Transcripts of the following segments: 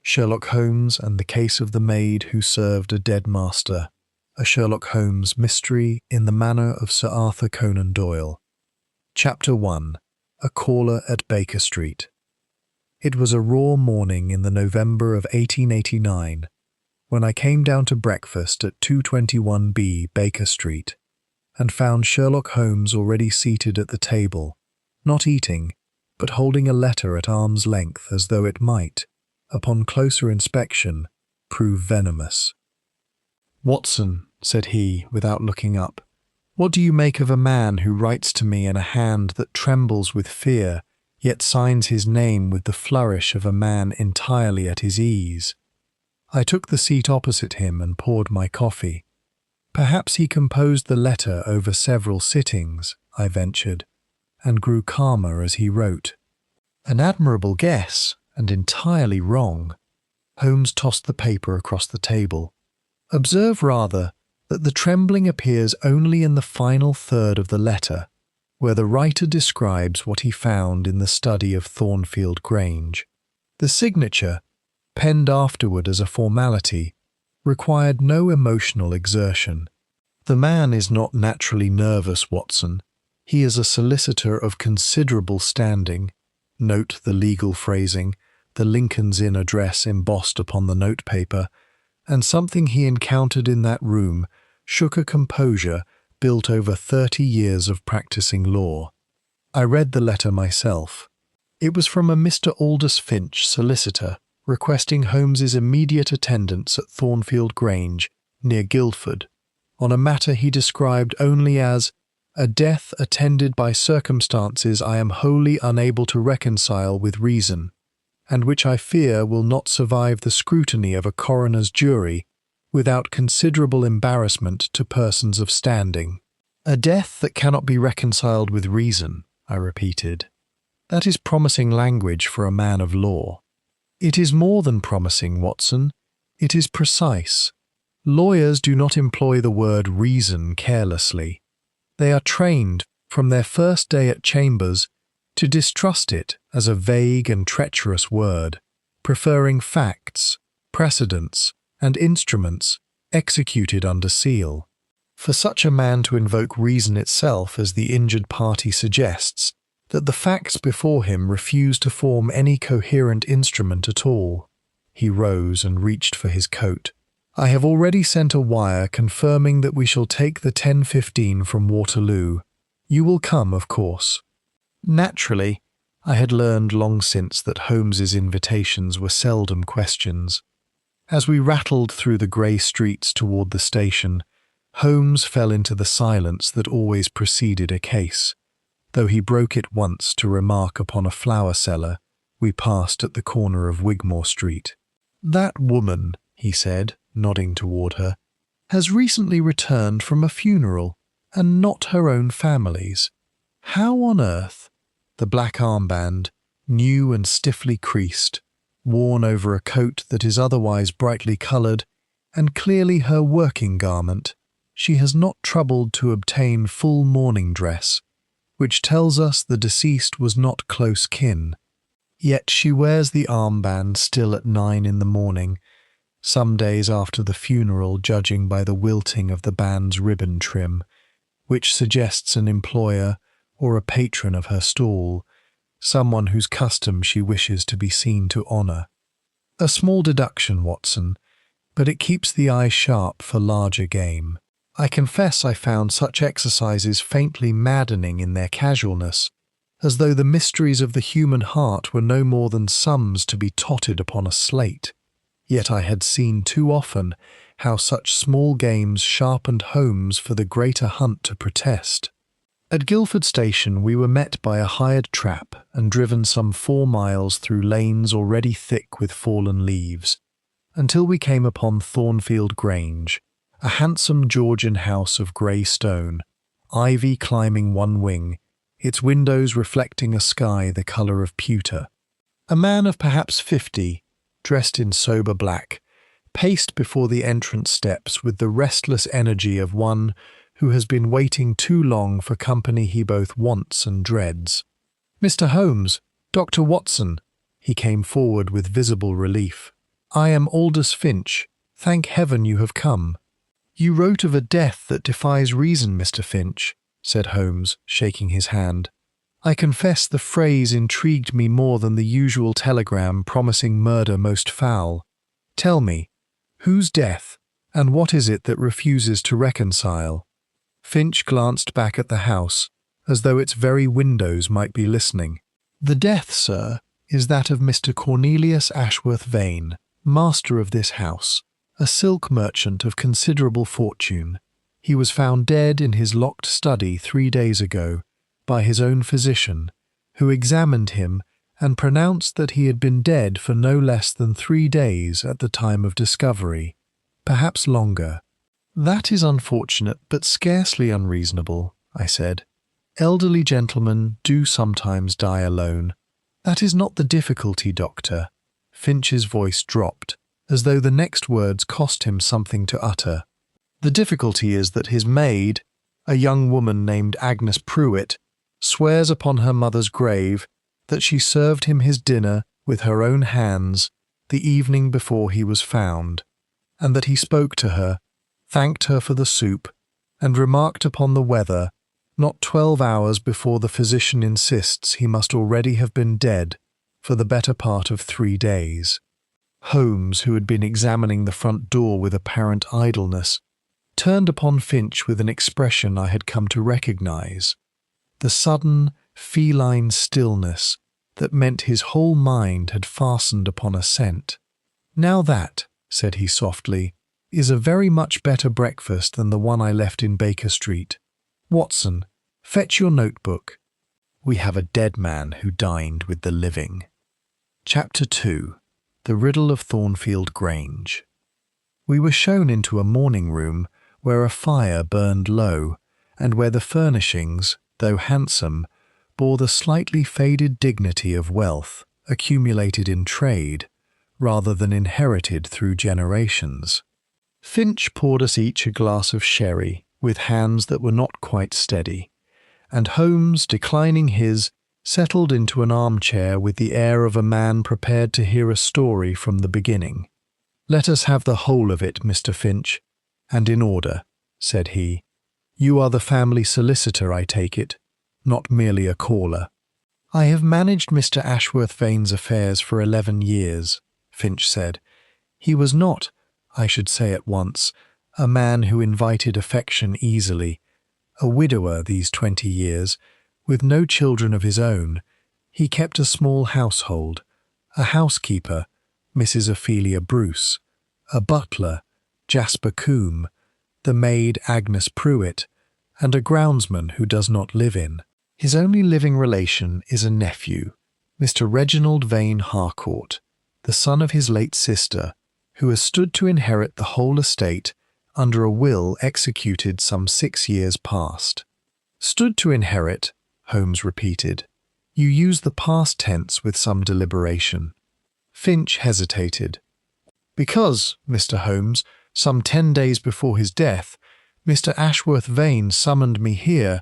Sherlock Holmes and the Case of the Maid Who Served a Dead Master, a Sherlock Holmes mystery in the manner of Sir Arthur Conan Doyle. Chapter 1. A Caller at Baker Street. It was a raw morning in the November of 1889 when I came down to breakfast at 221B Baker Street and found Sherlock Holmes already seated at the table, not eating, but holding a letter at arm's length as though it might, upon closer inspection, prove venomous. "Watson," said he, without looking up, "what do you make of a man who writes to me in a hand that trembles with fear, yet signs his name with the flourish of a man entirely at his ease?" I took the seat opposite him and poured my coffee. "Perhaps he composed the letter over several sittings," I ventured, and grew calmer as he wrote. "An admirable guess, and entirely wrong." Holmes tossed the paper across the table. "Observe rather that the trembling appears only in the final third of the letter, where the writer describes what he found in the study of Thornfield Grange. The signature, penned afterward as a formality, required no emotional exertion. The man is not naturally nervous, Watson. He is a solicitor of considerable standing. Note the legal phrasing, the Lincoln's Inn address embossed upon the notepaper, and something he encountered in that room shook a composure built over 30 years of practicing law. I read the letter myself. It was from a Mr. Aldous Finch, solicitor, requesting Holmes's immediate attendance at Thornfield Grange, near Guildford, on a matter he described only as a death attended by circumstances I am wholly unable to reconcile with reason, and which I fear will not survive the scrutiny of a coroner's jury without considerable embarrassment to persons of standing. "A death that cannot be reconciled with reason," I repeated. "That is promising language for a man of law." "It is more than promising, Watson. It is precise. Lawyers do not employ the word reason carelessly. They are trained, from their first day at chambers, to distrust it as a vague and treacherous word, preferring facts, precedents, and instruments executed under seal. For such a man to invoke reason itself as the injured party suggests that the facts before him refuse to form any coherent instrument at all." He rose and reached for his coat. "I have already sent a wire confirming that we shall take the 10:15 from Waterloo. You will come, of course." Naturally, I had learned long since that Holmes's invitations were seldom questions. As we rattled through the grey streets toward the station, Holmes fell into the silence that always preceded a case, though he broke it once to remark upon a flower seller we passed at the corner of Wigmore Street. "That woman," he said, nodding toward her, "has recently returned from a funeral, and not her own family's. How on earth—" The black armband, new and stiffly creased, worn over a coat that is otherwise brightly coloured, and clearly her working garment, she has not troubled to obtain full mourning dress, which tells us the deceased was not close kin. Yet she wears the armband still at 9 in the morning, some days after the funeral, judging by the wilting of the band's ribbon trim, which suggests an employer or a patron of her stall, someone whose custom she wishes to be seen to honour. A small deduction, Watson, but it keeps the eye sharp for larger game. I confess I found such exercises faintly maddening in their casualness, as though the mysteries of the human heart were no more than sums to be totted upon a slate. Yet I had seen too often how such small games sharpened Holmes for the greater hunt to protest. At Guildford Station we were met by a hired trap and driven some 4 miles through lanes already thick with fallen leaves, until we came upon Thornfield Grange, a handsome Georgian house of grey stone, ivy climbing one wing, its windows reflecting a sky the colour of pewter. A man of perhaps 50, dressed in sober black, paced before the entrance steps with the restless energy of one who has been waiting too long for company he both wants and dreads. "Mr. Holmes, Dr. Watson," he came forward with visible relief. I am Aldous Finch. Thank heaven you have come." "You wrote of a death that defies reason, Mr. Finch," said Holmes, shaking his hand. "I confess the phrase intrigued me more than the usual telegram promising murder most foul. Tell me, whose death, and what is it that refuses to reconcile?" Finch glanced back at the house, as though its very windows might be listening. "The death, sir, is that of Mr. Cornelius Ashworth Vane, master of this house, a silk merchant of considerable fortune. He was found dead in his locked study 3 days ago by his own physician, who examined him and pronounced that he had been dead for no less than 3 days at the time of discovery, perhaps longer." "That is unfortunate, but scarcely unreasonable," I said. "Elderly gentlemen do sometimes die alone. That is not the difficulty, Doctor." Finch's voice dropped, as though the next words cost him something to utter. "The difficulty is that his maid, a young woman named Agnes Pruitt, swears upon her mother's grave that she served him his dinner with her own hands the evening before he was found, and that he spoke to her, thanked her for the soup, and remarked upon the weather not 12 hours before the physician insists he must already have been dead for the better part of 3 days. Holmes, who had been examining the front door with apparent idleness, turned upon Finch with an expression I had come to recognize, the sudden, feline stillness that meant his whole mind had fastened upon a scent. "Now that," said he softly, "is a very much better breakfast than the one I left in Baker Street. Watson, fetch your notebook. We have a dead man who dined with the living." Chapter 2. The Riddle of Thornfield Grange. We were shown into a morning room where a fire burned low, and where the furnishings, though handsome, bore the slightly faded dignity of wealth accumulated in trade, rather than inherited through generations. Finch poured us each a glass of sherry, with hands that were not quite steady, and Holmes, declining his, settled into an armchair with the air of a man prepared to hear a story from the beginning. "Let us have the whole of it, Mr. Finch, and in order," said he. "You are the family solicitor, I take it, not merely a caller." "I have managed Mr. Ashworth Vane's affairs for 11 years, Finch said. "He was not, I should say at once, a man who invited affection easily. A widower these 20 years, with no children of his own, he kept a small household, a housekeeper, Mrs. Ophelia Bruce, a butler, Jasper Combe, the maid Agnes Pruitt, and a groundsman who does not live in. His only living relation is a nephew, Mr. Reginald Vane Harcourt, the son of his late sister, who has stood to inherit the whole estate under a will executed some 6 years past." "Stood to inherit," Holmes repeated. "You use the past tense with some deliberation." Finch hesitated. "Because, Mr. Holmes, some 10 days before his death, Mr. Ashworth Vane summoned me here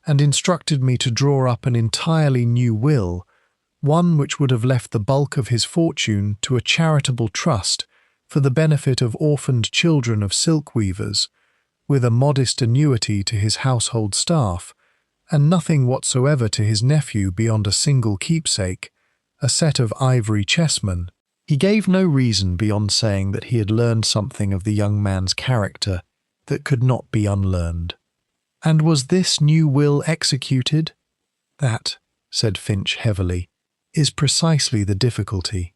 and instructed me to draw up an entirely new will, one which would have left the bulk of his fortune to a charitable trust for the benefit of orphaned children of silk weavers, with a modest annuity to his household staff, and nothing whatsoever to his nephew beyond a single keepsake, a set of ivory chessmen. He gave no reason beyond saying that he had learned something of the young man's character that could not be unlearned." "And was this new will executed?" "That," said Finch heavily, "is precisely the difficulty.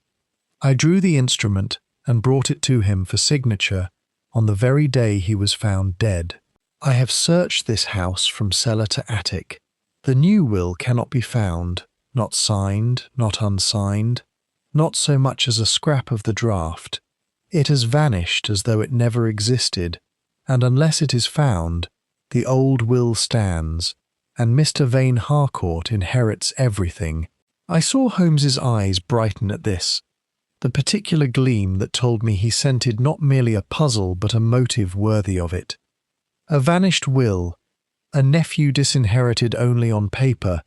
I drew the instrument and brought it to him for signature on the very day he was found dead. I have searched this house from cellar to attic. The new will cannot be found, not signed, not unsigned, not so much as a scrap of the draft. It has vanished as though it never existed, and unless it is found, the old will stands, and Mr. Vane Harcourt inherits everything." I saw Holmes's eyes brighten at this, the particular gleam that told me he scented not merely a puzzle but a motive worthy of it. A vanished will, a nephew disinherited only on paper,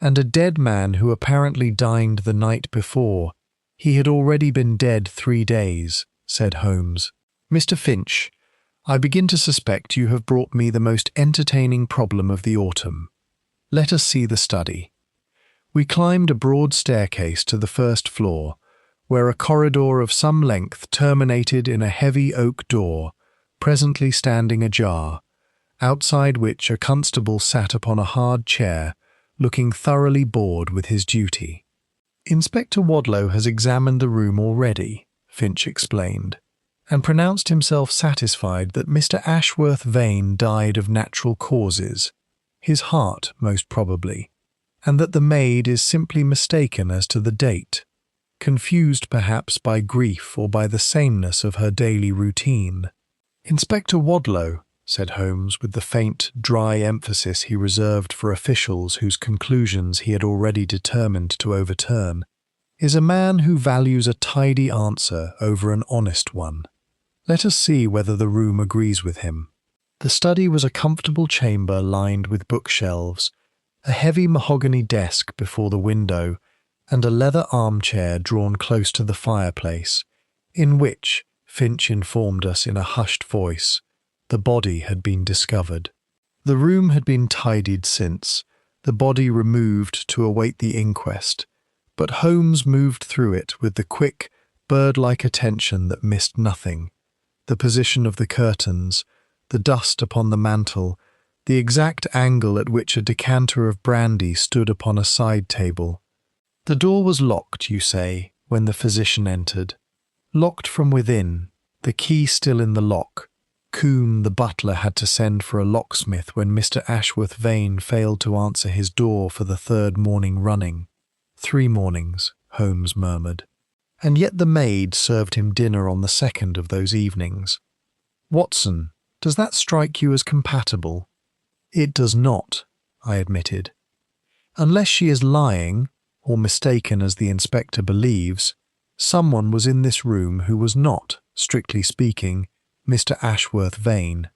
and a dead man who apparently dined the night before, He had already been dead 3 days, said Holmes. Mr. Finch, I begin to suspect you have brought me the most entertaining problem of the autumn. Let us see the study. We climbed a broad staircase to the first floor, where a corridor of some length terminated in a heavy oak door, presently standing ajar, outside which a constable sat upon a hard chair, looking thoroughly bored with his duty. Inspector Wadlow has examined the room already, Finch explained, and pronounced himself satisfied that Mr. Ashworth Vane died of natural causes, his heart most probably, and that the maid is simply mistaken as to the date, confused perhaps by grief or by the sameness of her daily routine. Inspector Wadlow, said Holmes with the faint, dry emphasis he reserved for officials whose conclusions he had already determined to overturn, is a man who values a tidy answer over an honest one. Let us see whether the room agrees with him. The study was a comfortable chamber lined with bookshelves, a heavy mahogany desk before the window, and a leather armchair drawn close to the fireplace, in which, Finch informed us in a hushed voice, the body had been discovered. The room had been tidied since, the body removed to await the inquest, but Holmes moved through it with the quick, bird-like attention that missed nothing. The position of the curtains, the dust upon the mantel, the exact angle at which a decanter of brandy stood upon a side table. The door was locked, you say, when the physician entered. Locked from within, the key still in the lock. Coombe, the butler, had to send for a locksmith when Mr. Ashworth Vane failed to answer his door for the 3rd morning running. 3 mornings, Holmes murmured. And yet the maid served him dinner on the 2nd of those evenings. Watson, does that strike you as compatible? It does not, I admitted. Unless she is lying, or mistaken as the inspector believes, someone was in this room who was not, strictly speaking, Mr. Ashworth Vane.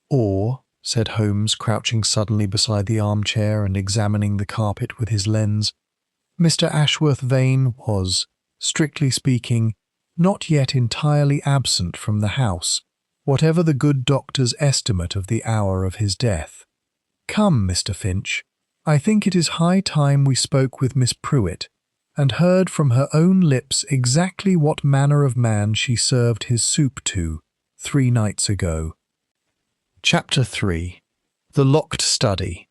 Or, said Holmes, crouching suddenly beside the armchair and examining the carpet with his lens, Mr. Ashworth Vane was, strictly speaking, not yet entirely absent from the house, whatever the good doctor's estimate of the hour of his death. Come, Mr. Finch, I think it is high time we spoke with Miss Pruitt, and heard from her own lips exactly what manner of man she served his soup to 3 nights ago. Chapter 3. The Locked Study.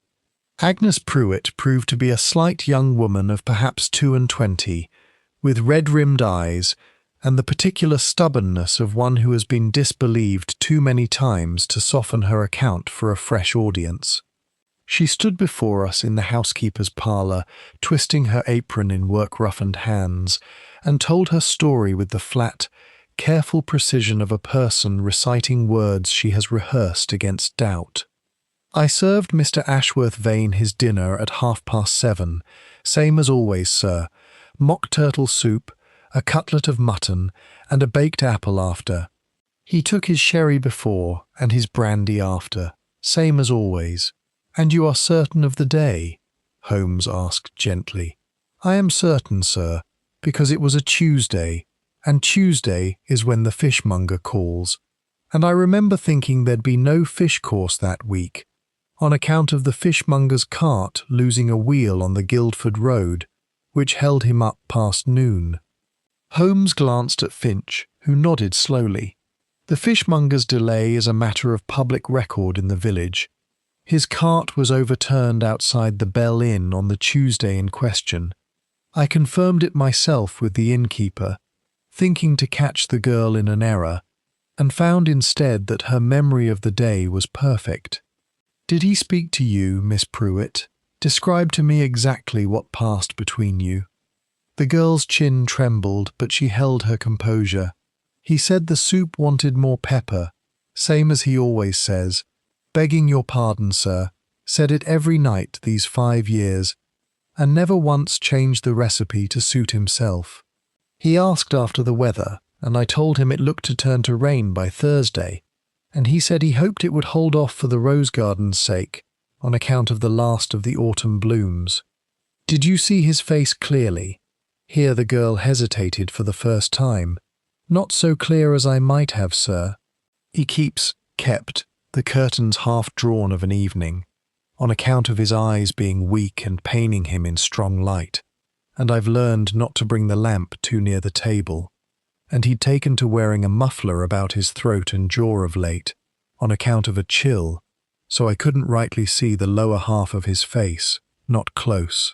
Agnes Pruitt proved to be a slight young woman of perhaps 22, with red-rimmed eyes, and the particular stubbornness of one who has been disbelieved too many times to soften her account for a fresh audience. She stood before us in the housekeeper's parlour, twisting her apron in work-roughened hands, and told her story with the flat, careful precision of a person reciting words she has rehearsed against doubt. I served Mr. Ashworth Vane his dinner at 7:30, same as always, sir, mock turtle soup, a cutlet of mutton, and a baked apple after. He took his sherry before, and his brandy after, same as always. And you are certain of the day? Holmes asked gently. I am certain, sir, because it was a Tuesday, and Tuesday is when the fishmonger calls, and I remember thinking there'd be no fish course that week, on account of the fishmonger's cart losing a wheel on the Guildford Road, which held him up past noon. Holmes glanced at Finch, who nodded slowly. The fishmonger's delay is a matter of public record in the village. His cart was overturned outside the Bell Inn on the Tuesday in question. I confirmed it myself with the innkeeper, thinking to catch the girl in an error, and found instead that her memory of the day was perfect. Did he speak to you, Miss Pruitt? Describe to me exactly what passed between you. The girl's chin trembled, but she held her composure. He said the soup wanted more pepper, same as he always says. Begging your pardon, sir, said it every night these 5 years, and never once changed the recipe to suit himself. He asked after the weather, and I told him it looked to turn to rain by Thursday, and he said he hoped it would hold off for the rose garden's sake, on account of the last of the autumn blooms. Did you see his face clearly? Here the girl hesitated for the first time. "Not so clear as I might have, sir." He kept the curtains half drawn of an evening, on account of his eyes being weak and paining him in strong light, and I've learned not to bring the lamp too near the table, and he'd taken to wearing a muffler about his throat and jaw of late, on account of a chill, so I couldn't rightly see the lower half of his face, not close.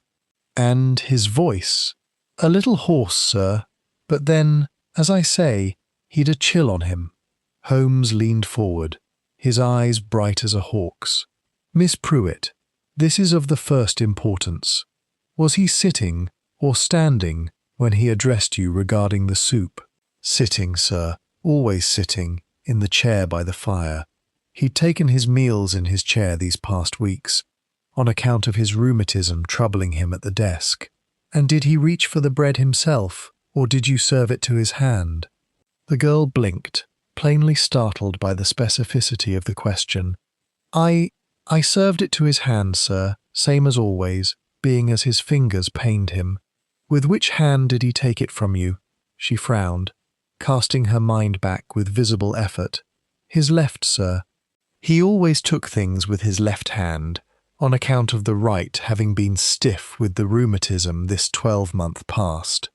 And his voice, a little hoarse, sir, but then, as I say, he'd a chill on him. Holmes leaned forward, his eyes bright as a hawk's. "Miss Pruitt, this is of the first importance. Was he sitting or standing when he addressed you regarding the soup?" "Sitting, sir, always sitting, in the chair by the fire. He'd taken his meals in his chair these past weeks, on account of his rheumatism troubling him at the desk." "And did he reach for the bread himself, or did you serve it to his hand?" The girl blinked, plainly startled by the specificity of the question. I served it to his hand, sir, same as always, being as his fingers pained him." "With which hand did he take it from you?" She frowned, casting her mind back with visible effort. "His left, sir. He always took things with his left hand, on account of the right having been stiff with the rheumatism this 12-month past."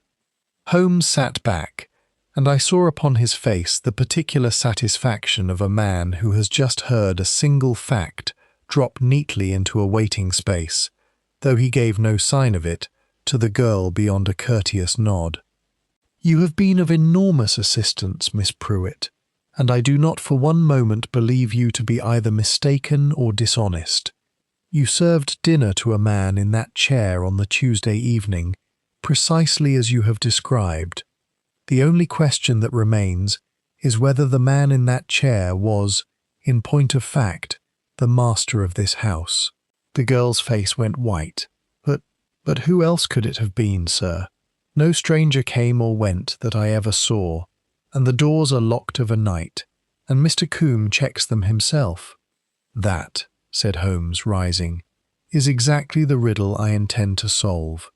Holmes sat back, and I saw upon his face the particular satisfaction of a man who has just heard a single fact drop neatly into a waiting space, though he gave no sign of it, to the girl beyond a courteous nod. "You have been of enormous assistance, Miss Pruitt, and I do not for one moment believe you to be either mistaken or dishonest. You served dinner to a man in that chair on the Tuesday evening, precisely as you have described. The only question that remains is whether the man in that chair was, in point of fact, the master of this house." The girl's face went white. But who else could it have been, sir? No stranger came or went that I ever saw, and the doors are locked of a night, and Mr. Combe checks them himself." "That," said Holmes, rising, "is exactly the riddle I intend to solve.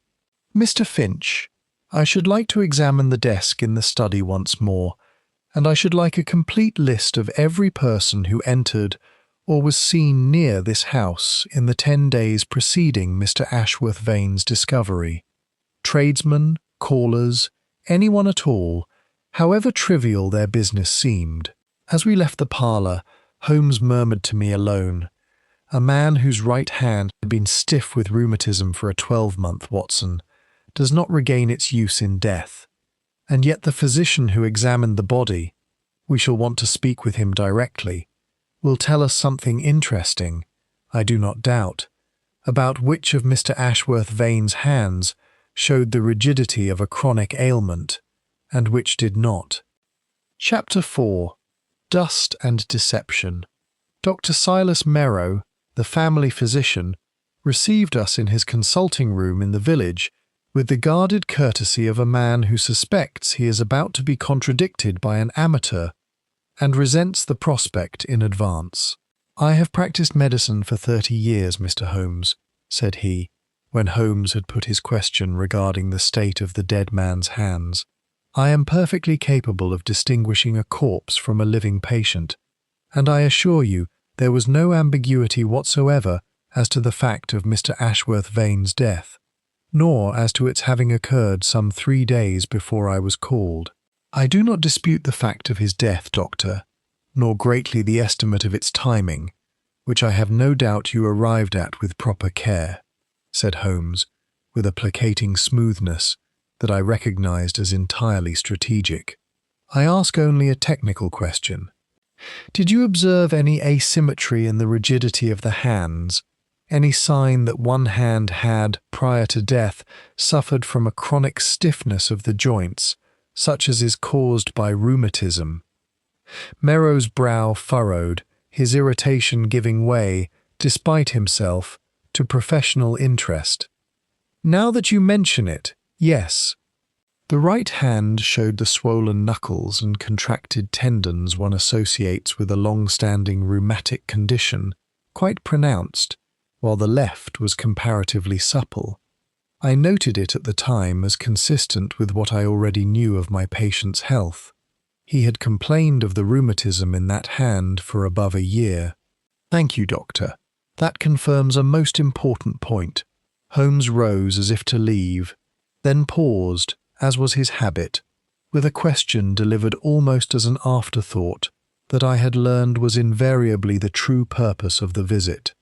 Mr. Finch, I should like to examine the desk in the study once more, and I should like a complete list of every person who entered or was seen near this house in the 10 days preceding Mr. Ashworth Vane's discovery. Tradesmen, callers, anyone at all, however trivial their business seemed." As we left the parlour, Holmes murmured to me alone, "A man whose right hand had been stiff with rheumatism for a 12-month, Watson, does not regain its use in death. And yet the physician who examined the body, we shall want to speak with him directly, will tell us something interesting, I do not doubt, about which of Mr. Ashworth Vane's hands showed the rigidity of a chronic ailment, and which did not." Chapter 4. Dust and Deception. Dr. Silas Merrow, the family physician, received us in his consulting room in the village with the guarded courtesy of a man who suspects he is about to be contradicted by an amateur and resents the prospect in advance. "I have practiced medicine for 30 years, Mr. Holmes," said he, when Holmes had put his question regarding the state of the dead man's hands. "I am perfectly capable of distinguishing a corpse from a living patient, and I assure you there was no ambiguity whatsoever as to the fact of Mr. Ashworth Vane's death, nor as to its having occurred some 3 days before I was called. I do not dispute the fact of his death, doctor, nor greatly the estimate of its timing, which I have no doubt you arrived at with proper care," said Holmes, with a placating smoothness that I recognized as entirely strategic. "I ask only a technical question. Did you observe any asymmetry in the rigidity of the hands, any sign that one hand had, prior to death, suffered from a chronic stiffness of the joints, such as is caused by rheumatism?" Merrow's brow furrowed, his irritation giving way, despite himself, to professional interest. "Now that you mention it, yes." The right hand showed the swollen knuckles and contracted tendons one associates with a long-standing rheumatic condition, quite pronounced, while the left was comparatively supple. I noted it at the time as consistent with what I already knew of my patient's health. He had complained of the rheumatism in that hand for above a year. "Thank you, doctor. That confirms a most important point." Holmes rose as if to leave, then paused, as was his habit, with a question delivered almost as an afterthought that I had learned was invariably the true purpose of the visit.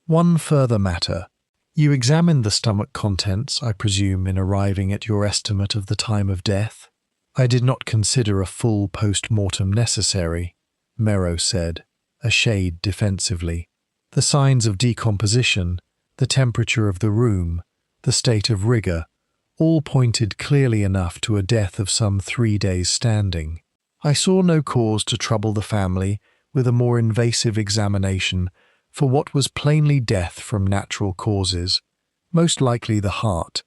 "One further matter. You examined the stomach contents, I presume, in arriving at your estimate of the time of death?" "I did not consider a full post-mortem necessary," Merrow said, a shade defensively. "The signs of decomposition, the temperature of the room, the state of rigour, all pointed clearly enough to a death of some 3 days' standing. I saw no cause to trouble the family with a more invasive examination for what was plainly death from natural causes, most likely the heart,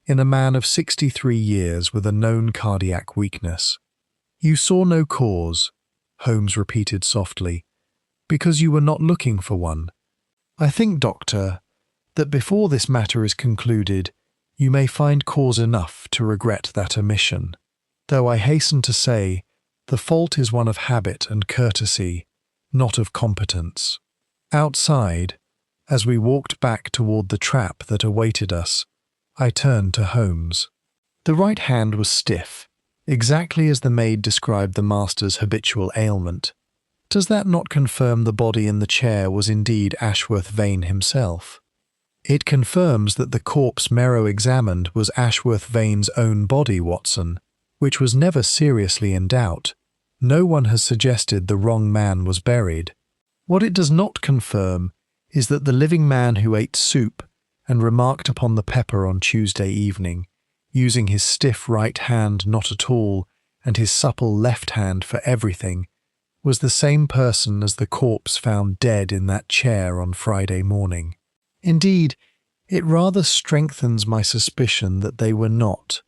in a man of 63 years with a known cardiac weakness." "You saw no cause," Holmes repeated softly, "because you were not looking for one. I think, doctor, that before this matter is concluded, you may find cause enough to regret that omission, though I hasten to say the fault is one of habit and courtesy, not of competence." Outside, as we walked back toward the trap that awaited us, I turned to Holmes. The right hand was stiff, exactly as the maid described the master's habitual ailment. Does that not confirm the body in the chair was indeed Ashworth Vane himself? "It confirms that the corpse Merrow examined was Ashworth Vane's own body, Watson, which was never seriously in doubt. No one has suggested the wrong man was buried. What it does not confirm is that the living man who ate soup and remarked upon the pepper on Tuesday evening, using his stiff right hand not at all and his supple left hand for everything, was the same person as the corpse found dead in that chair on Friday morning. Indeed, it rather strengthens my suspicion that they were not.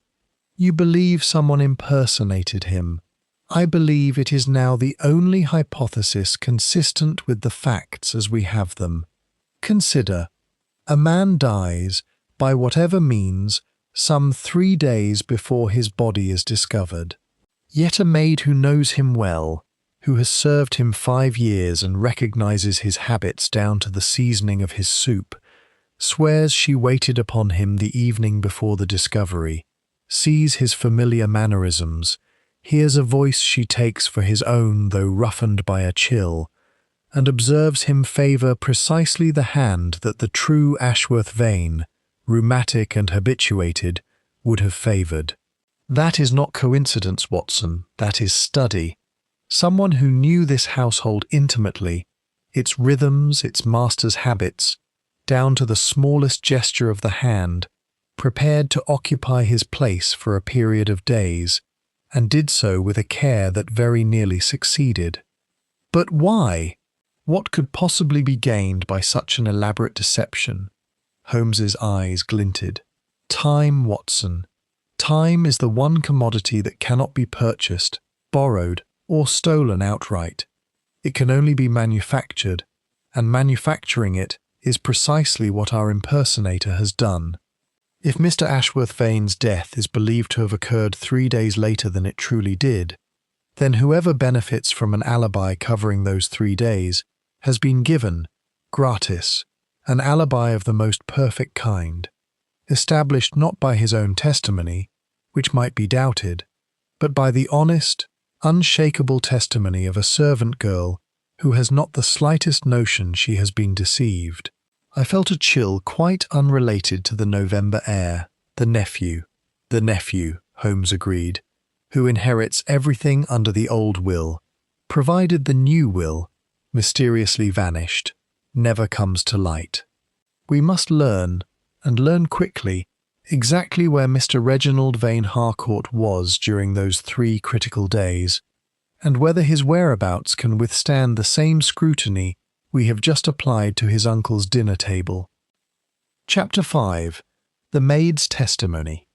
You believe someone impersonated him. I believe it is now the only hypothesis consistent with the facts as we have them. Consider, a man dies, by whatever means, some 3 days before his body is discovered. Yet a maid who knows him well, who has served him 5 years and recognizes his habits down to the seasoning of his soup, swears she waited upon him the evening before the discovery, sees his familiar mannerisms, hears a voice she takes for his own though roughened by a chill, and observes him favour precisely the hand that the true Ashworth Vane, rheumatic and habituated, would have favoured. That is not coincidence, Watson, that is study. Someone who knew this household intimately, its rhythms, its master's habits, down to the smallest gesture of the hand, prepared to occupy his place for a period of days, and did so with a care that very nearly succeeded. But why? What could possibly be gained by such an elaborate deception? Holmes's eyes glinted. Time, Watson. Time is the one commodity that cannot be purchased, borrowed, or stolen outright. It can only be manufactured, and manufacturing it is precisely what our impersonator has done. If Mr. Ashworth Vane's death is believed to have occurred 3 days later than it truly did, then whoever benefits from an alibi covering those 3 days has been given, gratis, an alibi of the most perfect kind, established not by his own testimony, which might be doubted, but by the honest, unshakable testimony of a servant girl who has not the slightest notion she has been deceived. I felt a chill quite unrelated to the November air. The nephew, Holmes agreed, who inherits everything under the old will, provided the new will, mysteriously vanished, never comes to light. We must learn, and learn quickly, exactly where Mr. Reginald Vane Harcourt was during those 3 critical days, and whether his whereabouts can withstand the same scrutiny we have just applied to his uncle's dinner table. Chapter 5. The Maid's Testimony.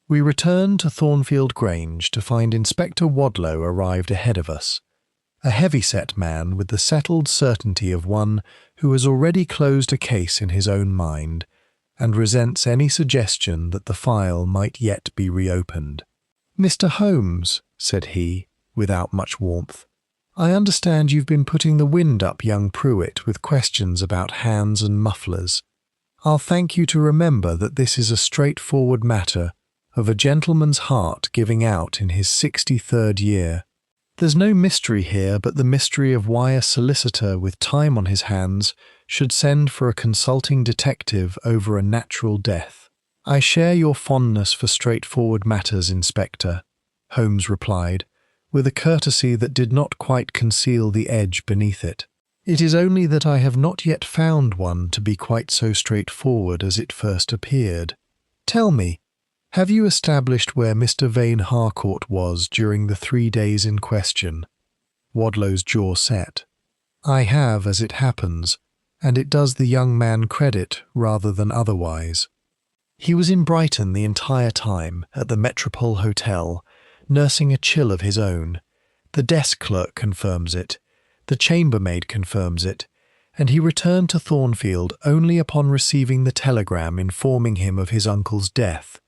We returned to Thornfield Grange to find Inspector Wadlow arrived ahead of us, a heavy-set man with the settled certainty of one who has already closed a case in his own mind, and resents any suggestion that the file might yet be reopened. "Mr. Holmes," said he, without much warmth, "I understand you've been putting the wind up young Pruitt with questions about hands and mufflers. I'll thank you to remember that this is a straightforward matter of a gentleman's heart giving out in his 63rd year. There's no mystery here but the mystery of why a solicitor with time on his hands should send for a consulting detective over a natural death." "I share your fondness for straightforward matters, Inspector," Holmes replied, with a courtesy that did not quite conceal the edge beneath it. "It is only that I have not yet found one to be quite so straightforward as it first appeared. Tell me, have you established where Mr. Vane Harcourt was during the 3 days in question?" Wadlow's jaw set. "I have, as it happens, and it does the young man credit rather than otherwise. He was in Brighton the entire time, at the Metropole Hotel, nursing a chill of his own. The desk clerk confirms it, the chambermaid confirms it, and he returned to Thornfield only upon receiving the telegram informing him of his uncle's death,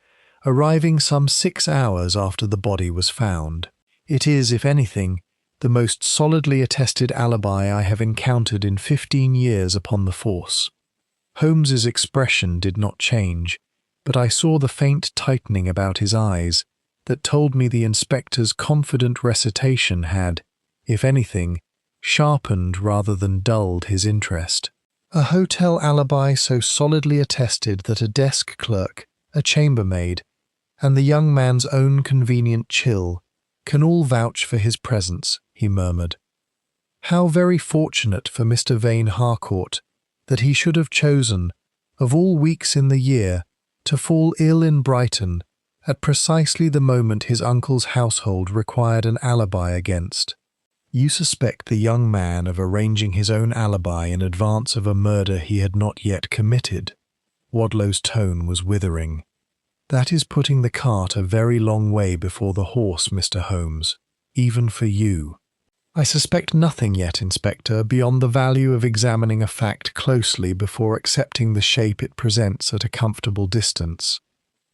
arriving some 6 hours after the body was found. It is, if anything, the most solidly attested alibi I have encountered in 15 years upon the force." Holmes's expression did not change, but I saw the faint tightening about his eyes that told me the inspector's confident recitation had, if anything, sharpened rather than dulled his interest. "A hotel alibi so solidly attested that a desk clerk, a chambermaid, and the young man's own convenient chill can all vouch for his presence," he murmured. "How very fortunate for Mr. Vane Harcourt that he should have chosen, of all weeks in the year, to fall ill in Brighton at precisely the moment his uncle's household required an alibi against." "You suspect the young man of arranging his own alibi in advance of a murder he had not yet committed?" Wadlow's tone was withering. "That is putting the cart a very long way before the horse, Mr. Holmes, even for you." "I suspect nothing yet, Inspector, beyond the value of examining a fact closely before accepting the shape it presents at a comfortable distance.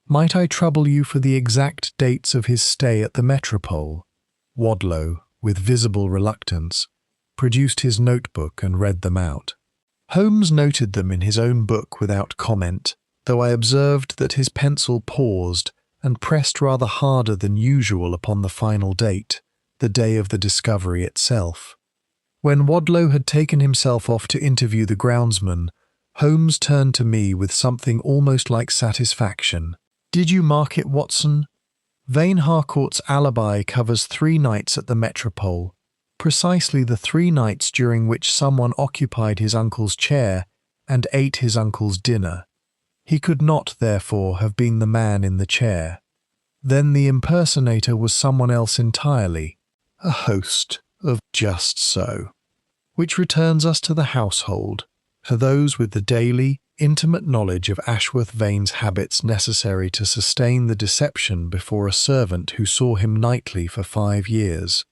Might I trouble you for the exact dates of his stay at the Metropole?" Wadlow, with visible reluctance, produced his notebook and read them out. Holmes noted them in his own book without comment, though I observed that his pencil paused and pressed rather harder than usual upon the final date, the day of the discovery itself. When Wadlow had taken himself off to interview the groundsman, Holmes turned to me with something almost like satisfaction. "Did you mark it, Watson? Vane Harcourt's alibi covers 3 nights at the Metropole, precisely the 3 nights during which someone occupied his uncle's chair and ate his uncle's dinner. He could not, therefore, have been the man in the chair. Then the impersonator was someone else entirely, a host of just so. Which returns us to the household, to those with the daily, intimate knowledge of Ashworth Vane's habits necessary to sustain the deception before a servant who saw him nightly for 5 years.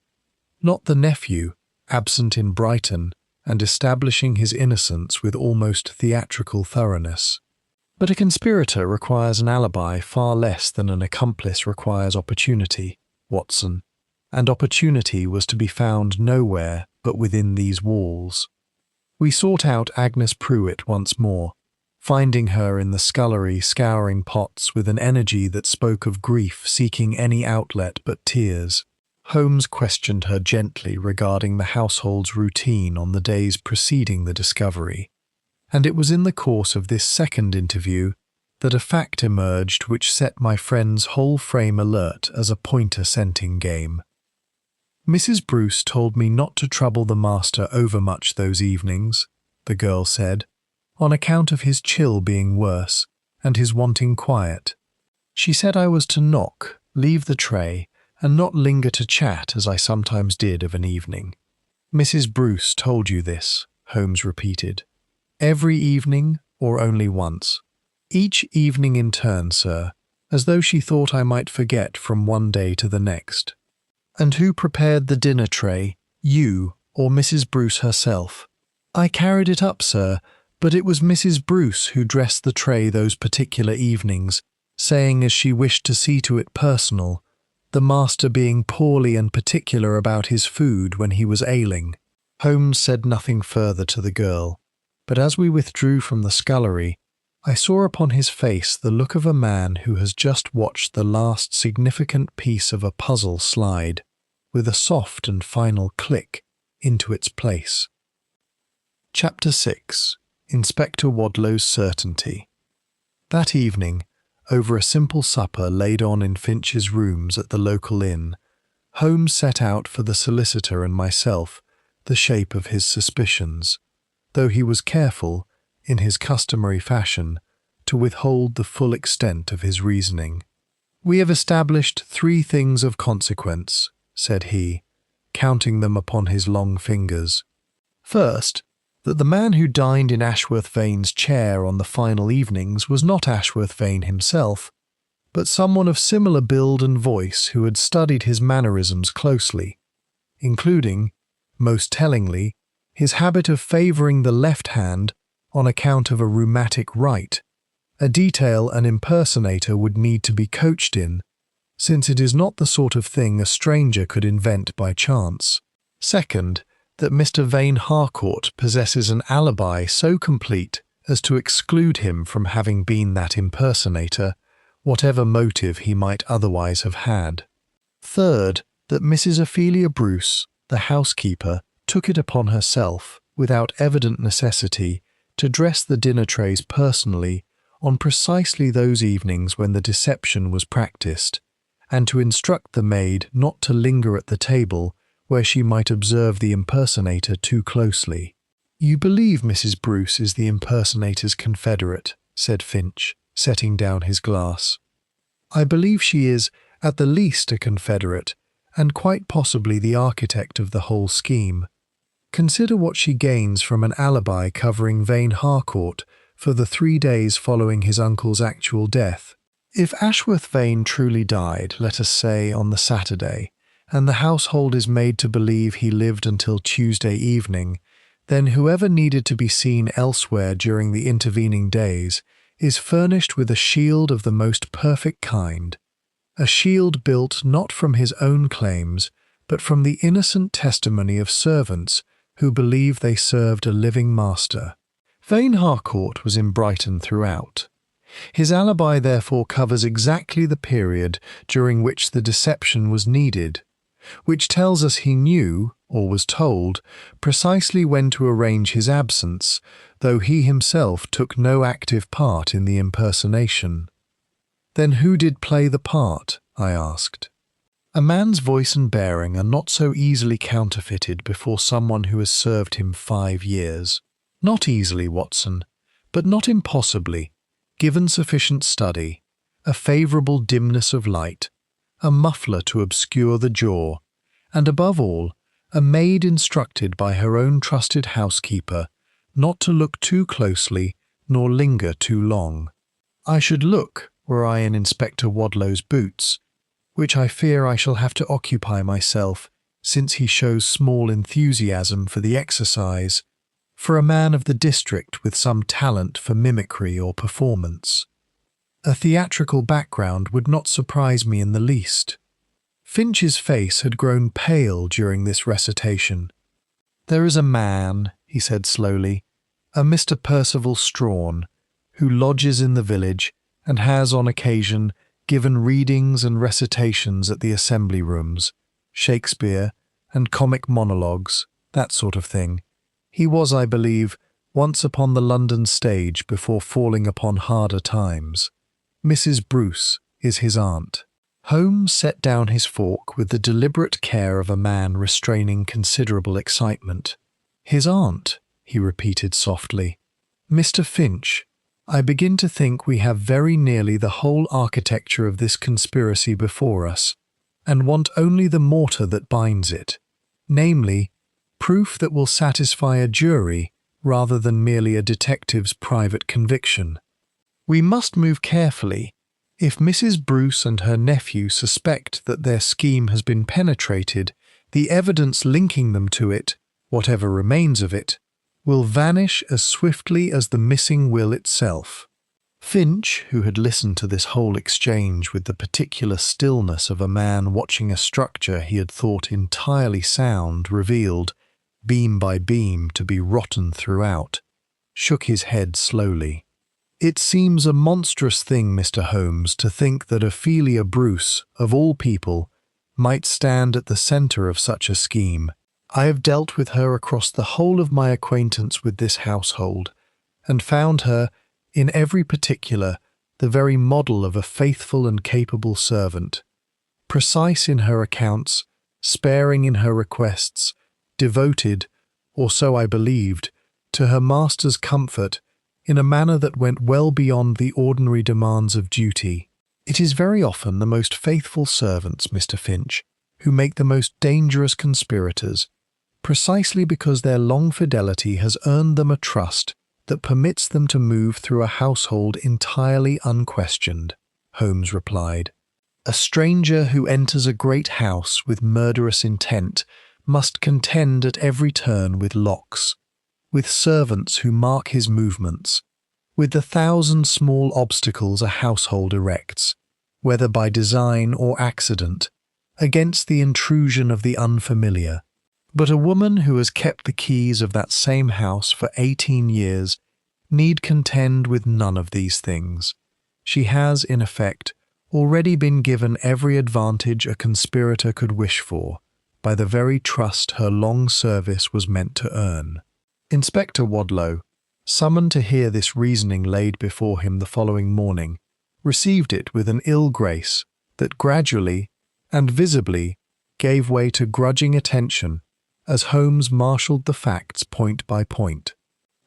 Not the nephew, absent in Brighton and establishing his innocence with almost theatrical thoroughness. But a conspirator requires an alibi far less than an accomplice requires opportunity, Watson, and opportunity was to be found nowhere but within these walls. We sought out Agnes Pruitt once more, finding her in the scullery scouring pots with an energy that spoke of grief seeking any outlet but tears. Holmes questioned her gently regarding the household's routine on the days preceding the discovery, and it was in the course of this second interview that a fact emerged which set my friend's whole frame alert as a pointer-scenting game. "Mrs. Bruce told me not to trouble the master overmuch those evenings," the girl said, "on account of his chill being worse and his wanting quiet. She said I was to knock, leave the tray, and not linger to chat as I sometimes did of an evening." "Mrs. Bruce told you this," Holmes repeated. "Every evening or only once?" "Each evening in turn, sir, as though she thought I might forget from one day to the next." "And who prepared the dinner tray, you or Mrs. Bruce herself?" "I carried it up, sir, But it was Mrs. Bruce who dressed the tray those particular evenings, saying as she wished to see to it personal, the master being poorly and particular about his food when he was ailing. Holmes said nothing further to the girl, but as we withdrew from the scullery, I saw upon his face the look of a man who has just watched the last significant piece of a puzzle slide, with a soft and final click, into its place. Chapter 6. Inspector Wadlow's Certainty. That evening, over a simple supper laid on in Finch's rooms at the local inn, Holmes set out for the solicitor and myself the shape of his suspicions, though he was careful, in his customary fashion, to withhold the full extent of his reasoning. "We have established 3 things of consequence," said he, counting them upon his long fingers. "First, that the man who dined in Ashworth Vane's chair on the final evenings was not Ashworth Vane himself, but someone of similar build and voice who had studied his mannerisms closely, including, most tellingly, his habit of favouring the left hand on account of a rheumatic right, a detail an impersonator would need to be coached in, since it is not the sort of thing a stranger could invent by chance. Second, that Mr. Vane Harcourt possesses an alibi so complete as to exclude him from having been that impersonator, whatever motive he might otherwise have had. Third, that Mrs. Ophelia Bruce, the housekeeper, took it upon herself, without evident necessity, to dress the dinner trays personally on precisely those evenings when the deception was practised, and to instruct the maid not to linger at the table where she might observe the impersonator too closely. "You believe Mrs. Bruce is the impersonator's confederate," said Finch, setting down his glass. "I believe she is, at the least, a confederate, and quite possibly the architect of the whole scheme. Consider what she gains from an alibi covering Vane Harcourt for the 3 days following his uncle's actual death. If Ashworth Vane truly died, let us say, on the Saturday, and the household is made to believe he lived until Tuesday evening, then whoever needed to be seen elsewhere during the intervening days is furnished with a shield of the most perfect kind, a shield built not from his own claims, but from the innocent testimony of servants who believe they served a living master. Vane Harcourt was in Brighton throughout. His alibi therefore covers exactly the period during which the deception was needed, which tells us he knew, or was told, precisely when to arrange his absence, though he himself took no active part in the impersonation. "Then who did play the part?" I asked. "A man's voice and bearing are not so easily counterfeited before someone who has served him 5 years. Not easily, Watson, but not impossibly, given sufficient study, a favourable dimness of light, a muffler to obscure the jaw, and above all, a maid instructed by her own trusted housekeeper not to look too closely nor linger too long. I should look, were I in Inspector Wadlow's boots, which I fear I shall have to occupy myself, since he shows small enthusiasm for the exercise, for a man of the district with some talent for mimicry or performance. A theatrical background would not surprise me in the least." Finch's face had grown pale during this recitation. "There is a man," he said slowly, "a Mr. Percival Strawn, who lodges in the village and has on occasion given readings and recitations at the assembly rooms, Shakespeare and comic monologues, that sort of thing. He was, I believe, once upon the London stage before falling upon harder times. Mrs. Bruce is his aunt." Holmes set down his fork with the deliberate care of a man restraining considerable excitement. "His aunt," he repeated softly. "Mr. Finch, I begin to think we have very nearly the whole architecture of this conspiracy before us, and want only the mortar that binds it, namely, proof that will satisfy a jury rather than merely a detective's private conviction. We must move carefully. If Mrs. Bruce and her nephew suspect that their scheme has been penetrated, the evidence linking them to it, whatever remains of it, will vanish as swiftly as the missing will itself." Finch, who had listened to this whole exchange with the particular stillness of a man watching a structure he had thought entirely sound revealed, beam by beam, to be rotten throughout, shook his head slowly. "It seems a monstrous thing, Mr. Holmes, to think that Ophelia Bruce, of all people, might stand at the centre of such a scheme. I have dealt with her across the whole of my acquaintance with this household, and found her, in every particular, the very model of a faithful and capable servant, precise in her accounts, sparing in her requests, devoted, or so I believed, to her master's comfort in a manner that went well beyond the ordinary demands of duty. It is very often the most faithful servants, Mr. Finch, who make the most dangerous conspirators, precisely because their long fidelity has earned them a trust that permits them to move through a household entirely unquestioned," Holmes replied. "A stranger who enters a great house with murderous intent must contend at every turn with locks, with servants who mark his movements, with the thousand small obstacles a household erects, whether by design or accident, against the intrusion of the unfamiliar. But a woman who has kept the keys of that same house for 18 years need contend with none of these things. She has, in effect, already been given every advantage a conspirator could wish for, by the very trust her long service was meant to earn." Inspector Wadlow, summoned to hear this reasoning laid before him the following morning, received it with an ill grace that gradually and visibly gave way to grudging attention as Holmes marshalled the facts point by point.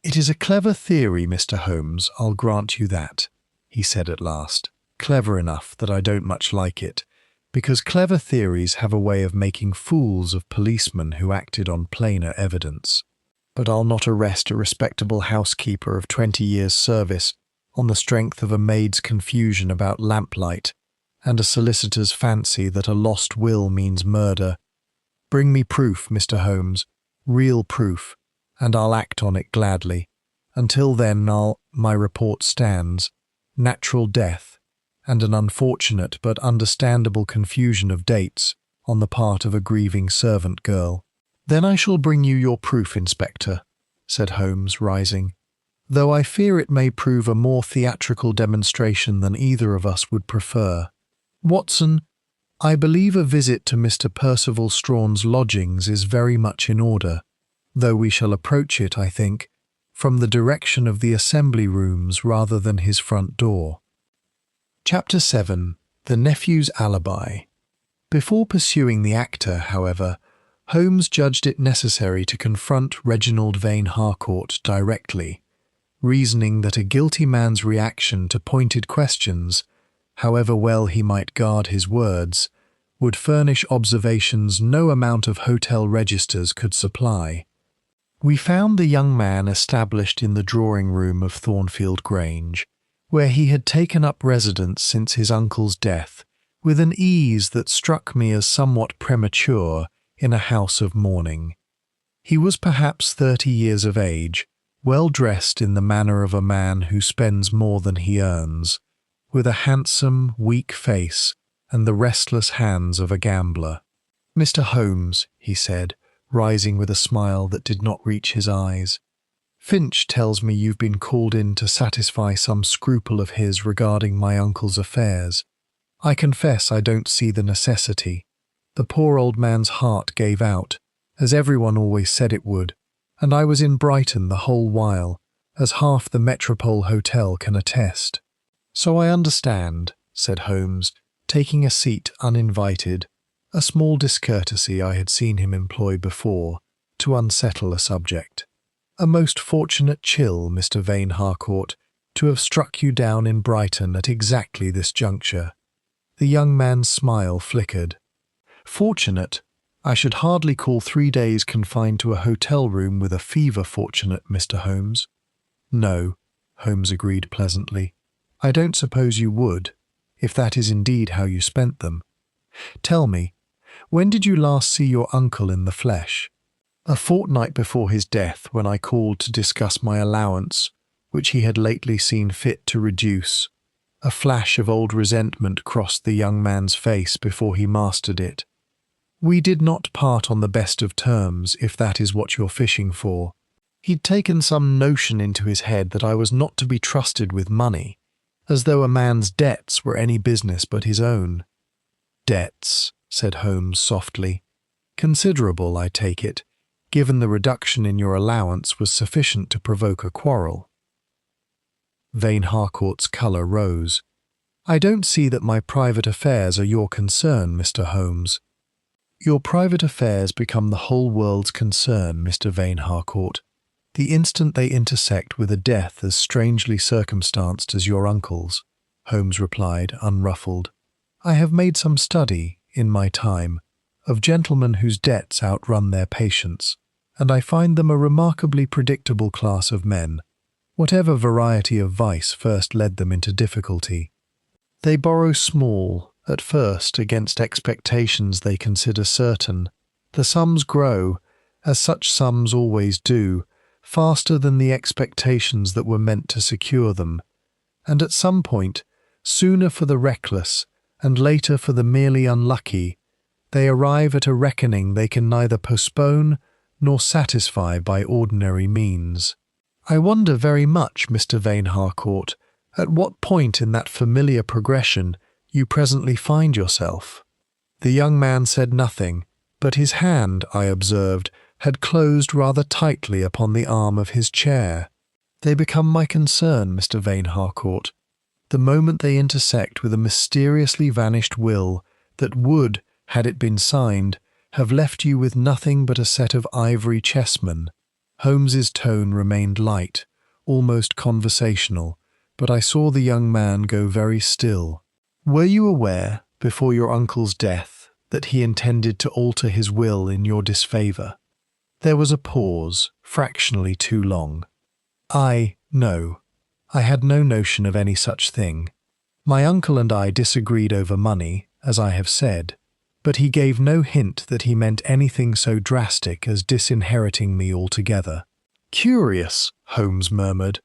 "It is a clever theory, Mr. Holmes, I'll grant you that," he said at last. "Clever enough that I don't much like it, because clever theories have a way of making fools of policemen who acted on plainer evidence. But I'll not arrest a respectable housekeeper of 20 years' service on the strength of a maid's confusion about lamplight and a solicitor's fancy that a lost will means murder. Bring me proof, Mr. Holmes, real proof, and I'll act on it gladly. Until then, my report stands. Natural death, and an unfortunate but understandable confusion of dates on the part of a grieving servant girl." "Then I shall bring you your proof, Inspector," said Holmes, rising, "though I fear it may prove a more theatrical demonstration than either of us would prefer. Watson, I believe a visit to Mr. Percival Strawn's lodgings is very much in order, though we shall approach it, I think, from the direction of the assembly rooms rather than his front door." Chapter 7. The Nephew's Alibi. Before pursuing the actor, however, Holmes judged it necessary to confront Reginald Vane Harcourt directly, reasoning that a guilty man's reaction to pointed questions, however well he might guard his words, would furnish observations no amount of hotel registers could supply. We found the young man established in the drawing-room of Thornfield Grange, where he had taken up residence since his uncle's death, with an ease that struck me as somewhat premature in a house of mourning. He was perhaps 30 years of age, well dressed in the manner of a man who spends more than he earns, with a handsome, weak face and the restless hands of a gambler. "Mr. Holmes," he said, rising with a smile that did not reach his eyes, "Finch tells me you've been called in to satisfy some scruple of his regarding my uncle's affairs. I confess I don't see the necessity. The poor old man's heart gave out, as everyone always said it would, and I was in Brighton the whole while, as half the Metropole Hotel can attest." "So I understand," said Holmes, taking a seat uninvited, a small discourtesy I had seen him employ before, to unsettle a subject. "A most fortunate chill, Mr. Vane Harcourt, to have struck you down in Brighton at exactly this juncture." The young man's smile flickered. "Fortunate? I should hardly call 3 days confined to a hotel room with a fever fortunate, Mr. Holmes." "No," Holmes agreed pleasantly. "I don't suppose you would, if that is indeed how you spent them. Tell me, when did you last see your uncle in the flesh?" A fortnight before his death, when I called to discuss my allowance, which he had lately seen fit to reduce, a flash of old resentment crossed the young man's face before he mastered it. We did not part on the best of terms, if that is what you're fishing for. He'd taken some notion into his head that I was not to be trusted with money, as though a man's debts were any business but his own. Debts, said Holmes softly. Considerable, I take it, given the reduction in your allowance was sufficient to provoke a quarrel. Vane Harcourt's colour rose. I don't see that my private affairs are your concern, Mr. Holmes. Your private affairs become the whole world's concern, Mr. Vane Harcourt, the instant they intersect with a death as strangely circumstanced as your uncle's, Holmes replied, unruffled. I have made some study, in my time, of gentlemen whose debts outrun their patience, and I find them a remarkably predictable class of men, whatever variety of vice first led them into difficulty. They borrow small, at first, against expectations they consider certain. The sums grow, as such sums always do, faster than the expectations that were meant to secure them, and at some point, sooner for the reckless and later for the merely unlucky, they arrive at a reckoning they can neither postpone nor satisfy by ordinary means. I wonder very much, Mr. Vane Harcourt, at what point in that familiar progression you presently find yourself. The young man said nothing, but his hand, I observed, had closed rather tightly upon the arm of his chair. They become my concern, Mr. Vane Harcourt, the moment they intersect with a mysteriously vanished will that would, had it been signed, have left you with nothing but a set of ivory chessmen. Holmes's tone remained light, almost conversational, but I saw the young man go very still. Were you aware, before your uncle's death, that he intended to alter his will in your disfavour? There was a pause, fractionally too long. No. I had no notion of any such thing. My uncle and I disagreed over money, as I have said, but he gave no hint that he meant anything so drastic as disinheriting me altogether. Curious, Holmes murmured,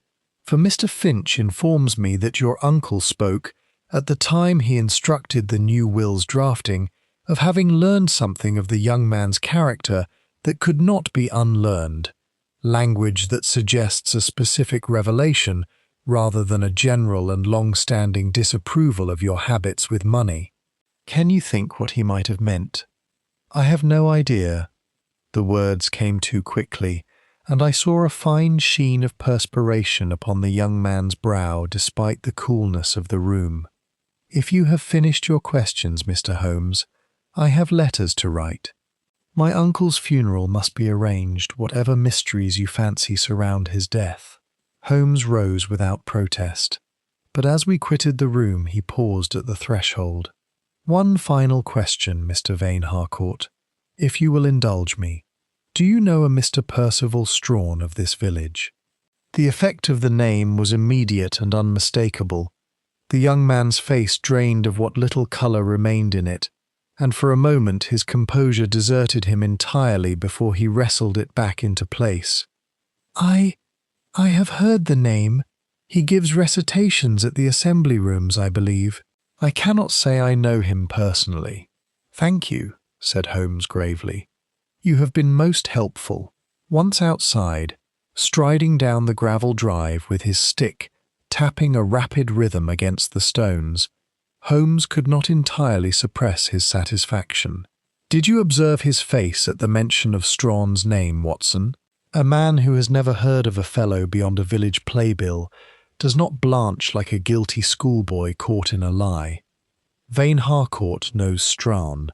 for Mr. Finch informs me that your uncle spoke, at the time he instructed the new will's drafting, of having learned something of the young man's character that could not be unlearned, language that suggests a specific revelation rather than a general and long-standing disapproval of your habits with money. Can you think what he might have meant? I have no idea. The words came too quickly, and I saw a fine sheen of perspiration upon the young man's brow despite the coolness of the room. If you have finished your questions, Mr. Holmes, I have letters to write. My uncle's funeral must be arranged, whatever mysteries you fancy surround his death. Holmes rose without protest, but as we quitted the room he paused at the threshold. One final question, Mr. Vane Harcourt, if you will indulge me. Do you know a Mr. Percival Strawn of this village? The effect of the name was immediate and unmistakable. The young man's face drained of what little colour remained in it, and for a moment his composure deserted him entirely before he wrestled it back into place. I have heard the name. He gives recitations at the assembly rooms, I believe. I cannot say I know him personally. Thank you, said Holmes gravely. You have been most helpful. Once outside, striding down the gravel drive with his stick tapping a rapid rhythm against the stones, Holmes could not entirely suppress his satisfaction. Did you observe his face at the mention of Strawn's name, Watson? A man who has never heard of a fellow beyond a village playbill does not blanch like a guilty schoolboy caught in a lie. Vane Harcourt knows Strawn,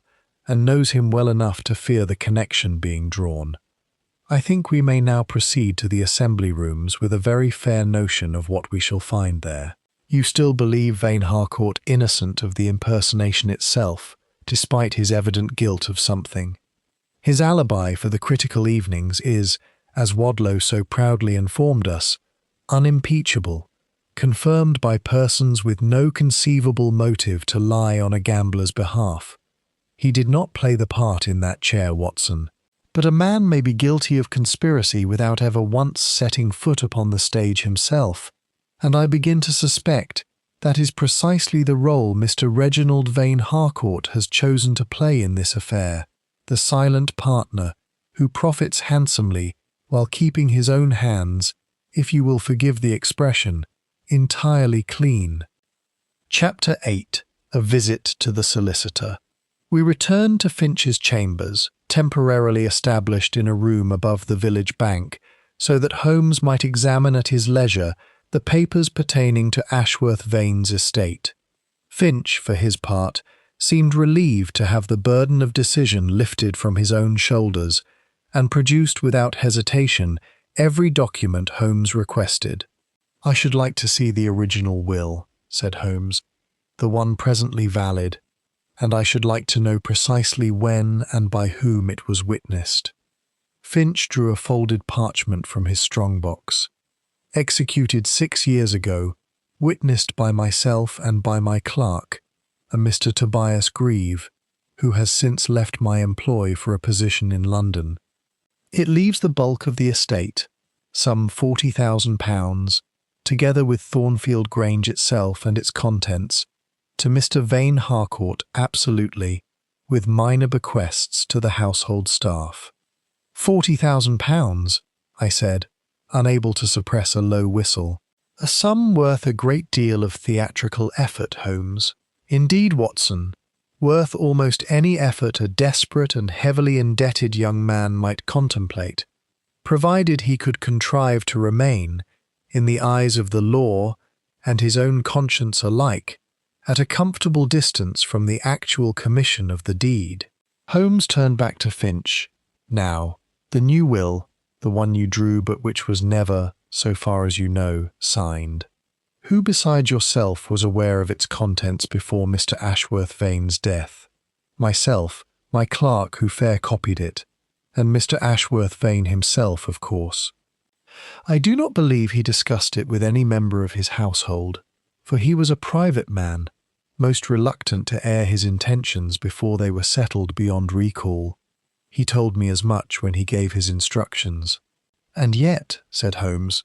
and knows him well enough to fear the connection being drawn. I think we may now proceed to the assembly rooms with a very fair notion of what we shall find there. You still believe Vane Harcourt innocent of the impersonation itself, despite his evident guilt of something. His alibi for the critical evenings is, as Wadlow so proudly informed us, unimpeachable, confirmed by persons with no conceivable motive to lie on a gambler's behalf. He did not play the part in that chair, Watson, But a man may be guilty of conspiracy without ever once setting foot upon the stage himself, and I begin to suspect that is precisely the role Mr. Reginald Vane Harcourt has chosen to play in this affair, the silent partner who profits handsomely while keeping his own hands, if you will forgive the expression, entirely clean. Chapter 8. A Visit to the Solicitor. We returned to Finch's chambers, temporarily established in a room above the village bank, so that Holmes might examine at his leisure the papers pertaining to Ashworth Vane's estate. Finch, for his part, seemed relieved to have the burden of decision lifted from his own shoulders, and produced without hesitation every document Holmes requested. "I should like to see the original will," said Holmes, "the one presently valid, and I should like to know precisely when and by whom it was witnessed." Finch drew a folded parchment from his strong-box. "Executed 6 years ago, witnessed by myself and by my clerk, a Mr. Tobias Grieve, who has since left my employ for a position in London. It leaves the bulk of the estate, some £40,000, together with Thornfield Grange itself and its contents, to Mr. Vane Harcourt absolutely, with minor bequests to the household staff." £40,000, I said, unable to suppress a low whistle. "A sum worth a great deal of theatrical effort, Holmes. Indeed, Watson, worth almost any effort a desperate and heavily indebted young man might contemplate, provided he could contrive to remain, in the eyes of the law and his own conscience alike, at a comfortable distance from the actual commission of the deed." Holmes turned back to Finch. "Now, the new will, the one you drew but which was never, so far as you know, signed. Who besides yourself was aware of its contents before Mr. Ashworth Vane's death?" "Myself, my clerk who fair copied it, and Mr. Ashworth Vane himself, of course. I do not believe he discussed it with any member of his household, for he was a private man, most reluctant to air his intentions before they were settled beyond recall. He told me as much when he gave his instructions." "And yet," said Holmes,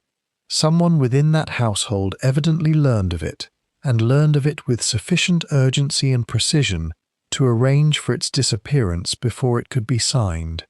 "someone within that household evidently learned of it, and learned of it with sufficient urgency and precision to arrange for its disappearance before it could be signed,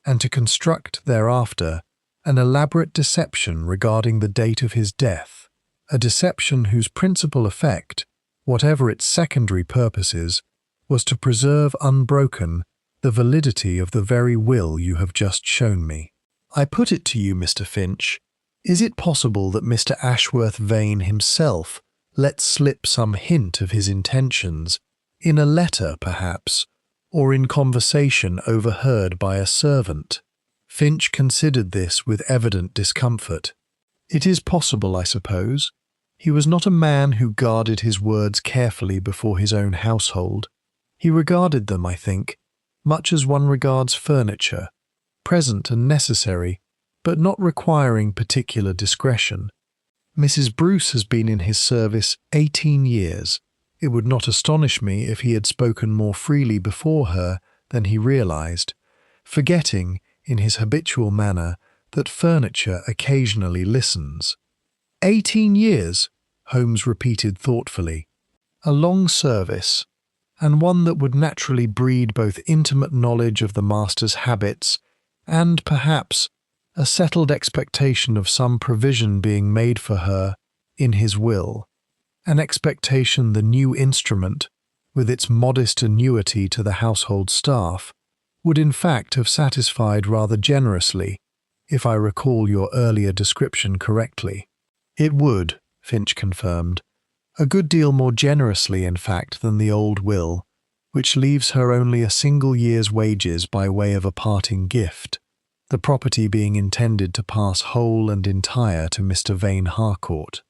and to construct thereafter an elaborate deception regarding the date of his death, a deception whose principal effect, whatever its secondary purposes, was to preserve unbroken the validity of the very will you have just shown me. I put it to you, Mr. Finch, is it possible that Mr. Ashworth Vane himself let slip some hint of his intentions, in a letter perhaps, or in conversation overheard by a servant?" Finch considered this with evident discomfort. "It is possible, I suppose. He was not a man who guarded his words carefully before his own household. He regarded them, I think, much as one regards furniture, present and necessary, but not requiring particular discretion. Mrs. Bruce has been in his service 18 years. It would not astonish me if he had spoken more freely before her than he realized, forgetting, in his habitual manner, that furniture occasionally listens." 18 years, Holmes repeated thoughtfully. "A long service, and one that would naturally breed both intimate knowledge of the master's habits and, perhaps, a settled expectation of some provision being made for her in his will, an expectation the new instrument, with its modest annuity to the household staff, would in fact have satisfied rather generously, if I recall your earlier description correctly." "It would," Finch confirmed, "a good deal more generously, in fact, than the old will, which leaves her only a single year's wages by way of a parting gift, the property being intended to pass whole and entire to Mr. Vane Harcourt."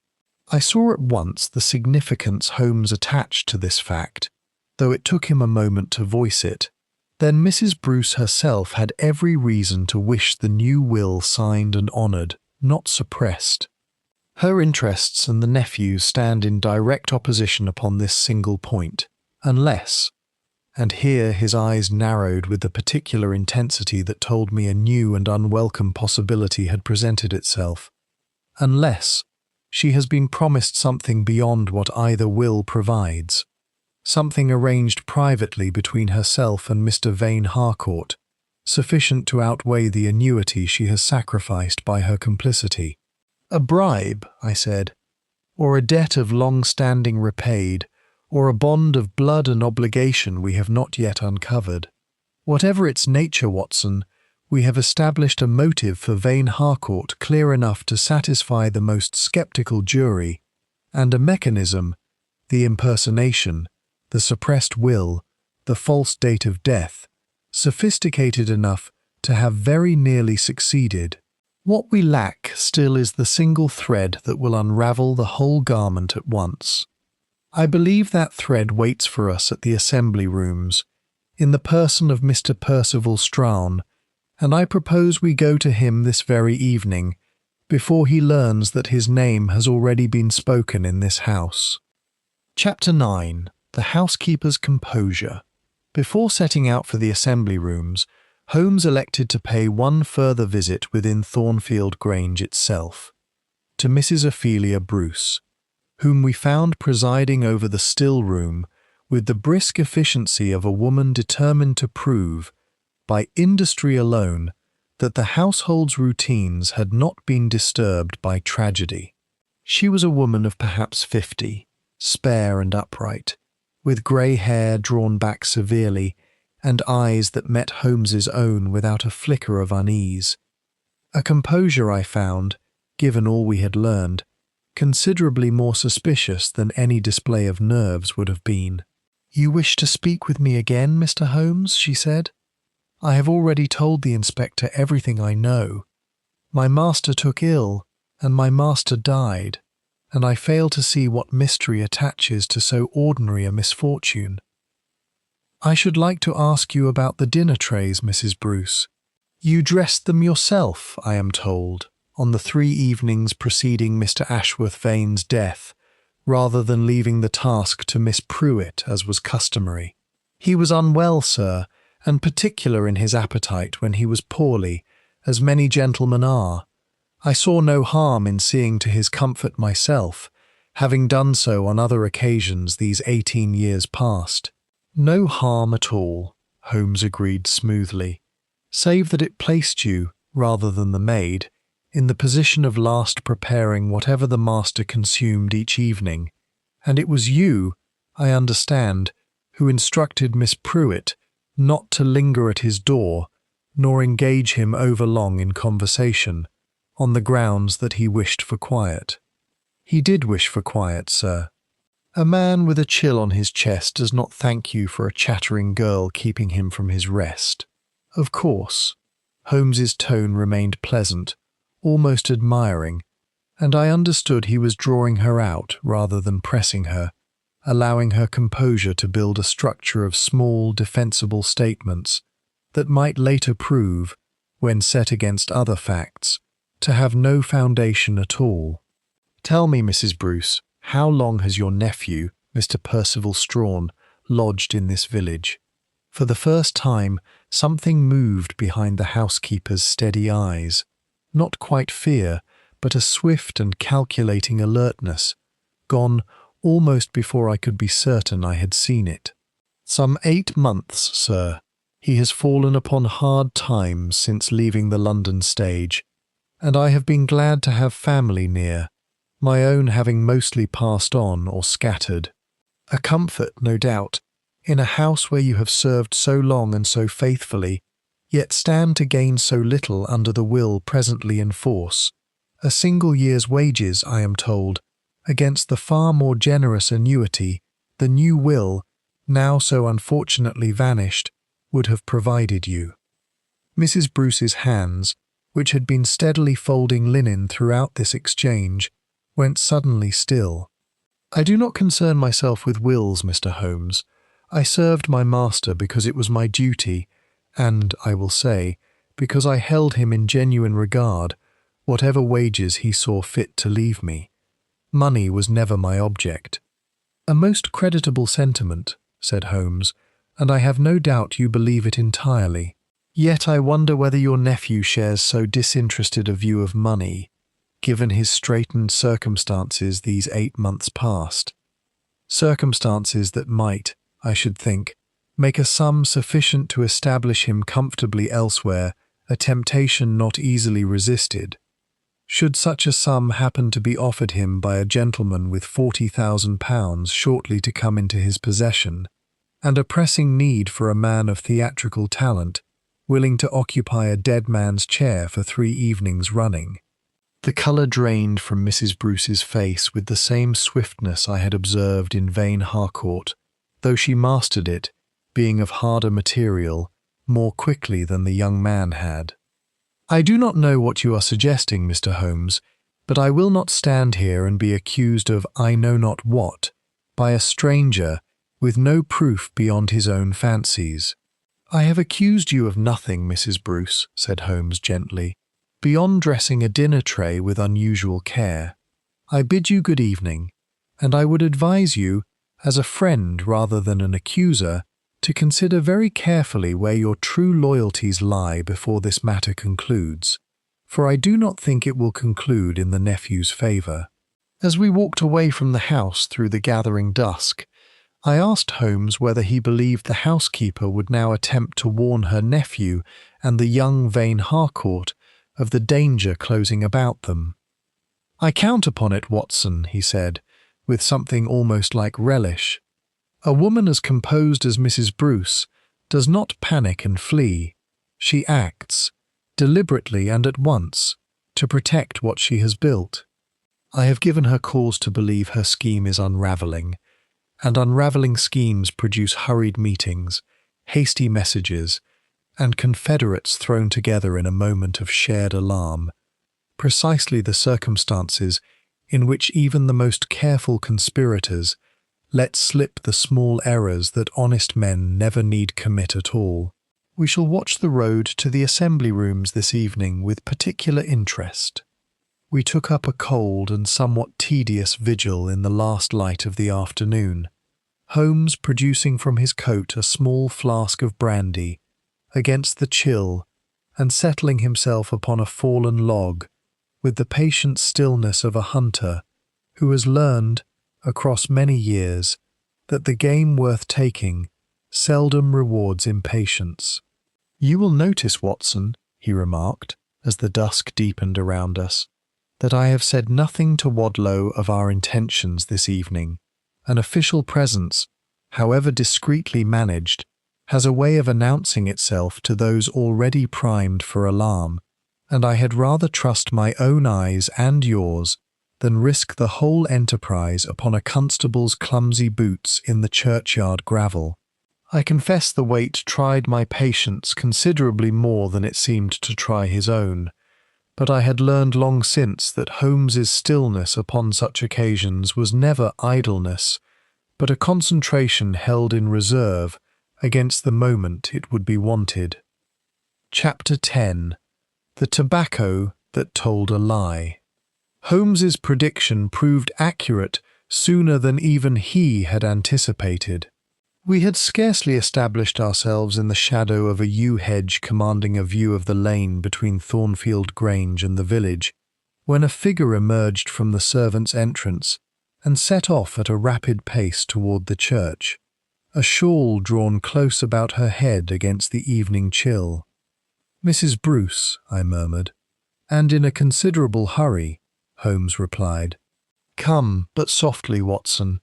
I saw at once the significance Holmes attached to this fact, though it took him a moment to voice it. Then Mrs. Bruce herself had every reason to wish the new will signed and honoured, not suppressed. Her interests and the nephew's stand in direct opposition upon this single point, unless, and here his eyes narrowed with the particular intensity that told me a new and unwelcome possibility had presented itself. Unless she has been promised something beyond what either will provides, something arranged privately between herself and Mr. Vane Harcourt, sufficient to outweigh the annuity she has sacrificed by her complicity. A bribe, I said, or a debt of long-standing repaid, or a bond of blood and obligation we have not yet uncovered. Whatever its nature, Watson, we have established a motive for Vane Harcourt clear enough to satisfy the most sceptical jury, and a mechanism, the impersonation, the suppressed will, the false date of death, sophisticated enough to have very nearly succeeded. What we lack still is the single thread that will unravel the whole garment at once. I believe that thread waits for us at the assembly rooms, in the person of Mr. Percival Strahan, and I propose we go to him this very evening, before he learns that his name has already been spoken in this house. Chapter 9. The Housekeeper's Composure. Before setting out for the assembly rooms, Holmes elected to pay one further visit within Thornfield Grange itself, to Mrs. Ophelia Bruce, whom we found presiding over the still room with the brisk efficiency of a woman determined to prove, by industry alone, that the household's routines had not been disturbed by tragedy. She was a woman of perhaps 50, spare and upright, with grey hair drawn back severely, and eyes that met Holmes's own without a flicker of unease. A composure I found, given all we had learned, considerably more suspicious than any display of nerves would have been. "You wish to speak with me again, Mr. Holmes?" she said. "I have already told the inspector everything I know. My master took ill, and my master died, and I fail to see what mystery attaches to so ordinary a misfortune. I should like to ask you about the dinner trays, Mrs. Bruce. You dressed them yourself, I am told, on the 3 evenings preceding Mr. Ashworth Vane's death, rather than leaving the task to Miss Pruitt, as was customary. He was unwell, sir, and particular in his appetite when he was poorly, as many gentlemen are. I saw no harm in seeing to his comfort myself, having done so on other occasions these 18 years past." "No harm at all," Holmes agreed smoothly, "save that it placed you, rather than the maid, in the position of last preparing whatever the master consumed each evening, and it was you, I understand, who instructed Miss Pruitt not to linger at his door, nor engage him overlong in conversation, on the grounds that he wished for quiet." "He did wish for quiet, sir. A man with a chill on his chest does not thank you for a chattering girl keeping him from his rest. Of course." Holmes's tone remained pleasant, almost admiring, and I understood he was drawing her out rather than pressing her, allowing her composure to build a structure of small, defensible statements that might later prove, when set against other facts, to have no foundation at all. "Tell me, Mrs. Bruce, how long has your nephew, Mr. Percival Strahan, lodged in this village?" For the first time, something moved behind the housekeeper's steady eyes. Not quite fear, but a swift and calculating alertness, gone almost before I could be certain I had seen it. "Some 8 months, sir. He has fallen upon hard times since leaving the London stage, and I have been glad to have family near, my own having mostly passed on or scattered. A comfort, no doubt, in a house where you have served so long and so faithfully, yet stand to gain so little under the will presently in force. A single year's wages, I am told, against the far more generous annuity the new will, now so unfortunately vanished, would have provided you." Mrs. Bruce's hands, which had been steadily folding linen throughout this exchange, went suddenly still. "I do not concern myself with wills, Mr. Holmes. I served my master because it was my duty, and, I will say, because I held him in genuine regard, whatever wages he saw fit to leave me. Money was never my object." "A most creditable sentiment," said Holmes, and I have no doubt you believe it entirely. Yet I wonder whether your nephew shares so disinterested a view of money, given his straitened circumstances these 8 months past. Circumstances that might, I should think, make a sum sufficient to establish him comfortably elsewhere, a temptation not easily resisted. Should such a sum happen to be offered him by a gentleman with £40,000 shortly to come into his possession, and a pressing need for a man of theatrical talent, willing to occupy a dead man's chair for 3 evenings running. The colour drained from Mrs. Bruce's face with the same swiftness I had observed in Vane Harcourt, though she mastered it, being of harder material, more quickly than the young man had. I do not know what you are suggesting, Mr. Holmes, but I will not stand here and be accused of I know not what by a stranger with no proof beyond his own fancies. I have accused you of nothing, Mrs. Bruce, said Holmes gently, beyond dressing a dinner tray with unusual care. I bid you good evening, and I would advise you, as a friend rather than an accuser, to consider very carefully where your true loyalties lie before this matter concludes, for I do not think it will conclude in the nephew's favour. As we walked away from the house through the gathering dusk, I asked Holmes whether he believed the housekeeper would now attempt to warn her nephew and the young Vane Harcourt of the danger closing about them. I count upon it, Watson, he said, with something almost like relish. A woman as composed as Mrs. Bruce does not panic and flee. She acts, deliberately and at once, to protect what she has built. I have given her cause to believe her scheme is unravelling, and unravelling schemes produce hurried meetings, hasty messages, and confederates thrown together in a moment of shared alarm, precisely the circumstances in which even the most careful conspirators let slip the small errors that honest men never need commit at all. We shall watch the road to the assembly rooms this evening with particular interest. We took up a cold and somewhat tedious vigil in the last light of the afternoon, Holmes producing from his coat a small flask of brandy, against the chill, and settling himself upon a fallen log, with the patient stillness of a hunter who has learned, across many years, that the game worth taking seldom rewards impatience. "You will notice, Watson," he remarked, as the dusk deepened around us, "that I have said nothing to Wadlow of our intentions this evening. An official presence, however discreetly managed, has a way of announcing itself to those already primed for alarm, and I had rather trust my own eyes and yours than risk the whole enterprise upon a constable's clumsy boots in the churchyard gravel. I confess the weight tried my patience considerably more than it seemed to try his own, but I had learned long since that Holmes's stillness upon such occasions was never idleness, but a concentration held in reserve against the moment it would be wanted. Chapter 10. The Tobacco That Told a Lie. Holmes's prediction proved accurate sooner than even he had anticipated. We had scarcely established ourselves in the shadow of a yew hedge commanding a view of the lane between Thornfield Grange and the village, when a figure emerged from the servants' entrance and set off at a rapid pace toward the church, a shawl drawn close about her head against the evening chill. "Mrs. Bruce," I murmured. "And in a considerable hurry," Holmes replied. "Come, but softly, Watson.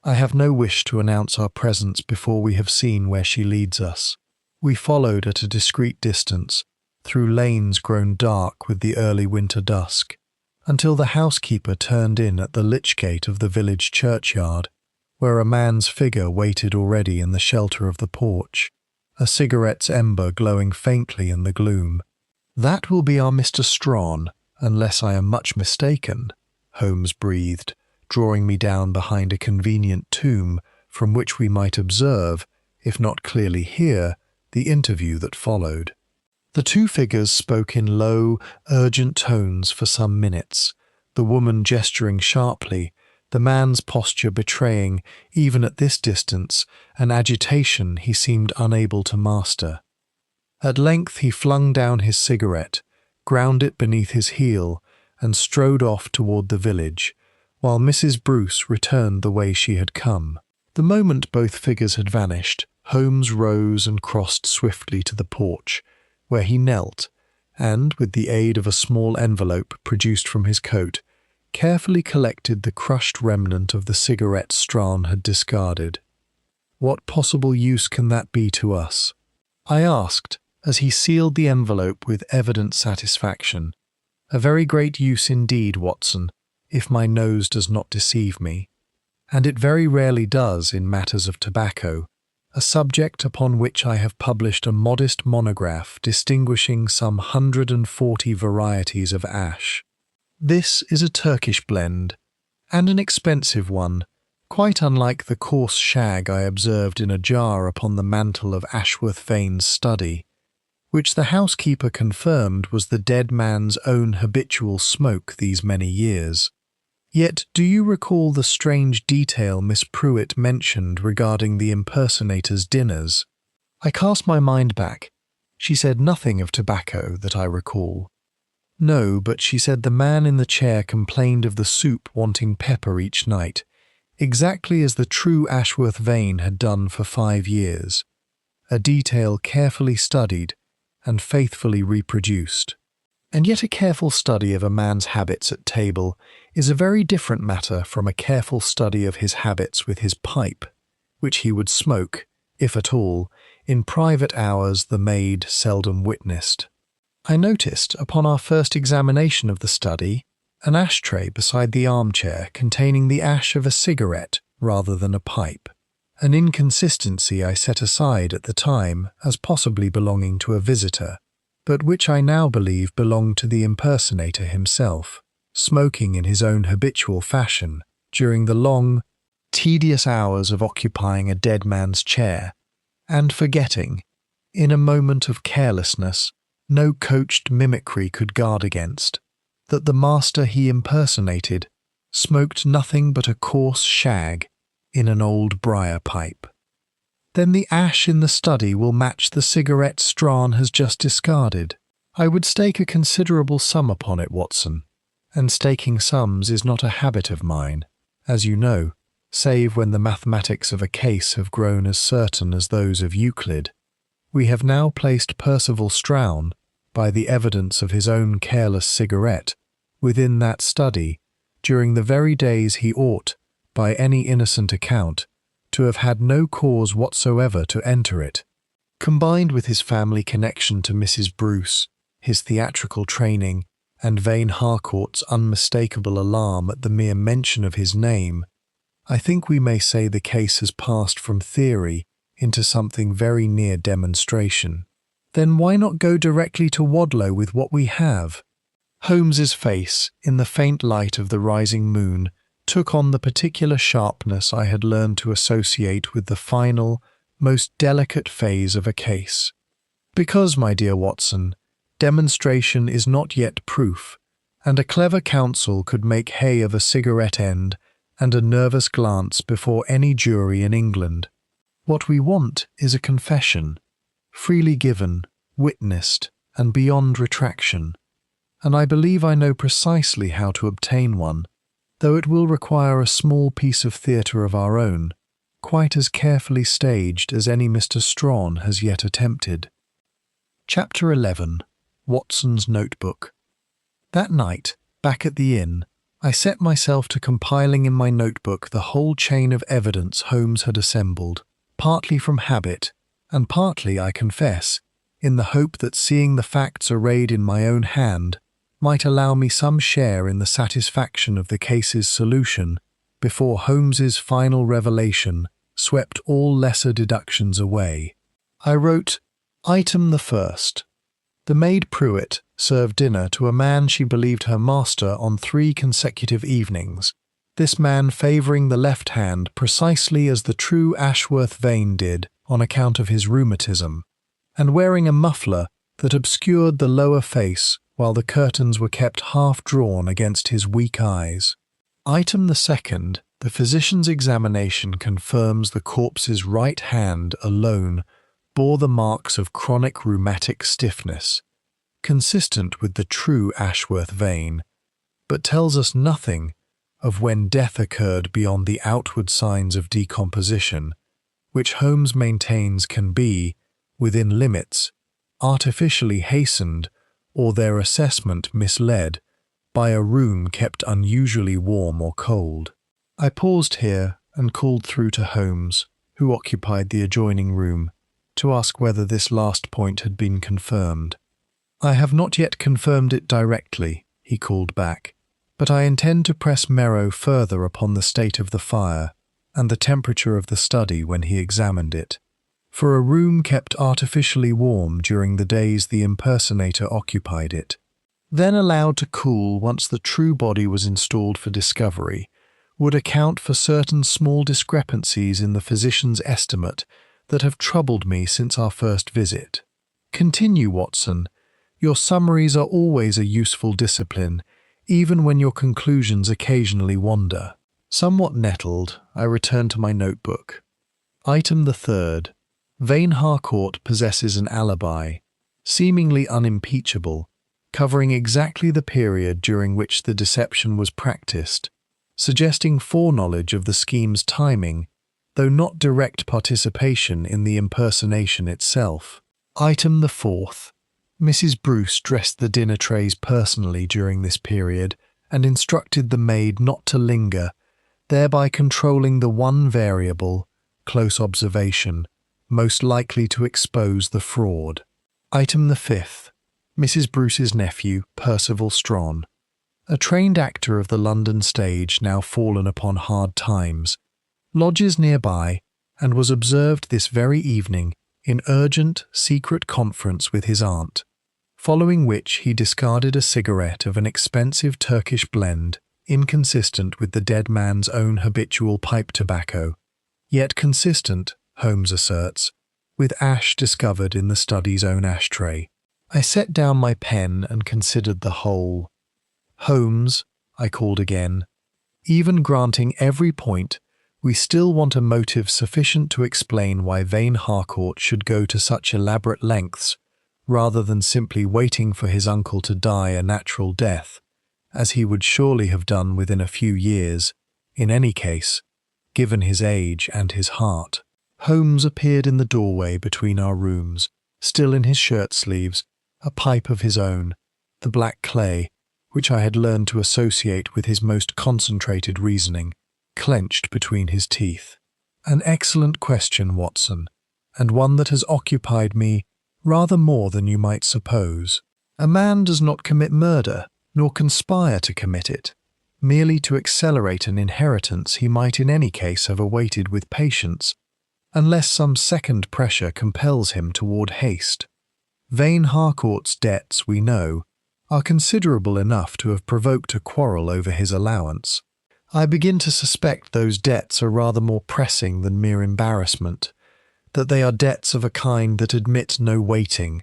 I have no wish to announce our presence before we have seen where she leads us." We followed at a discreet distance, through lanes grown dark with the early winter dusk, until the housekeeper turned in at the lich gate of the village churchyard, where a man's figure waited already in the shelter of the porch, a cigarette's ember glowing faintly in the gloom. "That will be our Mr. Strawn, unless I am much mistaken," Holmes breathed, drawing me down behind a convenient tomb from which we might observe, if not clearly hear, the interview that followed. The two figures spoke in low, urgent tones for some minutes, the woman gesturing sharply, the man's posture betraying, even at this distance, an agitation he seemed unable to master. At length he flung down his cigarette, ground it beneath his heel, and strode off toward the village, while Mrs. Bruce returned the way she had come. The moment both figures had vanished, Holmes rose and crossed swiftly to the porch, where he knelt, and, with the aid of a small envelope produced from his coat, carefully collected the crushed remnant of the cigarette Strahan had discarded. "What possible use can that be to us?" I asked, as he sealed the envelope with evident satisfaction. "A very great use indeed, Watson, if my nose does not deceive me. And it very rarely does in matters of tobacco, a subject upon which I have published a modest monograph distinguishing some 140 varieties of ash. This is a Turkish blend, and an expensive one, quite unlike the coarse shag I observed in a jar upon the mantel of Ashworth Vane's study, which the housekeeper confirmed was the dead man's own habitual smoke these many years. Yet do you recall the strange detail Miss Pruitt mentioned regarding the impersonator's dinners? I cast my mind back. She said nothing of tobacco that I recall. No, but she said the man in the chair complained of the soup wanting pepper each night, exactly as the true Ashworth Vane had done for 5 years, a detail carefully studied and faithfully reproduced. And yet a careful study of a man's habits at table is a very different matter from a careful study of his habits with his pipe, which he would smoke, if at all, in private hours the maid seldom witnessed. I noticed, upon our first examination of the study, an ashtray beside the armchair containing the ash of a cigarette rather than a pipe, an inconsistency I set aside at the time as possibly belonging to a visitor, but which I now believe belonged to the impersonator himself, smoking in his own habitual fashion during the long, tedious hours of occupying a dead man's chair, and forgetting, in a moment of carelessness no coached mimicry could guard against, that the master he impersonated smoked nothing but a coarse shag in an old briar pipe. Then the ash in the study will match the cigarette Strahan has just discarded. I would stake a considerable sum upon it, Watson, and staking sums is not a habit of mine, as you know, save when the mathematics of a case have grown as certain as those of Euclid. We have now placed Percival Strahan, by the evidence of his own careless cigarette, within that study, during the very days he ought, by any innocent account, to have had no cause whatsoever to enter it. Combined with his family connection to Mrs. Bruce, his theatrical training, and Vane Harcourt's unmistakable alarm at the mere mention of his name, I think we may say the case has passed from theory into something very near demonstration. Then why not go directly to Wadlow with what we have? Holmes's face, in the faint light of the rising moon, took on the particular sharpness I had learned to associate with the final, most delicate phase of a case. Because, my dear Watson, demonstration is not yet proof, and a clever counsel could make hay of a cigarette end and a nervous glance before any jury in England. What we want is a confession, freely given, witnessed, and beyond retraction, and I believe I know precisely how to obtain one, though it will require a small piece of theatre of our own, quite as carefully staged as any Mr. Strahan has yet attempted. Chapter 11. Watson's Notebook. That night, back at the inn, I set myself to compiling in my notebook the whole chain of evidence Holmes had assembled, partly from habit, and partly, I confess, in the hope that seeing the facts arrayed in my own hand might allow me some share in the satisfaction of the case's solution before Holmes's final revelation swept all lesser deductions away. I wrote, Item the first. The maid Pruitt served dinner to a man she believed her master on 3 consecutive evenings, this man favouring the left hand precisely as the true Ashworth Vane did on account of his rheumatism, and wearing a muffler that obscured the lower face while the curtains were kept half drawn against his weak eyes. Item the second, the physician's examination confirms the corpse's right hand alone bore the marks of chronic rheumatic stiffness, consistent with the true Ashworth vein, but tells us nothing of when death occurred beyond the outward signs of decomposition, which Holmes maintains can be, within limits, artificially hastened or their assessment misled by a room kept unusually warm or cold. I paused here and called through to Holmes, who occupied the adjoining room, to ask whether this last point had been confirmed. "I have not yet confirmed it directly," he called back, "but I intend to press Merrow further upon the state of the fire and the temperature of the study when he examined it. For a room kept artificially warm during the days the impersonator occupied it, then allowed to cool once the true body was installed for discovery, would account for certain small discrepancies in the physician's estimate that have troubled me since our first visit. Continue, Watson. Your summaries are always a useful discipline, even when your conclusions occasionally wander." Somewhat nettled, I returned to my notebook. Item the third. Vane Harcourt possesses an alibi, seemingly unimpeachable, covering exactly the period during which the deception was practiced, suggesting foreknowledge of the scheme's timing, though not direct participation in the impersonation itself. Item the fourth. Mrs. Bruce dressed the dinner trays personally during this period and instructed the maid not to linger, thereby controlling the one variable, close observation, most likely to expose the fraud. Item the fifth. Mrs. Bruce's nephew, Percival Strawn, a trained actor of the London stage now fallen upon hard times, lodges nearby and was observed this very evening in urgent, secret conference with his aunt, following which he discarded a cigarette of an expensive Turkish blend inconsistent with the dead man's own habitual pipe tobacco, yet consistent, Holmes asserts, with ash discovered in the study's own ashtray. I set down my pen and considered the whole. "Holmes," I called again, "even granting every point, we still want a motive sufficient to explain why Vane Harcourt should go to such elaborate lengths, rather than simply waiting for his uncle to die a natural death, as he would surely have done within a few years, in any case, given his age and his heart." Holmes appeared in the doorway between our rooms, still in his shirt-sleeves, a pipe of his own, the black clay, which I had learned to associate with his most concentrated reasoning, clenched between his teeth. "An excellent question, Watson, and one that has occupied me rather more than you might suppose. A man does not commit murder, nor conspire to commit it, merely to accelerate an inheritance he might in any case have awaited with patience, unless some second pressure compels him toward haste. Vane Harcourt's debts, we know, are considerable enough to have provoked a quarrel over his allowance. I begin to suspect those debts are rather more pressing than mere embarrassment, that they are debts of a kind that admit no waiting,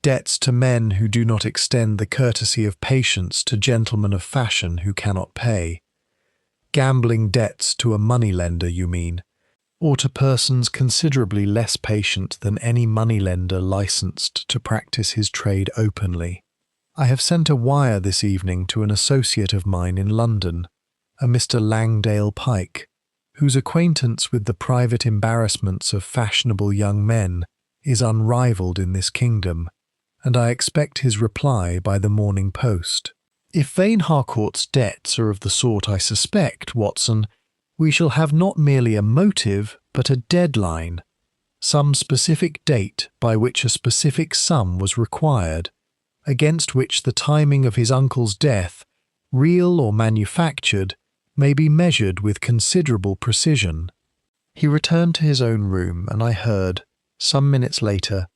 debts to men who do not extend the courtesy of patience to gentlemen of fashion who cannot pay. Gambling debts to a moneylender, you mean, or to persons considerably less patient than any moneylender licensed to practice his trade openly. I have sent a wire this evening to an associate of mine in London, a Mr. Langdale Pike, whose acquaintance with the private embarrassments of fashionable young men is unrivalled in this kingdom, and I expect his reply by the morning post. If Vane Harcourt's debts are of the sort I suspect, Watson, we shall have not merely a motive, but a deadline, some specific date by which a specific sum was required, against which the timing of his uncle's death, real or manufactured, may be measured with considerable precision." He returned to his own room, and I heard, some minutes later,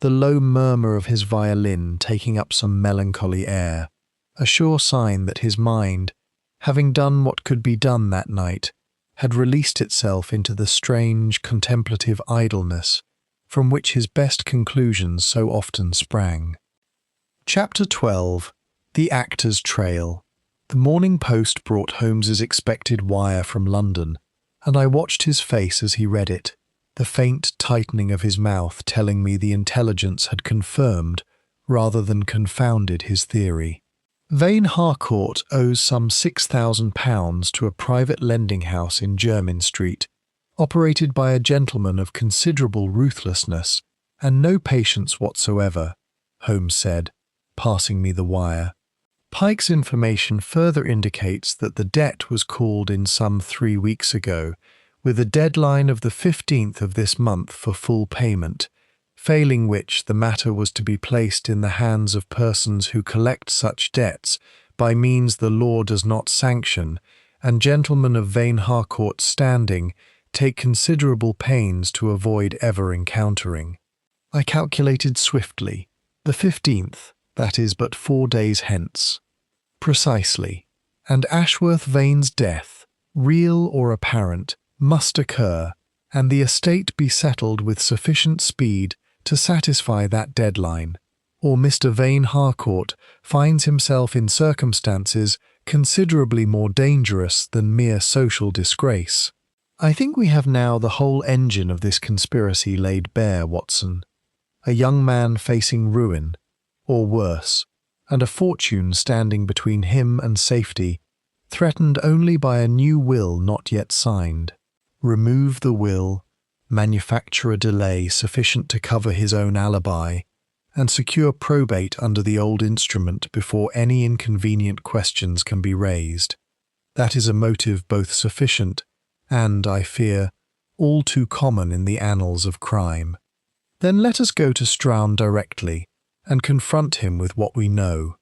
the low murmur of his violin taking up some melancholy air, a sure sign that his mind, having done what could be done that night, had released itself into the strange, contemplative idleness from which his best conclusions so often sprang. Chapter 12. The Actor's Trail. The Morning Post brought Holmes's expected wire from London, and I watched his face as he read it, the faint tightening of his mouth telling me the intelligence had confirmed rather than confounded his theory. Vane Harcourt owes some £6,000 to a private lending house in Jermyn Street, operated by a gentleman of considerable ruthlessness and no patience whatsoever, Holmes said, passing me the wire. Pike's information further indicates that the debt was called in some 3 weeks ago, with a deadline of the 15th of this month for full payment, failing which the matter was to be placed in the hands of persons who collect such debts by means the law does not sanction, and gentlemen of Vane Harcourt's standing take considerable pains to avoid ever encountering. I calculated swiftly. The 15th, that is but 4 days hence. Precisely. And Ashworth Vane's death, real or apparent, must occur, and the estate be settled with sufficient speed to satisfy that deadline, or Mr. Vane Harcourt finds himself in circumstances considerably more dangerous than mere social disgrace. I think we have now the whole engine of this conspiracy laid bare, Watson. A young man facing ruin, or worse, and a fortune standing between him and safety, threatened only by a new will not yet signed. Remove the will, manufacture a delay sufficient to cover his own alibi, and secure probate under the old instrument before any inconvenient questions can be raised. That is a motive both sufficient and, I fear, all too common in the annals of crime. Then let us go to Stroud directly, and confront him with what we know.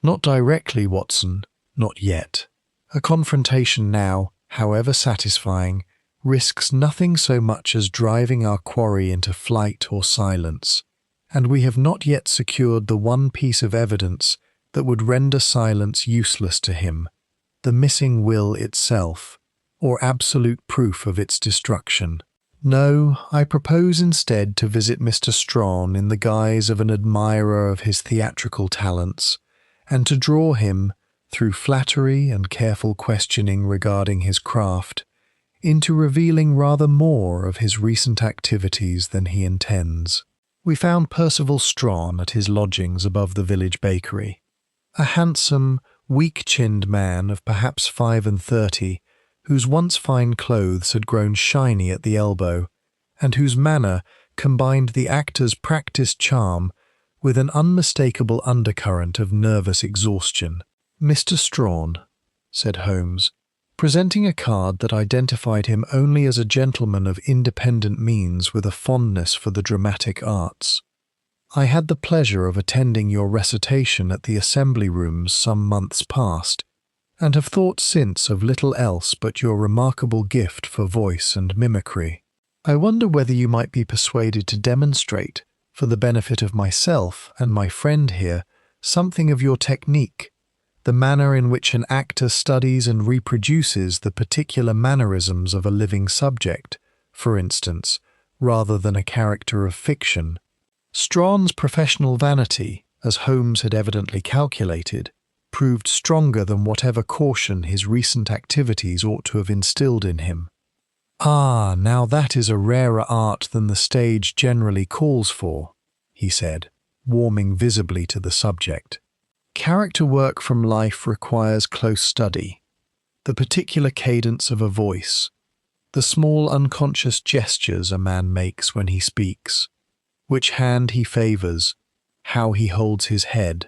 Not directly, Watson, not yet. A confrontation now, however satisfying, risks nothing so much as driving our quarry into flight or silence, and we have not yet secured the one piece of evidence that would render silence useless to him, the missing will itself, or absolute proof of its destruction. No, I propose instead to visit Mr. Strawn in the guise of an admirer of his theatrical talents, and to draw him, through flattery and careful questioning regarding his craft, into revealing rather more of his recent activities than he intends. We found Percival Strawn at his lodgings above the village bakery. A handsome, weak-chinned man of perhaps 35, whose once fine clothes had grown shiny at the elbow, and whose manner combined the actor's practised charm with an unmistakable undercurrent of nervous exhaustion. "Mr. Strawn," said Holmes, presenting a card that identified him only as a gentleman of independent means with a fondness for the dramatic arts. "I had the pleasure of attending your recitation at the Assembly Rooms some months past, and have thought since of little else but your remarkable gift for voice and mimicry. I wonder whether you might be persuaded to demonstrate, for the benefit of myself and my friend here, something of your technique, the manner in which an actor studies and reproduces the particular mannerisms of a living subject, for instance, rather than a character of fiction." Strawn's professional vanity, as Holmes had evidently calculated, proved stronger than whatever caution his recent activities ought to have instilled in him. "Ah, now that is a rarer art than the stage generally calls for," he said, warming visibly to the subject. "Character work from life requires close study. The particular cadence of a voice, the small unconscious gestures a man makes when he speaks, which hand he favours, how he holds his head.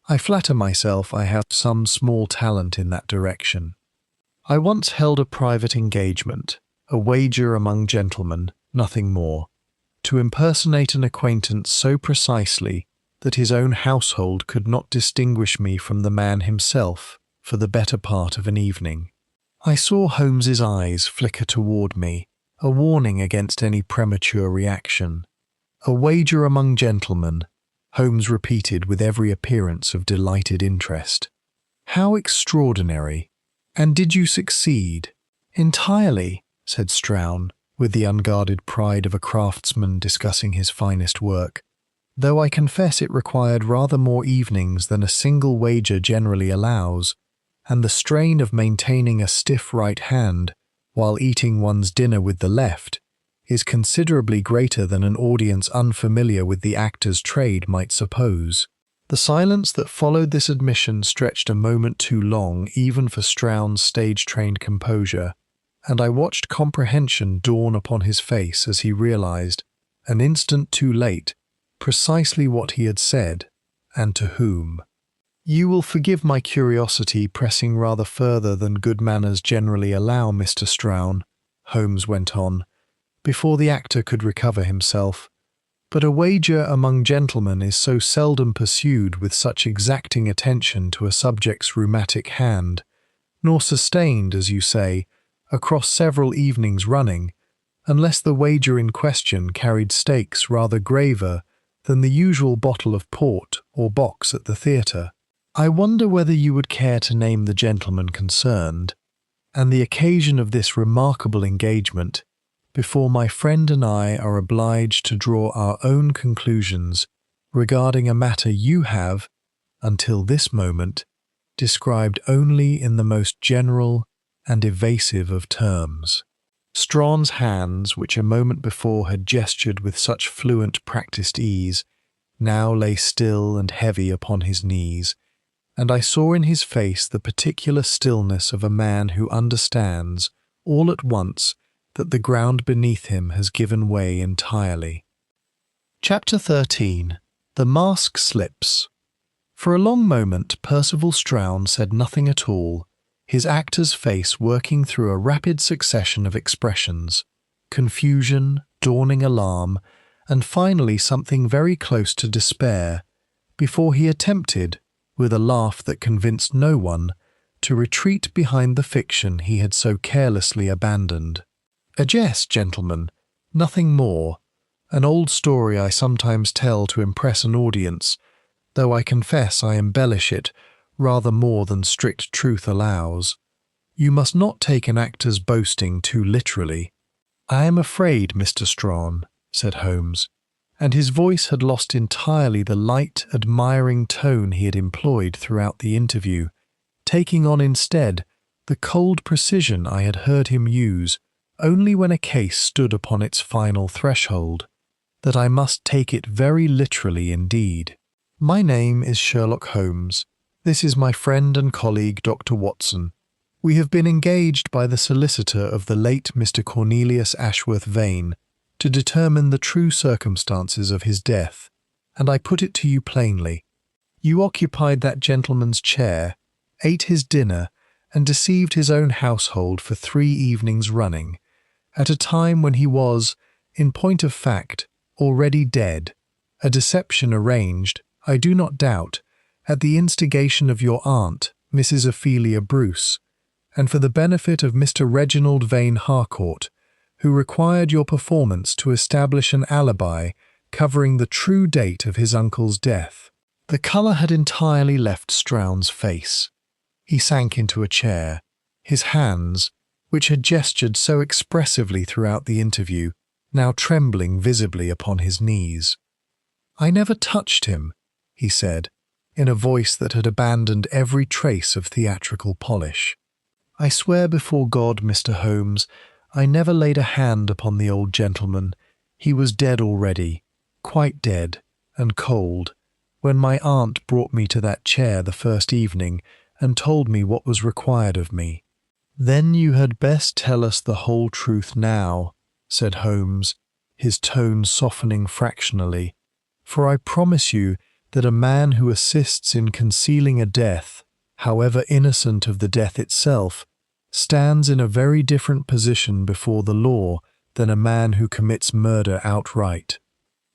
I flatter myself I have some small talent in that direction. I once held a private engagement, a wager among gentlemen, nothing more, to impersonate an acquaintance so precisely that his own household could not distinguish me from the man himself for the better part of an evening." I saw Holmes's eyes flicker toward me, a warning against any premature reaction. "A wager among gentlemen," Holmes repeated with every appearance of delighted interest. "How extraordinary! And did you succeed?" "Entirely," said Stroud, with the unguarded pride of a craftsman discussing his finest work, "though I confess it required rather more evenings than a single wager generally allows, and the strain of maintaining a stiff right hand while eating one's dinner with the left is considerably greater than an audience unfamiliar with the actor's trade might suppose. The silence that followed this admission stretched a moment too long even for Strown's stage-trained composure, and I watched comprehension dawn upon his face as he realized, an instant too late, precisely what he had said, and to whom. "You will forgive my curiosity pressing rather further than good manners generally allow, Mr. Strown," Holmes went on, before the actor could recover himself. "But a wager among gentlemen is so seldom pursued with such exacting attention to a subject's rheumatic hand, nor sustained, as you say, across several evenings running, unless the wager in question carried stakes rather graver than the usual bottle of port or box at the theatre. I wonder whether you would care to name the gentleman concerned, and the occasion of this remarkable engagement, before my friend and I are obliged to draw our own conclusions regarding a matter you have, until this moment, described only in the most general and evasive of terms." Strawn's hands, which a moment before had gestured with such fluent practised ease, now lay still and heavy upon his knees, and I saw in his face the particular stillness of a man who understands, all at once, that the ground beneath him has given way entirely. Chapter 13. The Mask Slips. For a long moment Percival Strown said nothing at all, his actor's face working through a rapid succession of expressions, confusion, dawning alarm, and finally something very close to despair, before he attempted, with a laugh that convinced no one, to retreat behind the fiction he had so carelessly abandoned. "A jest, gentlemen, nothing more. An old story I sometimes tell to impress an audience, though I confess I embellish it rather more than strict truth allows. You must not take an actor's boasting too literally." "I am afraid, Mr. Strawn," said Holmes, and his voice had lost entirely the light, admiring tone he had employed throughout the interview, taking on instead the cold precision I had heard him use only when a case stood upon its final threshold, "that I must take it very literally indeed. My name is Sherlock Holmes. This is my friend and colleague Dr. Watson. We have been engaged by the solicitor of the late Mr. Cornelius Ashworth Vane to determine the true circumstances of his death, and I put it to you plainly. You occupied that gentleman's chair, ate his dinner, and deceived his own household for 3 evenings running, at a time when he was, in point of fact, already dead, a deception arranged, I do not doubt, at the instigation of your aunt, Mrs. Ophelia Bruce, and for the benefit of Mr. Reginald Vane Harcourt, who required your performance to establish an alibi covering the true date of his uncle's death." The colour had entirely left Strown's face. He sank into a chair, his hands, which had gestured so expressively throughout the interview, now trembling visibly upon his knees. "I never touched him," he said, in a voice that had abandoned every trace of theatrical polish. "I swear before God, Mr. Holmes, I never laid a hand upon the old gentleman. He was dead already, quite dead, and cold, when my aunt brought me to that chair the first evening and told me what was required of me." "Then you had best tell us the whole truth now," said Holmes, his tone softening fractionally, "for I promise you that a man who assists in concealing a death, however innocent of the death itself, stands in a very different position before the law than a man who commits murder outright,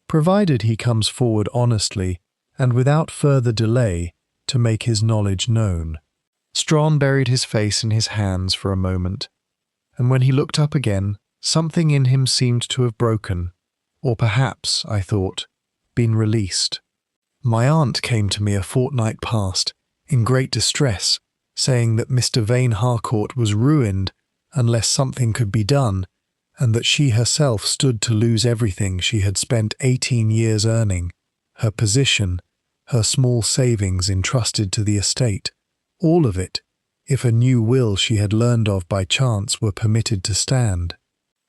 provided he comes forward honestly and without further delay to make his knowledge known." Strawn buried his face in his hands for a moment, and when he looked up again, something in him seemed to have broken, or perhaps, I thought, been released. "My aunt came to me a fortnight past, in great distress, saying that Mr. Vane Harcourt was ruined unless something could be done, and that she herself stood to lose everything she had spent 18 years earning, her position, her small savings entrusted to the estate, all of it, if a new will she had learned of by chance were permitted to stand.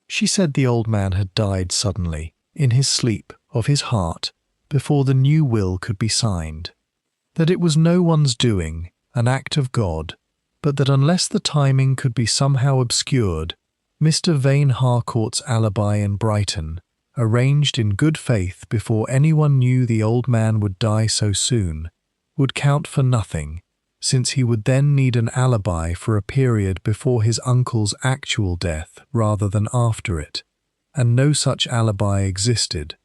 She said the old man had died suddenly, in his sleep, of his heart, before the new will could be signed. That it was no one's doing, an act of God, but that unless the timing could be somehow obscured, Mr. Vane Harcourt's alibi in Brighton, arranged in good faith before anyone knew the old man would die so soon, would count for nothing, since he would then need an alibi for a period before his uncle's actual death rather than after it, and no such alibi existed.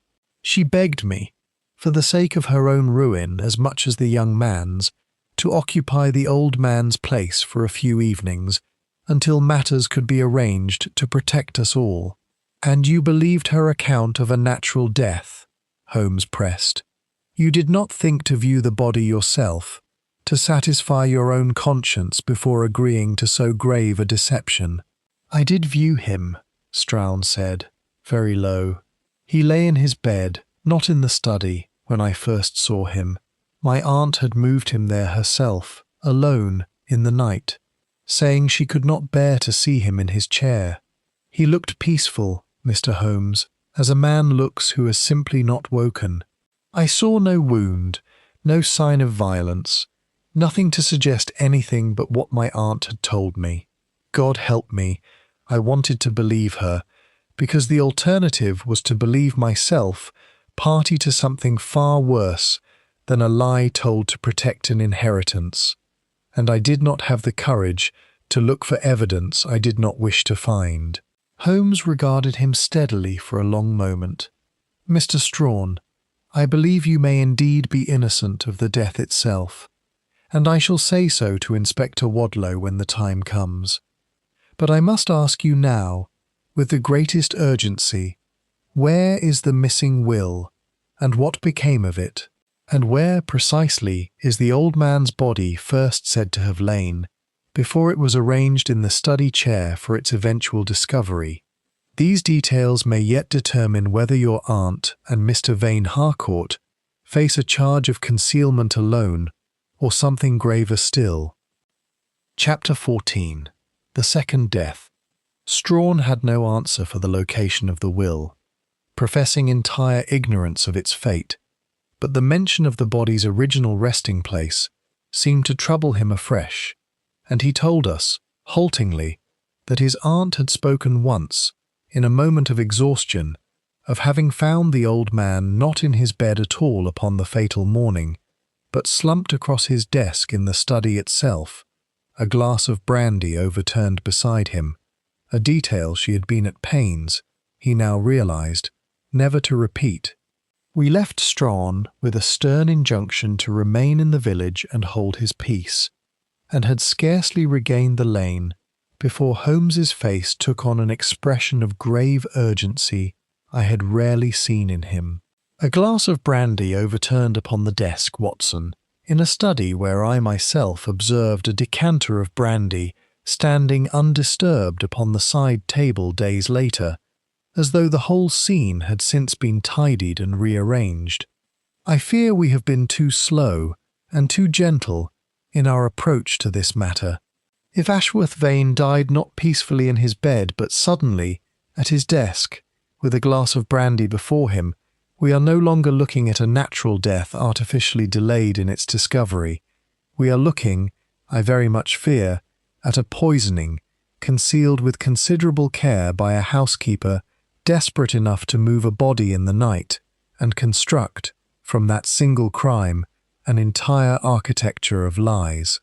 She begged me, for the sake of her own ruin as much as the young man's, to occupy the old man's place for a few evenings, until matters could be arranged to protect us all. And you believed her account of a natural death? Holmes pressed. You did not think to view the body yourself, to satisfy your own conscience before agreeing to so grave a deception? I did view him, Strawn said, very low. He lay in his bed, not in the study, when I first saw him. My aunt had moved him there herself, alone, in the night, saying she could not bear to see him in his chair. He looked peaceful, Mr. Holmes, as a man looks who has simply not woken. I saw no wound, no sign of violence, nothing to suggest anything but what my aunt had told me. God help me, I wanted to believe her, because the alternative was to believe myself party to something far worse than a lie told to protect an inheritance, and I did not have the courage to look for evidence I did not wish to find. Holmes regarded him steadily for a long moment. Mr. Strawn, I believe you may indeed be innocent of the death itself, and I shall say so to Inspector Wadlow when the time comes. But I must ask you now, with the greatest urgency, where is the missing will, and what became of it, and where precisely is the old man's body first said to have lain, before it was arranged in the study chair for its eventual discovery? These details may yet determine whether your aunt and Mr. Vane Harcourt face a charge of concealment alone, or something graver still. Chapter 14. The Second Death. Strawn had no answer for the location of the will, professing entire ignorance of its fate, but the mention of the body's original resting place seemed to trouble him afresh, and he told us, haltingly, that his aunt had spoken once, in a moment of exhaustion, of having found the old man not in his bed at all upon the fatal morning, but slumped across his desk in the study itself, a glass of brandy overturned beside him, a detail she had been at pains, he now realized, never to repeat. We left Strawn with a stern injunction to remain in the village and hold his peace, and had scarcely regained the lane before Holmes's face took on an expression of grave urgency I had rarely seen in him. A glass of brandy overturned upon the desk, Watson, in a study where I myself observed a decanter of brandy standing undisturbed upon the side table days later, as though the whole scene had since been tidied and rearranged. I fear we have been too slow and too gentle in our approach to this matter. If Ashworth Vane died not peacefully in his bed but suddenly, at his desk, with a glass of brandy before him, we are no longer looking at a natural death artificially delayed in its discovery. We are looking, I very much fear, at a poisoning concealed with considerable care by a housekeeper desperate enough to move a body in the night and construct, from that single crime, an entire architecture of lies.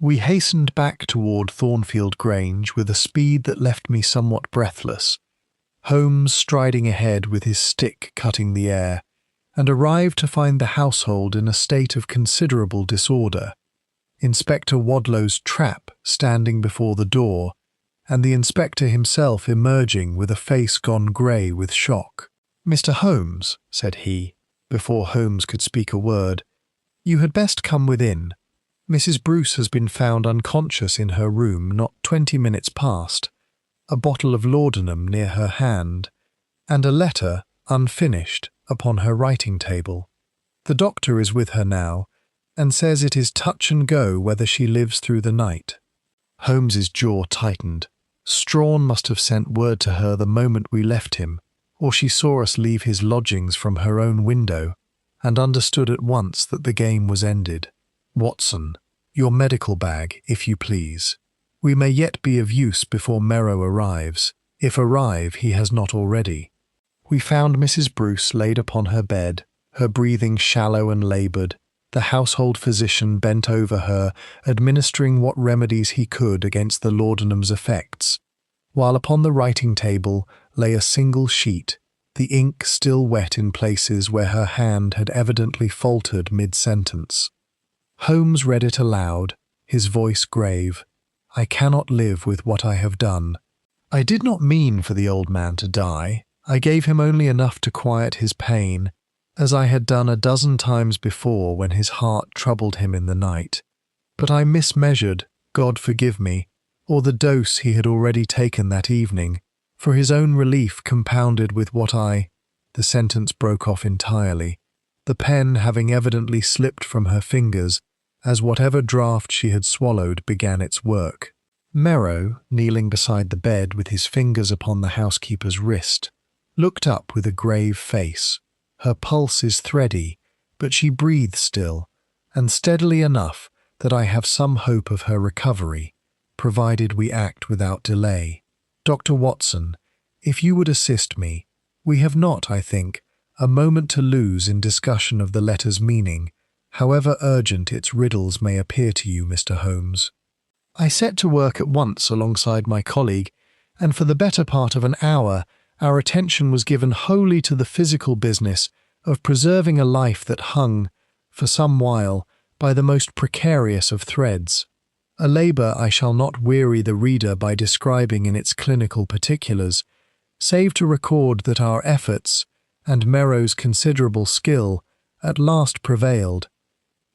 We hastened back toward Thornfield Grange with a speed that left me somewhat breathless, Holmes striding ahead with his stick cutting the air, and arrived to find the household in a state of considerable disorder. Inspector Wadlow's trap standing before the door, and the inspector himself emerging with a face gone grey with shock. "Mr. Holmes," said he, before Holmes could speak a word, "you had best come within. Mrs. Bruce has been found unconscious in her room not 20 minutes past, a bottle of laudanum near her hand, and a letter, unfinished, upon her writing table. The doctor is with her now, and says it is touch and go whether she lives through the night." Holmes's jaw tightened. Strawn must have sent word to her the moment we left him, or she saw us leave his lodgings from her own window, and understood at once that the game was ended. Watson, your medical bag, if you please. We may yet be of use before Merrow arrives, if arrive he has not already. We found Mrs. Bruce laid upon her bed, her breathing shallow and laboured, the household physician bent over her, administering what remedies he could against the laudanum's effects, while upon the writing-table lay a single sheet, the ink still wet in places where her hand had evidently faltered mid-sentence. Holmes read it aloud, his voice grave. "I cannot live with what I have done. I did not mean for the old man to die. I gave him only enough to quiet his pain, as I had done a dozen times before when his heart troubled him in the night. But I mismeasured, God forgive me, or the dose he had already taken that evening, for his own relief compounded with what The sentence broke off entirely, the pen having evidently slipped from her fingers as whatever draught she had swallowed began its work. Merrow, kneeling beside the bed with his fingers upon the housekeeper's wrist, looked up with a grave face. Her pulse is thready, but she breathes still, and steadily enough that I have some hope of her recovery, provided we act without delay. Dr. Watson, if you would assist me, we have not, I think, a moment to lose in discussion of the letter's meaning, however urgent its riddles may appear to you, Mr. Holmes. I set to work at once alongside my colleague, and for the better part of an hour our attention was given wholly to the physical business of preserving a life that hung, for some while, by the most precarious of threads. A labour I shall not weary the reader by describing in its clinical particulars, save to record that our efforts, and Merrow's considerable skill, at last prevailed,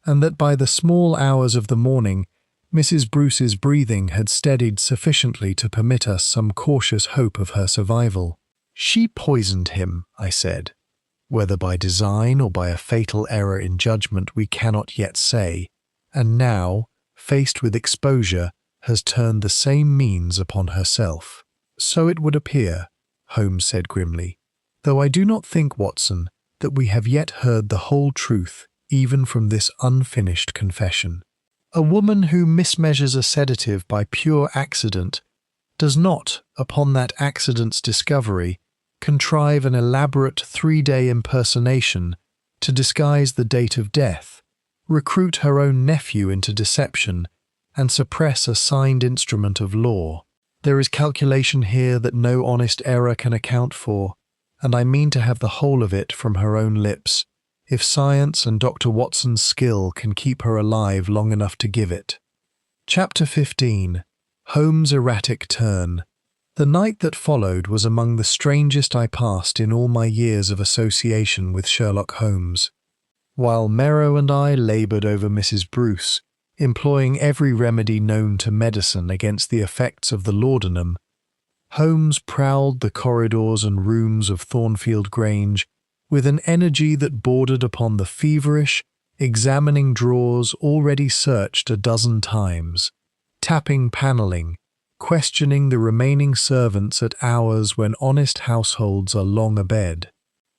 and that by the small hours of the morning Mrs. Bruce's breathing had steadied sufficiently to permit us some cautious hope of her survival. "She poisoned him," I said. "Whether by design or by a fatal error in judgment we cannot yet say, and now, faced with exposure, has turned the same means upon herself." "So it would appear," Holmes said grimly, "though I do not think, Watson, that we have yet heard the whole truth even from this unfinished confession. A woman who mismeasures a sedative by pure accident does not, upon that accident's discovery, contrive an elaborate 3-day impersonation to disguise the date of death, recruit her own nephew into deception, and suppress a signed instrument of law. There is calculation here that no honest error can account for, and I mean to have the whole of it from her own lips, if science and Dr. Watson's skill can keep her alive long enough to give it." Chapter 15. Holmes' Erratic Turn. The night that followed was among the strangest I passed in all my years of association with Sherlock Holmes. While Merrow and I laboured over Mrs. Bruce, employing every remedy known to medicine against the effects of the laudanum, Holmes prowled the corridors and rooms of Thornfield Grange with an energy that bordered upon the feverish, examining drawers already searched a dozen times, tapping panelling, questioning the remaining servants at hours when honest households are long abed.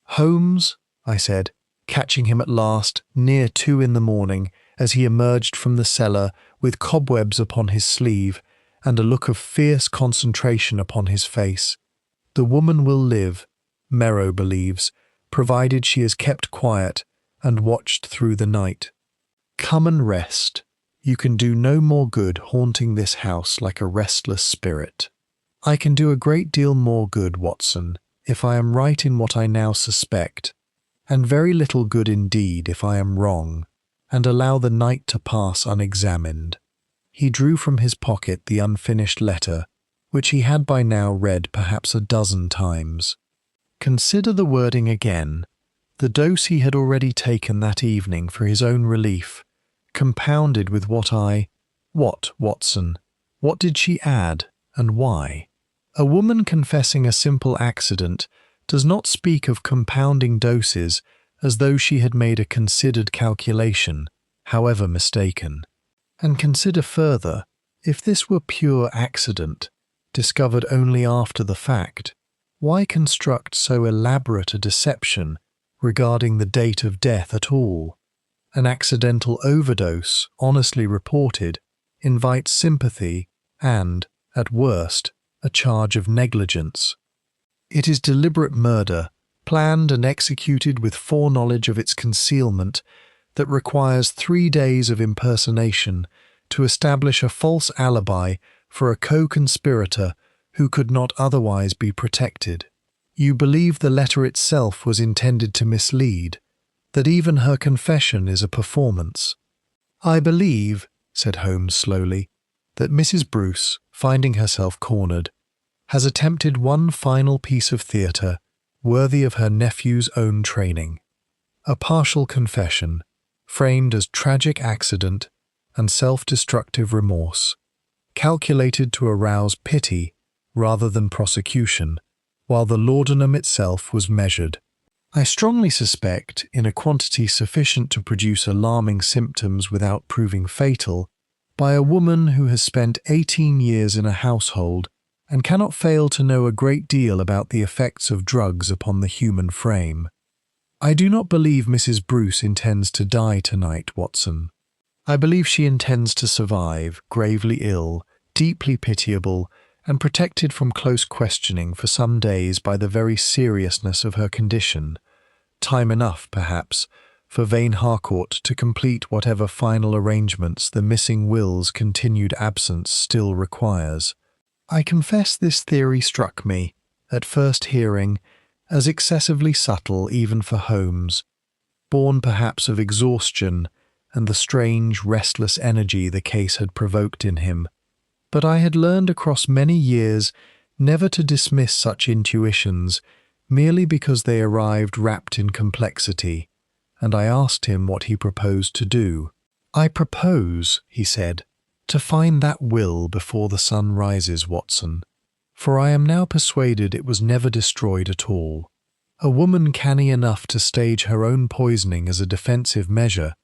"Holmes," I said, catching him at last near 2 in the morning as he emerged from the cellar with cobwebs upon his sleeve and a look of fierce concentration upon his face. "The woman will live, Merrow believes, provided she is kept quiet and watched through the night. Come and rest. You can do no more good haunting this house like a restless spirit." "I can do a great deal more good, Watson, if I am right in what I now suspect, and very little good indeed if I am wrong, and allow the night to pass unexamined." He drew from his pocket the unfinished letter, which he had by now read perhaps a dozen times. "Consider the wording again. The dose he had already taken that evening for his own relief, compounded with what, Watson? What did she add, and why? A woman confessing a simple accident does not speak of compounding doses as though she had made a considered calculation, however mistaken. And consider further, If this were pure accident, discovered only after the fact, why construct so elaborate a deception regarding the date of death at all? An accidental overdose, honestly reported, invites sympathy and, at worst, a charge of negligence. It is deliberate murder, planned and executed with foreknowledge of its concealment, that requires 3 days of impersonation to establish a false alibi for a co-conspirator who could not otherwise be protected. You believe the letter itself was intended to mislead, that even her confession is a performance. I believe, said Holmes slowly, that Mrs. Bruce, finding herself cornered, has attempted one final piece of theatre worthy of her nephew's own training. A partial confession, framed as tragic accident and self-destructive remorse, calculated to arouse pity rather than prosecution, while the laudanum itself was measured. I strongly suspect, in a quantity sufficient to produce alarming symptoms without proving fatal, by a woman who has spent 18 years in a household and cannot fail to know a great deal about the effects of drugs upon the human frame. I do not believe Mrs. Bruce intends to die tonight, Watson. I believe she intends to survive, gravely ill, deeply pitiable, and protected from close questioning for some days by the very seriousness of her condition. Time enough, perhaps, for Vane Harcourt to complete whatever final arrangements the missing will's continued absence still requires. I confess this theory struck me, at first hearing, as excessively subtle even for Holmes, born perhaps of exhaustion and the strange, restless energy the case had provoked in him. But I had learned across many years never to dismiss such intuitions merely because they arrived wrapped in complexity, and I asked him what he proposed to do. "I propose," he said, "to find that will before the sun rises, Watson, for I am now persuaded it was never destroyed at all. A woman canny enough to stage her own poisoning as a defensive measure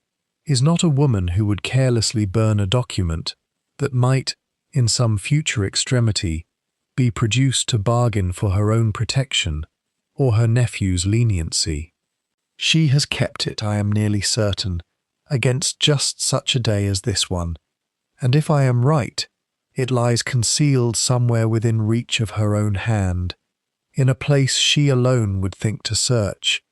is not a woman who would carelessly burn a document that might, in some future extremity, be produced to bargain for her own protection or her nephew's leniency. She has kept it, I am nearly certain, against just such a day as this one, and if I am right, it lies concealed somewhere within reach of her own hand, in a place she alone would think to search,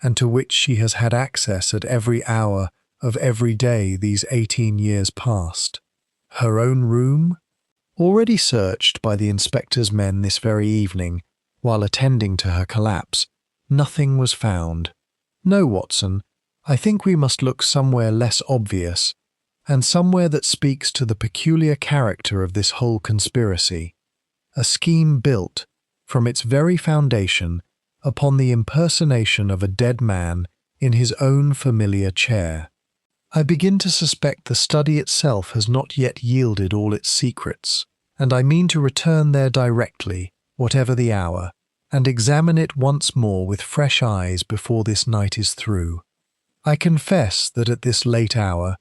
and to which she has had access at every hour of every day these 18 years past. Her own room? Already searched by the inspector's men this very evening, while attending to her collapse, nothing was found. No, Watson, I think we must look somewhere less obvious, and somewhere that speaks to the peculiar character of this whole conspiracy. A scheme built, from its very foundation, upon the impersonation of a dead man in his own familiar chair. I begin to suspect the study itself has not yet yielded all its secrets, and I mean to return there directly, whatever the hour, and examine it once more with fresh eyes before this night is through. I confess that at this late hour,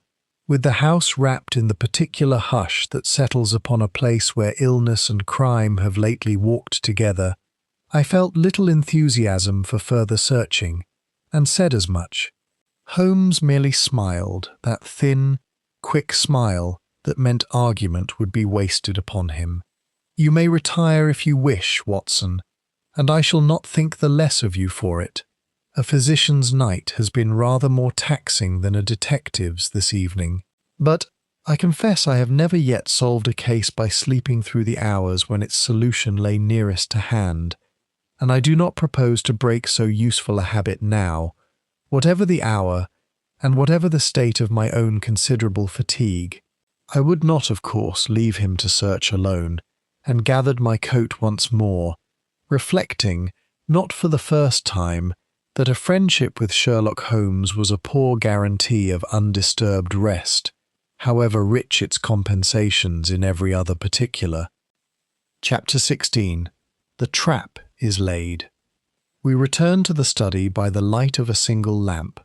with the house wrapped in the particular hush that settles upon a place where illness and crime have lately walked together, I felt little enthusiasm for further searching, and said as much. Holmes merely smiled, that thin, quick smile that meant argument would be wasted upon him. "You may retire if you wish, Watson, and I shall not think the less of you for it. A physician's night has been rather more taxing than a detective's this evening. But I confess I have never yet solved a case by sleeping through the hours when its solution lay nearest to hand, and I do not propose to break so useful a habit now, whatever the hour, and whatever the state of my own considerable fatigue. I would not, of course, leave him to search alone, and gathered my coat once more, reflecting, not for the first time, that a friendship with Sherlock Holmes was a poor guarantee of undisturbed rest, however rich its compensations in every other particular. Chapter 16. The Trap is Laid. We returned to the study by the light of a single lamp,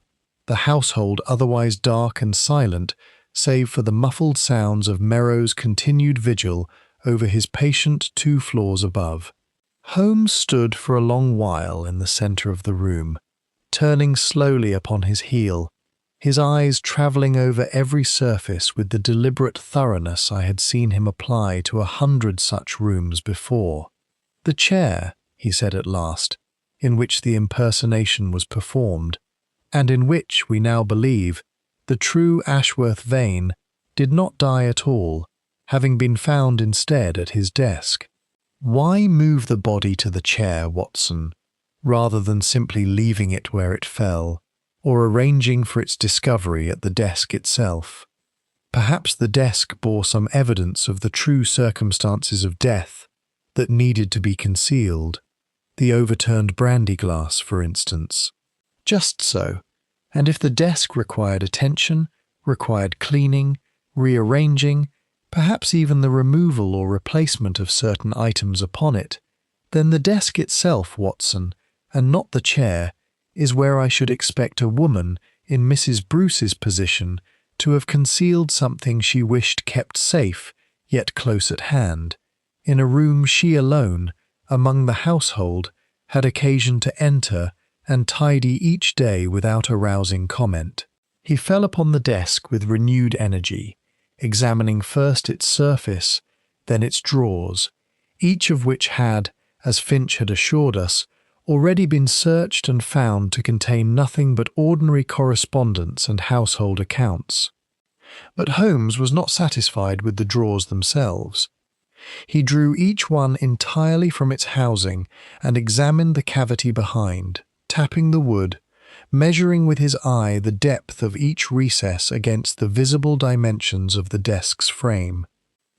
the household otherwise dark and silent save for the muffled sounds of Merrow's continued vigil over his patient 2 floors above. Holmes stood for a long while in the centre of the room, turning slowly upon his heel, his eyes travelling over every surface with the deliberate thoroughness I had seen him apply to 100 such rooms before. "The chair," he said at last, "in which the impersonation was performed, and in which, we now believe, the true Ashworth Vane did not die at all, having been found instead at his desk. Why move the body to the chair, Watson, rather than simply leaving it where it fell, or arranging for its discovery at the desk itself? Perhaps the desk bore some evidence of the true circumstances of death that needed to be concealed, the overturned brandy glass, for instance. Just so, and if the desk required attention, required cleaning, rearranging, perhaps even the removal or replacement of certain items upon it, then the desk itself, Watson, and not the chair, is where I should expect a woman in Mrs. Bruce's position to have concealed something she wished kept safe, yet close at hand, in a room she alone, among the household, had occasion to enter and tidy each day without arousing comment." He fell upon the desk with renewed energy, examining first its surface, then its drawers, each of which had, as Finch had assured us, already been searched and found to contain nothing but ordinary correspondence and household accounts. But Holmes was not satisfied with the drawers themselves. He drew each one entirely from its housing and examined the cavity behind, tapping the wood, measuring with his eye the depth of each recess against the visible dimensions of the desk's frame.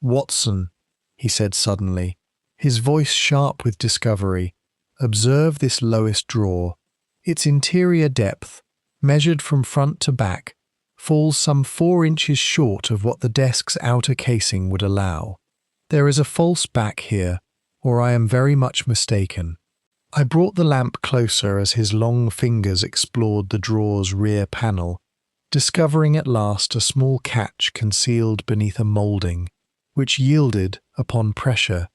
"Watson," he said suddenly, his voice sharp with discovery, "observe this lowest drawer. Its interior depth, measured from front to back, falls some 4 inches short of what the desk's outer casing would allow. There is a false back here, or I am very much mistaken." I brought the lamp closer as his long fingers explored the drawer's rear panel, discovering at last a small catch concealed beneath a moulding, which yielded, upon pressure,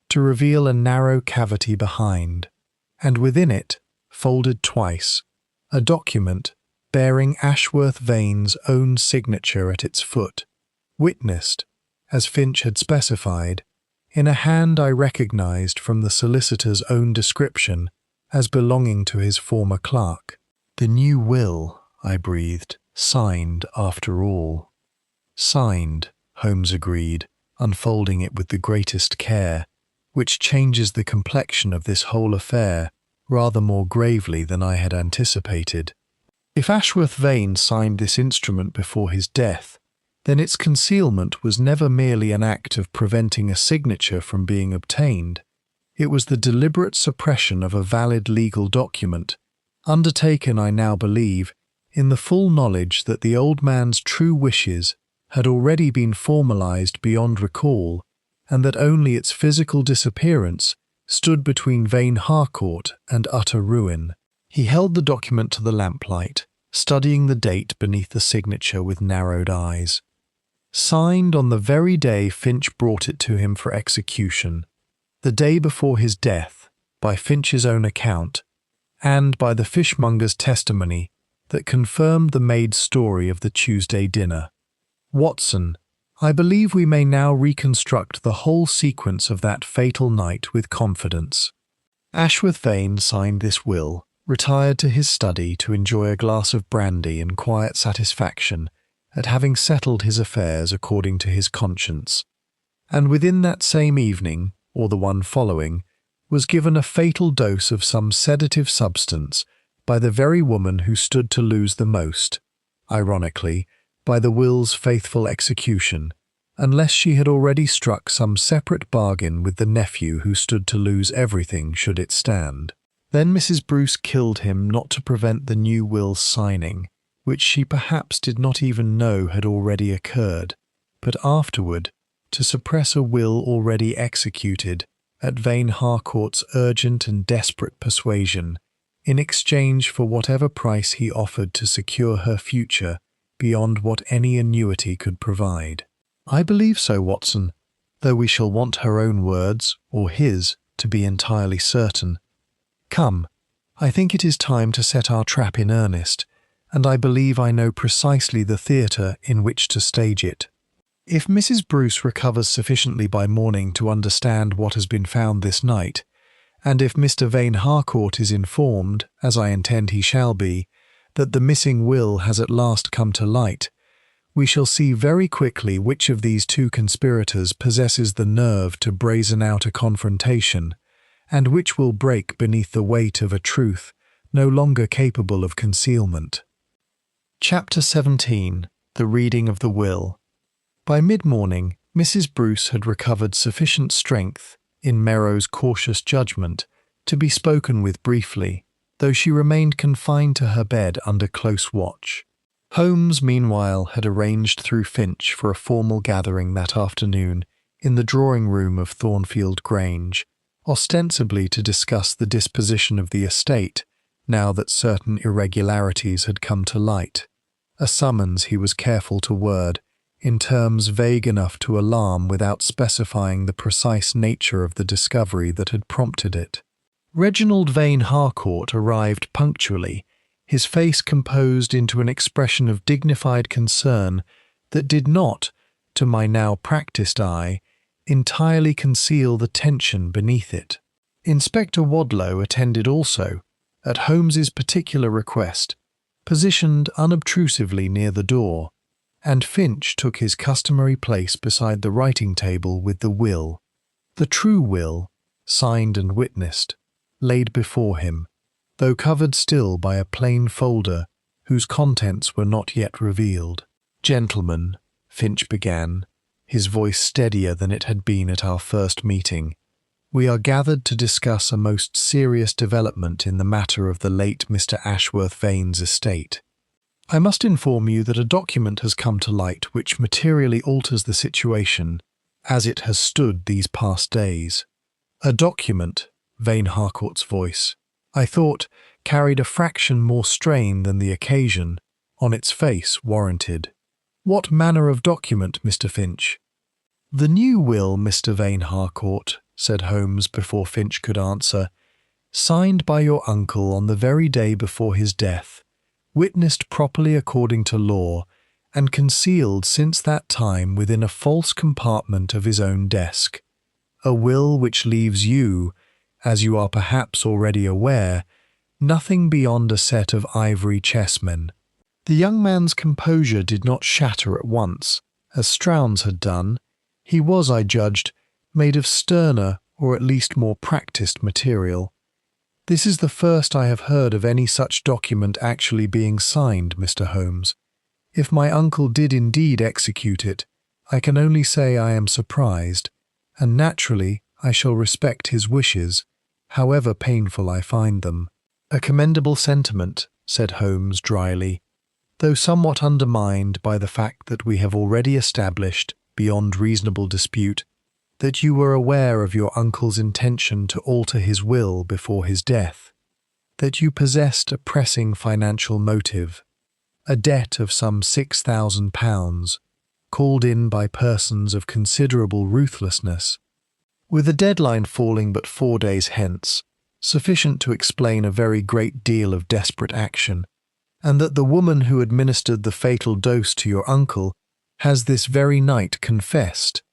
to reveal a narrow cavity behind, and within it, folded twice, a document bearing Ashworth Vane's own signature at its foot, witnessed, as Finch had specified, in a hand I recognized from the solicitor's own description as belonging to his former clerk. "The new will," I breathed, "signed after all." "Signed," Holmes agreed, unfolding it with the greatest care, "which changes the complexion of this whole affair rather more gravely than I had anticipated. If Ashworth Vane signed this instrument before his death, then its concealment was never merely an act of preventing a signature from being obtained. It was the deliberate suppression of a valid legal document, undertaken, I now believe, in the full knowledge that the old man's true wishes had already been formalized beyond recall, and that only its physical disappearance stood between Vane Harcourt and utter ruin." He held the document to the lamplight, studying the date beneath the signature with narrowed eyes. "Signed on the very day Finch brought it to him for execution, the day before his death, by Finch's own account, and by the fishmonger's testimony that confirmed the maid's story of the Tuesday dinner. Watson, I believe we may now reconstruct the whole sequence of that fatal night with confidence." Ashworth Vane signed this will, retired to his study to enjoy a glass of brandy in quiet satisfaction at having settled his affairs according to his conscience, and within that same evening, or the one following, was given a fatal dose of some sedative substance by the very woman who stood to lose the most, ironically, by the will's faithful execution, unless she had already struck some separate bargain with the nephew who stood to lose everything should it stand. Then Mrs. Bruce killed him not to prevent the new will's signing, which she perhaps did not even know had already occurred, but afterward to suppress a will already executed at Vane Harcourt's urgent and desperate persuasion, in exchange for whatever price he offered to secure her future beyond what any annuity could provide. I believe so, Watson, though we shall want her own words, or his, to be entirely certain. Come, I think it is time to set our trap in earnest, and I believe I know precisely the theatre in which to stage it. If Mrs. Bruce recovers sufficiently by morning to understand what has been found this night, and if Mr. Vane Harcourt is informed, as I intend he shall be, that the missing will has at last come to light, we shall see very quickly which of these two conspirators possesses the nerve to brazen out a confrontation, and which will break beneath the weight of a truth no longer capable of concealment. Chapter 17. The Reading of the Will. By mid-morning, Mrs. Bruce had recovered sufficient strength, in Merrow's cautious judgment, to be spoken with briefly, though she remained confined to her bed under close watch. Holmes, meanwhile, had arranged through Finch for a formal gathering that afternoon in the drawing-room of Thornfield Grange, ostensibly to discuss the disposition of the estate, now that certain irregularities had come to light, a summons he was careful to word, in terms vague enough to alarm without specifying the precise nature of the discovery that had prompted it. Reginald Vane Harcourt arrived punctually, his face composed into an expression of dignified concern that did not, to my now practised eye, entirely conceal the tension beneath it. Inspector Wadlow attended also, at Holmes's particular request, positioned unobtrusively near the door, and Finch took his customary place beside the writing-table with the will, the true will, signed and witnessed, laid before him, though covered still by a plain folder whose contents were not yet revealed. "Gentlemen," Finch began, his voice steadier than it had been at our first meeting, "we are gathered to discuss a most serious development in the matter of the late Mr. Ashworth Vane's estate. I must inform you that a document has come to light which materially alters the situation as it has stood these past days. A document," Vane Harcourt's voice, I thought, carried a fraction more strain than the occasion, on its face, warranted. "What manner of document, Mr. Finch?" "The new will, Mr. Vane Harcourt," said Holmes before Finch could answer, "signed by your uncle on the very day before his death, witnessed properly according to law, and concealed since that time within a false compartment of his own desk. A will which leaves you, as you are perhaps already aware, nothing beyond a set of ivory chessmen." The young man's composure did not shatter at once, as Strown's had done. He was, I judged, made of sterner or at least more practised material. "This is the first I have heard of any such document actually being signed, Mr. Holmes. If my uncle did indeed execute it, I can only say I am surprised, and naturally I shall respect his wishes, however painful I find them." "A commendable sentiment," said Holmes dryly, "though somewhat undermined by the fact that we have already established, beyond reasonable dispute, that you were aware of your uncle's intention to alter his will before his death, that you possessed a pressing financial motive, a debt of some £6,000, called in by persons of considerable ruthlessness, with a deadline falling but 4 days hence, sufficient to explain a very great deal of desperate action, and that the woman who administered the fatal dose to your uncle has this very night confessed,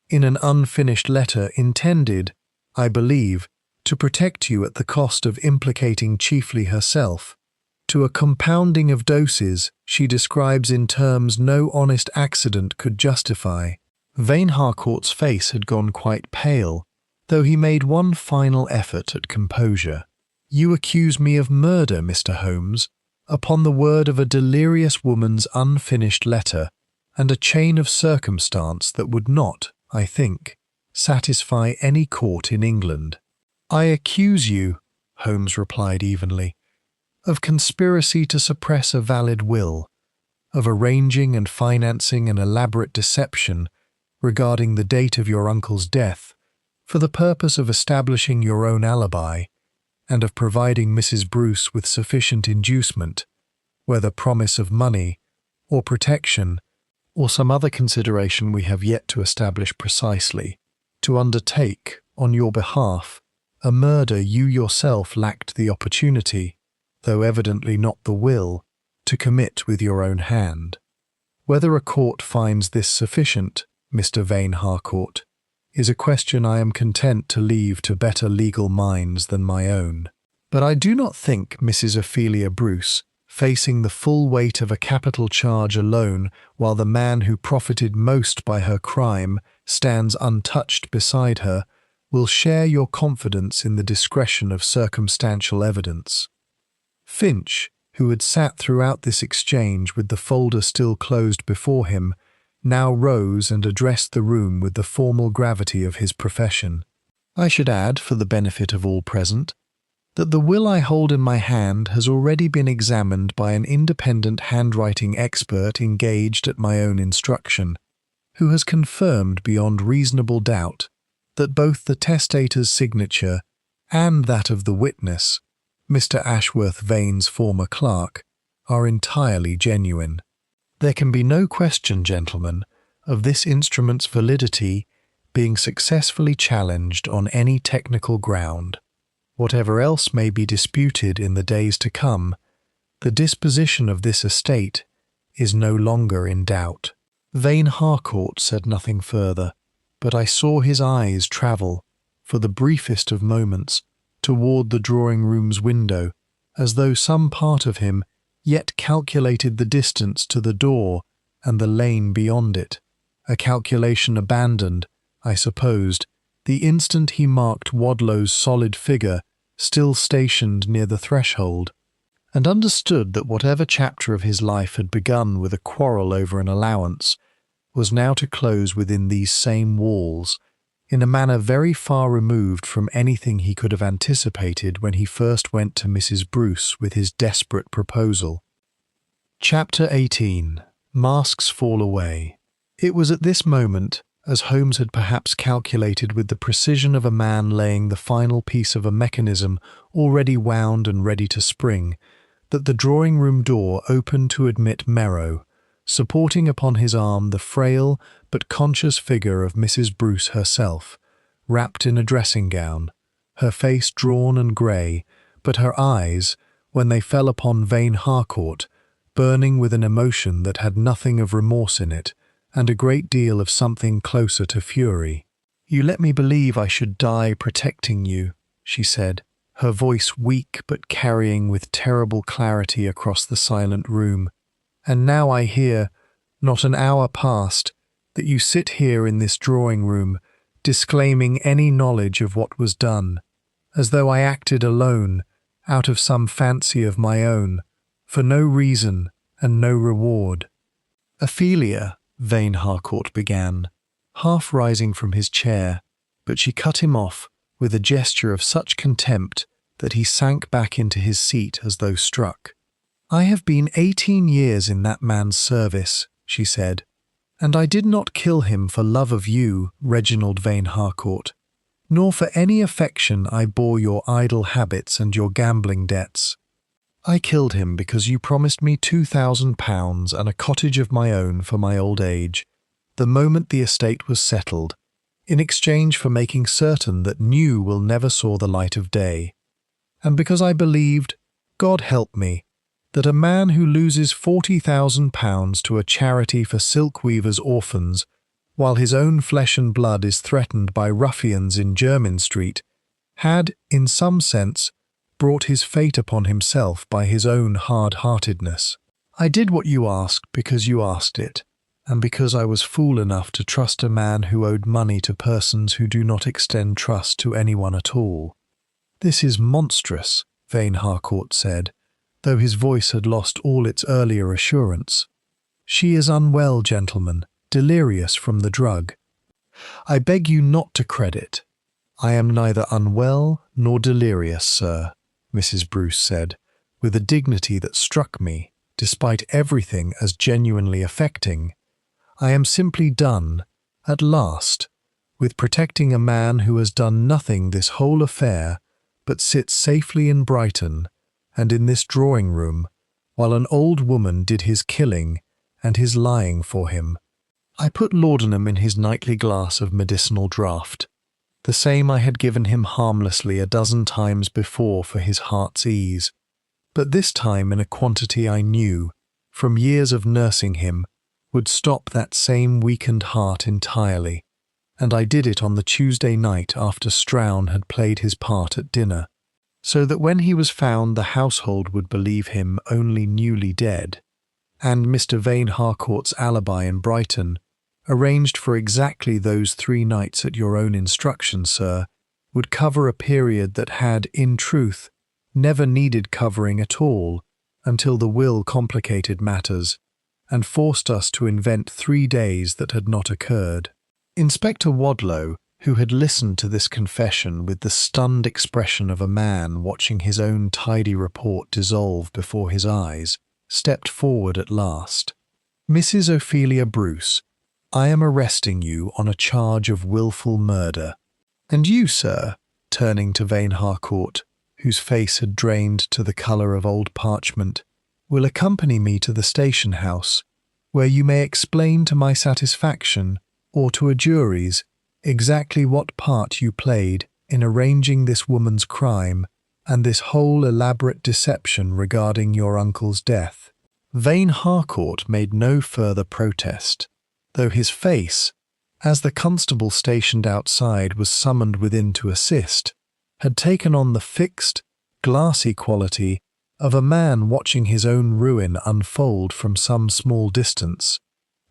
in an unfinished letter intended, I believe, to protect you at the cost of implicating chiefly herself, to a compounding of doses she describes in terms no honest accident could justify." Vane Harcourt's face had gone quite pale, though he made one final effort at composure. "You accuse me of murder, Mr. Holmes, upon the word of a delirious woman's unfinished letter, and a chain of circumstance that would not, I think, satisfy any court in England." "I accuse you," Holmes replied evenly, "of conspiracy to suppress a valid will, of arranging and financing an elaborate deception regarding the date of your uncle's death, for the purpose of establishing your own alibi, and of providing Mrs. Bruce with sufficient inducement, whether promise of money or protection, or some other consideration we have yet to establish precisely, to undertake, on your behalf, a murder you yourself lacked the opportunity, though evidently not the will, to commit with your own hand. Whether a court finds this sufficient, Mr. Vane Harcourt, is a question I am content to leave to better legal minds than my own. But I do not think Mrs. Ophelia Bruce, facing the full weight of a capital charge alone while the man who profited most by her crime stands untouched beside her, will share your confidence in the discretion of circumstantial evidence. Finch, who had sat throughout this exchange with the folder still closed before him, now rose and addressed the room with the formal gravity of his profession. I should add, for the benefit of all present, that the will I hold in my hand has already been examined by an independent handwriting expert engaged at my own instruction, who has confirmed beyond reasonable doubt that both the testator's signature and that of the witness, Mr. Ashworth Vane's former clerk, are entirely genuine. There can be no question, gentlemen, of this instrument's validity being successfully challenged on any technical ground. Whatever else may be disputed in the days to come, the disposition of this estate is no longer in doubt. Vane Harcourt said nothing further, but I saw his eyes travel, for the briefest of moments, toward the drawing-room's window, as though some part of him yet calculated the distance to the door and the lane beyond it, a calculation abandoned, I supposed, the instant he marked Wadlow's solid figure still stationed near the threshold, and understood that whatever chapter of his life had begun with a quarrel over an allowance was now to close within these same walls, in a manner very far removed from anything he could have anticipated when he first went to Mrs. Bruce with his desperate proposal. Chapter 18. Masks Fall Away. It was at this moment, as Holmes had perhaps calculated with the precision of a man laying the final piece of a mechanism already wound and ready to spring, that the drawing-room door opened to admit Merrow, supporting upon his arm the frail but conscious figure of Mrs. Bruce herself, wrapped in a dressing-gown, her face drawn and grey, but her eyes, when they fell upon Vane Harcourt, burning with an emotion that had nothing of remorse in it, and a great deal of something closer to fury. "You let me believe I should die protecting you," she said, her voice weak but carrying with terrible clarity across the silent room. "And now I hear, not an hour past, that you sit here in this drawing-room, disclaiming any knowledge of what was done, as though I acted alone, out of some fancy of my own, for no reason and no reward." "Ophelia," Vane Harcourt began, half rising from his chair, but she cut him off with a gesture of such contempt that he sank back into his seat as though struck. "I have been 18 years in that man's service," she said, "and I did not kill him for love of you, Reginald Vane Harcourt, nor for any affection I bore your idle habits and your gambling debts. I killed him because you promised me £2,000 and a cottage of my own for my old age, the moment the estate was settled, in exchange for making certain that New will never saw the light of day, and because I believed, God help me, that a man who loses £40,000 to a charity for silk weavers' orphans, while his own flesh and blood is threatened by ruffians in Jermyn Street, had, in some sense, brought his fate upon himself by his own hard-heartedness. I did what you asked because you asked it, and because I was fool enough to trust a man who owed money to persons who do not extend trust to anyone at all." "This is monstrous," Vane Harcourt said, though his voice had lost all its earlier assurance. "She is unwell, gentlemen, delirious from the drug." "I beg you not to credit. I am neither unwell nor delirious, sir," Mrs. Bruce said, with a dignity that struck me, despite everything, as genuinely affecting. "I am simply done, at last, with protecting a man who has done nothing this whole affair but sit safely in Brighton and in this drawing-room, while an old woman did his killing and his lying for him. I put laudanum in his nightly glass of medicinal draught, the same I had given him harmlessly a dozen times before for his heart's ease, but this time in a quantity I knew, from years of nursing him, would stop that same weakened heart entirely, and I did it on the Tuesday night after Strown had played his part at dinner, so that when he was found the household would believe him only newly dead, and Mr. Vane Harcourt's alibi in Brighton, arranged for exactly those 3 nights at your own instruction, sir, would cover a period that had, in truth, never needed covering at all until the will complicated matters and forced us to invent 3 days that had not occurred. Inspector Wadlow, who had listened to this confession with the stunned expression of a man watching his own tidy report dissolve before his eyes, stepped forward at last. "Mrs. Ophelia Bruce, I am arresting you on a charge of wilful murder. And you, sir," turning to Vane Harcourt, whose face had drained to the colour of old parchment, "will accompany me to the station house, where you may explain to my satisfaction, or to a jury's, exactly what part you played in arranging this woman's crime and this whole elaborate deception regarding your uncle's death." Vane Harcourt made no further protest, though his face, as the constable stationed outside was summoned within to assist, had taken on the fixed, glassy quality of a man watching his own ruin unfold from some small distance,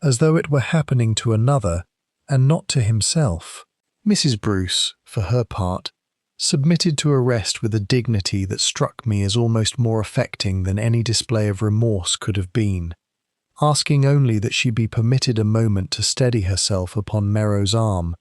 as though it were happening to another and not to himself. Mrs. Bruce, for her part, submitted to arrest with a dignity that struck me as almost more affecting than any display of remorse could have been, asking only that she be permitted a moment to steady herself upon Merrow's arm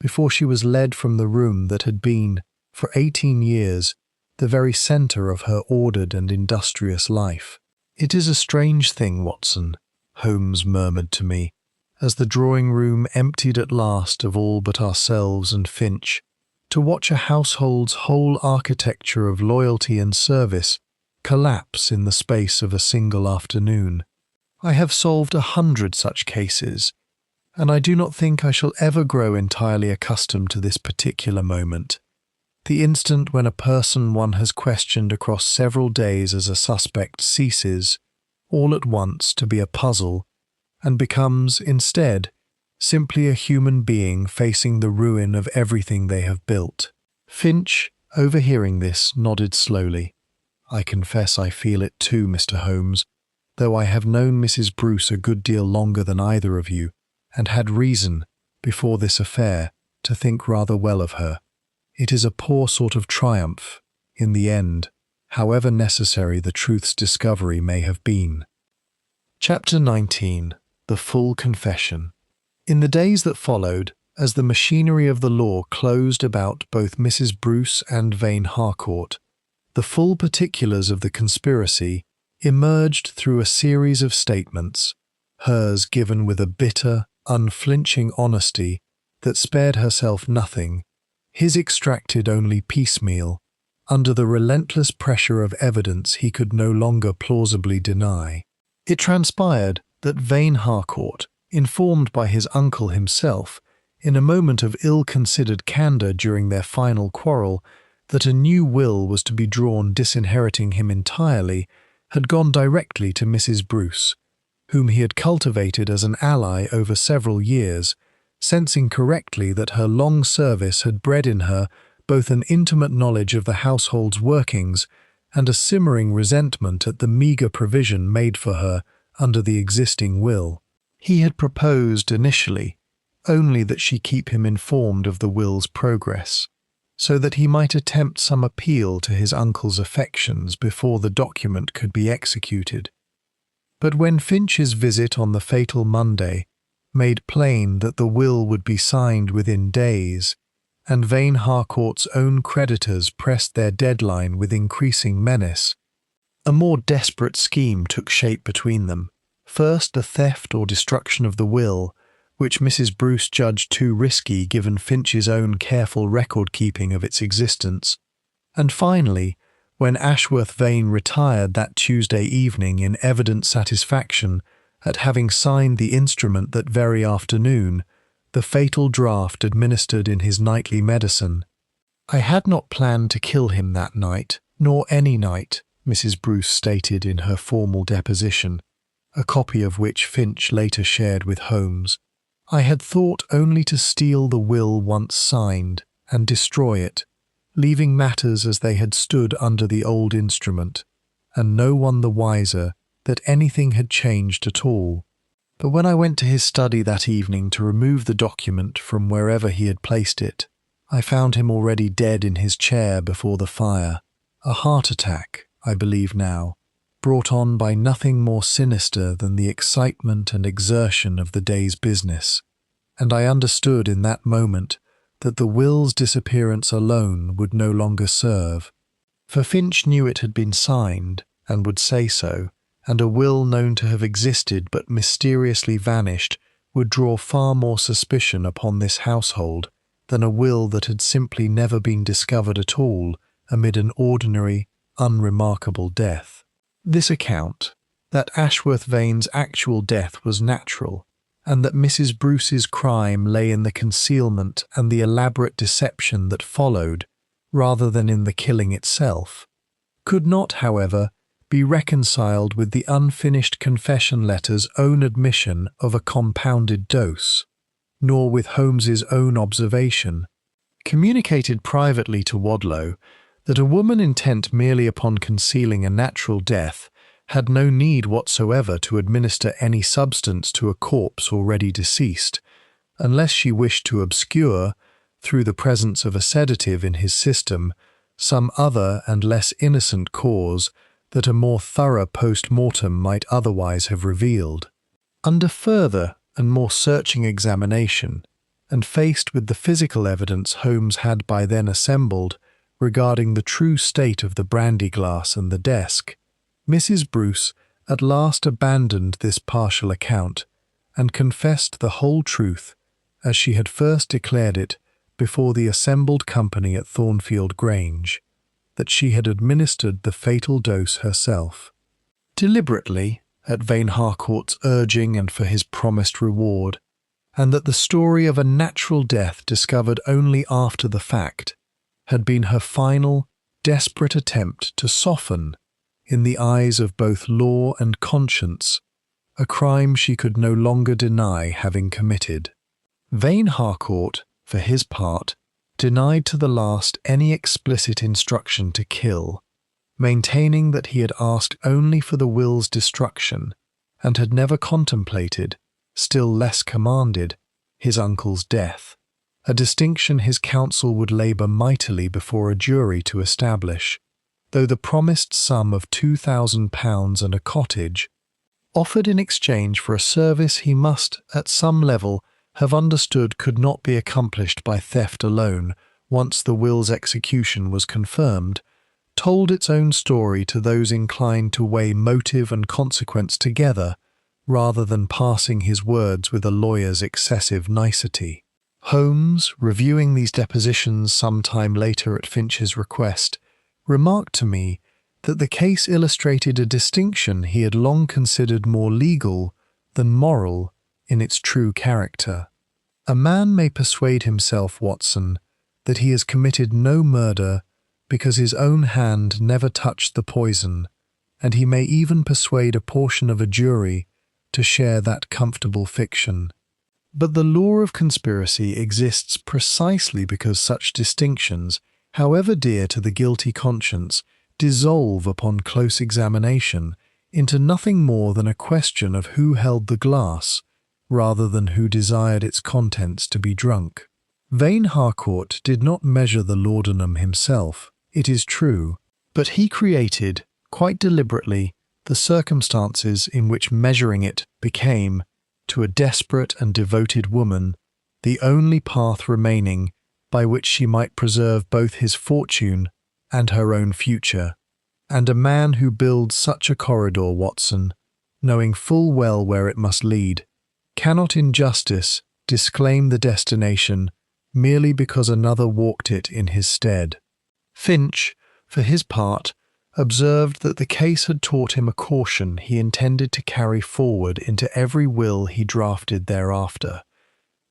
before she was led from the room that had been, for 18 years, the very centre of her ordered and industrious life. "It is a strange thing, Watson," Holmes murmured to me, as the drawing-room emptied at last of all but ourselves and Finch, to watch a household's whole architecture of loyalty and service collapse in the space of a single afternoon. I have solved 100 such cases, and I do not think I shall ever grow entirely accustomed to this particular moment, the instant when a person one has questioned across several days as a suspect ceases, all at once, to be a puzzle, and becomes, instead, simply a human being facing the ruin of everything they have built. Finch, overhearing this, nodded slowly. "I confess I feel it too, Mr. Holmes, though I have known Mrs. Bruce a good deal longer than either of you, and had reason, before this affair, to think rather well of her. It is a poor sort of triumph, in the end, however necessary the truth's discovery may have been." Chapter 19. The Full Confession. In the days that followed, as the machinery of the law closed about both Mrs. Bruce and Vane Harcourt, the full particulars of the conspiracy emerged through a series of statements, hers given with a bitter, unflinching honesty that spared herself nothing, his extracted only piecemeal, under the relentless pressure of evidence he could no longer plausibly deny. It transpired that Vane Harcourt, informed by his uncle himself, in a moment of ill-considered candour during their final quarrel, that a new will was to be drawn disinheriting him entirely, had gone directly to Mrs. Bruce, whom he had cultivated as an ally over several years, sensing correctly that her long service had bred in her both an intimate knowledge of the household's workings and a simmering resentment at the meagre provision made for her under the existing will. He had proposed initially only that she keep him informed of the will's progress, so that he might attempt some appeal to his uncle's affections before the document could be executed. But when Finch's visit on the fatal Monday made plain that the will would be signed within days, and Vane Harcourt's own creditors pressed their deadline with increasing menace, a more desperate scheme took shape between them. First, the theft or destruction of the will, which Mrs. Bruce judged too risky given Finch's own careful record-keeping of its existence, and finally, when Ashworth Vane retired that Tuesday evening in evident satisfaction at having signed the instrument that very afternoon, the fatal draught administered in his nightly medicine. "I had not planned to kill him that night, nor any night," Mrs. Bruce stated in her formal deposition, a copy of which Finch later shared with Holmes. "I had thought only to steal the will once signed and destroy it, leaving matters as they had stood under the old instrument, and no one the wiser that anything had changed at all. But when I went to his study that evening to remove the document from wherever he had placed it, I found him already dead in his chair before the fire, a heart attack, I believe now, brought on by nothing more sinister than the excitement and exertion of the day's business, and I understood in that moment that the will's disappearance alone would no longer serve. For Finch knew it had been signed, and would say so, and a will known to have existed but mysteriously vanished would draw far more suspicion upon this household than a will that had simply never been discovered at all amid an ordinary, unremarkable death. This account, that Ashworth Vane's actual death was natural, and that Mrs. Bruce's crime lay in the concealment and the elaborate deception that followed, rather than in the killing itself, could not, however, be reconciled with the unfinished confession letter's own admission of a compounded dose, nor with Holmes's own observation, communicated privately to Wadlow, that a woman intent merely upon concealing a natural death had no need whatsoever to administer any substance to a corpse already deceased, unless she wished to obscure, through the presence of a sedative in his system, some other and less innocent cause that a more thorough post-mortem might otherwise have revealed. Under further and more searching examination, and faced with the physical evidence Holmes had by then assembled regarding the true state of the brandy glass and the desk, Mrs. Bruce at last abandoned this partial account and confessed the whole truth as she had first declared it before the assembled company at Thornfield Grange, that she had administered the fatal dose herself, deliberately, at Vane Harcourt's urging and for his promised reward, and that the story of a natural death discovered only after the fact had been her final, desperate attempt to soften, in the eyes of both law and conscience, a crime she could no longer deny having committed. Vane Harcourt, for his part, denied to the last any explicit instruction to kill, maintaining that he had asked only for the will's destruction and had never contemplated, still less commanded, his uncle's death, a distinction his counsel would labour mightily before a jury to establish, though the promised sum of £2,000 and a cottage, offered in exchange for a service he must, at some level, have understood could not be accomplished by theft alone once the will's execution was confirmed, told its own story to those inclined to weigh motive and consequence together, rather than parsing his words with a lawyer's excessive nicety. Holmes, reviewing these depositions some time later at Finch's request, remarked to me that the case illustrated a distinction he had long considered more legal than moral in its true character. A man may persuade himself, Watson, that he has committed no murder because his own hand never touched the poison, and he may even persuade a portion of a jury to share that comfortable fiction. But the law of conspiracy exists precisely because such distinctions, however dear to the guilty conscience, dissolve upon close examination into nothing more than a question of who held the glass, rather than who desired its contents to be drunk. Vane Harcourt did not measure the laudanum himself, it is true, but he created, quite deliberately, the circumstances in which measuring it became, to a desperate and devoted woman, the only path remaining by which she might preserve both his fortune and her own future. And a man who builds such a corridor, Watson, knowing full well where it must lead, cannot in justice disclaim the destination merely because another walked it in his stead. Finch, for his part, observed that the case had taught him a caution he intended to carry forward into every will he drafted thereafter,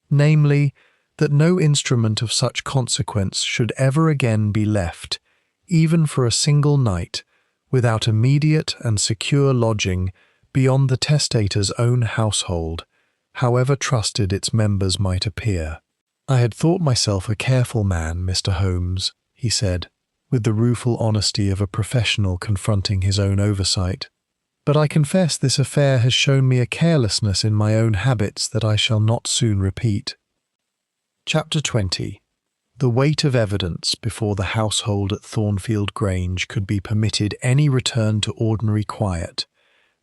namely, that no instrument of such consequence should ever again be left, even for a single night, without immediate and secure lodging beyond the testator's own household, however trusted its members might appear. "I had thought myself a careful man, Mr. Holmes," he said, with the rueful honesty of a professional confronting his own oversight. "But I confess this affair has shown me a carelessness in my own habits that I shall not soon repeat." Chapter 20. The weight of evidence before the household at Thornfield Grange could be permitted any return to ordinary quiet.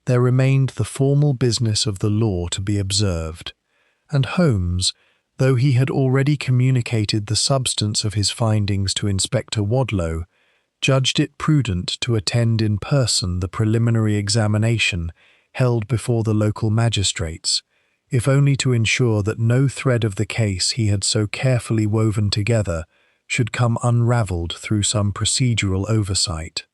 There remained the formal business of the law to be observed, and Holmes, though he had already communicated the substance of his findings to Inspector Wadlow, judged it prudent to attend in person the preliminary examination held before the local magistrates, if only to ensure that no thread of the case he had so carefully woven together should come unravelled through some procedural oversight.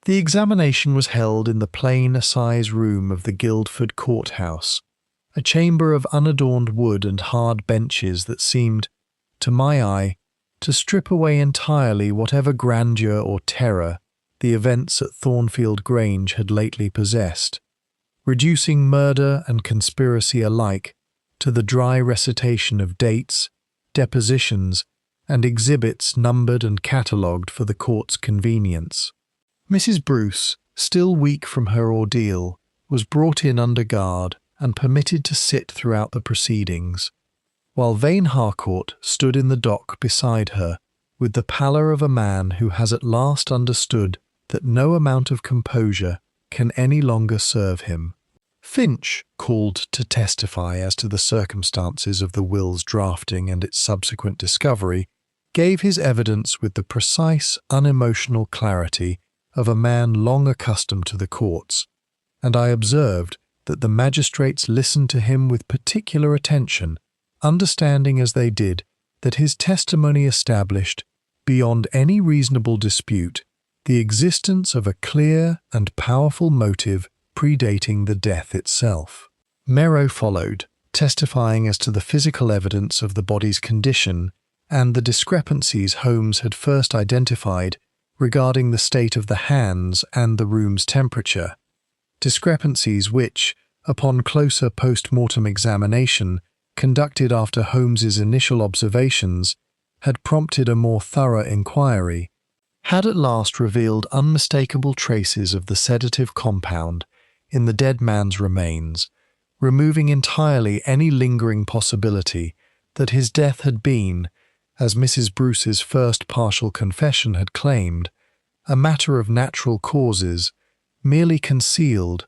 The examination was held in the plain assize room of the Guildford Courthouse, a chamber of unadorned wood and hard benches that seemed, to my eye, to strip away entirely whatever grandeur or terror the events at Thornfield Grange had lately possessed, reducing murder and conspiracy alike to the dry recitation of dates, depositions, and exhibits numbered and catalogued for the court's convenience. Mrs. Bruce, still weak from her ordeal, was brought in under guard and permitted to sit throughout the proceedings, while Vane Harcourt stood in the dock beside her with the pallor of a man who has at last understood that no amount of composure can any longer serve him. Finch, called to testify as to the circumstances of the will's drafting and its subsequent discovery, gave his evidence with the precise, unemotional clarity of a man long accustomed to the courts, and I observed that the magistrates listened to him with particular attention, understanding as they did that his testimony established, beyond any reasonable dispute, the existence of a clear and powerful motive predating the death itself. Merrow followed, testifying as to the physical evidence of the body's condition and the discrepancies Holmes had first identified regarding the state of the hands and the room's temperature, discrepancies which, upon closer post-mortem examination conducted after Holmes's initial observations, had prompted a more thorough inquiry, had at last revealed unmistakable traces of the sedative compound in the dead man's remains, removing entirely any lingering possibility that his death had been, as Mrs. Bruce's first partial confession had claimed, a matter of natural causes, merely concealed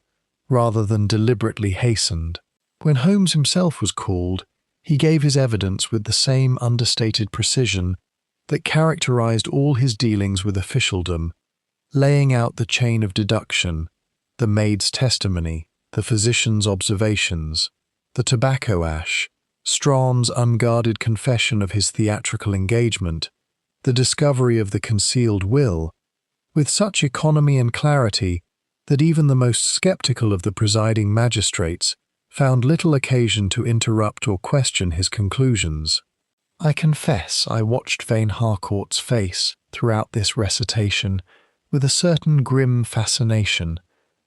rather than deliberately hastened. When Holmes himself was called, he gave his evidence with the same understated precision that characterized all his dealings with officialdom, laying out the chain of deduction, the maid's testimony, the physician's observations, the tobacco ash, Strahan's unguarded confession of his theatrical engagement, the discovery of the concealed will, with such economy and clarity that even the most sceptical of the presiding magistrates found little occasion to interrupt or question his conclusions. I confess I watched Vane Harcourt's face throughout this recitation with a certain grim fascination,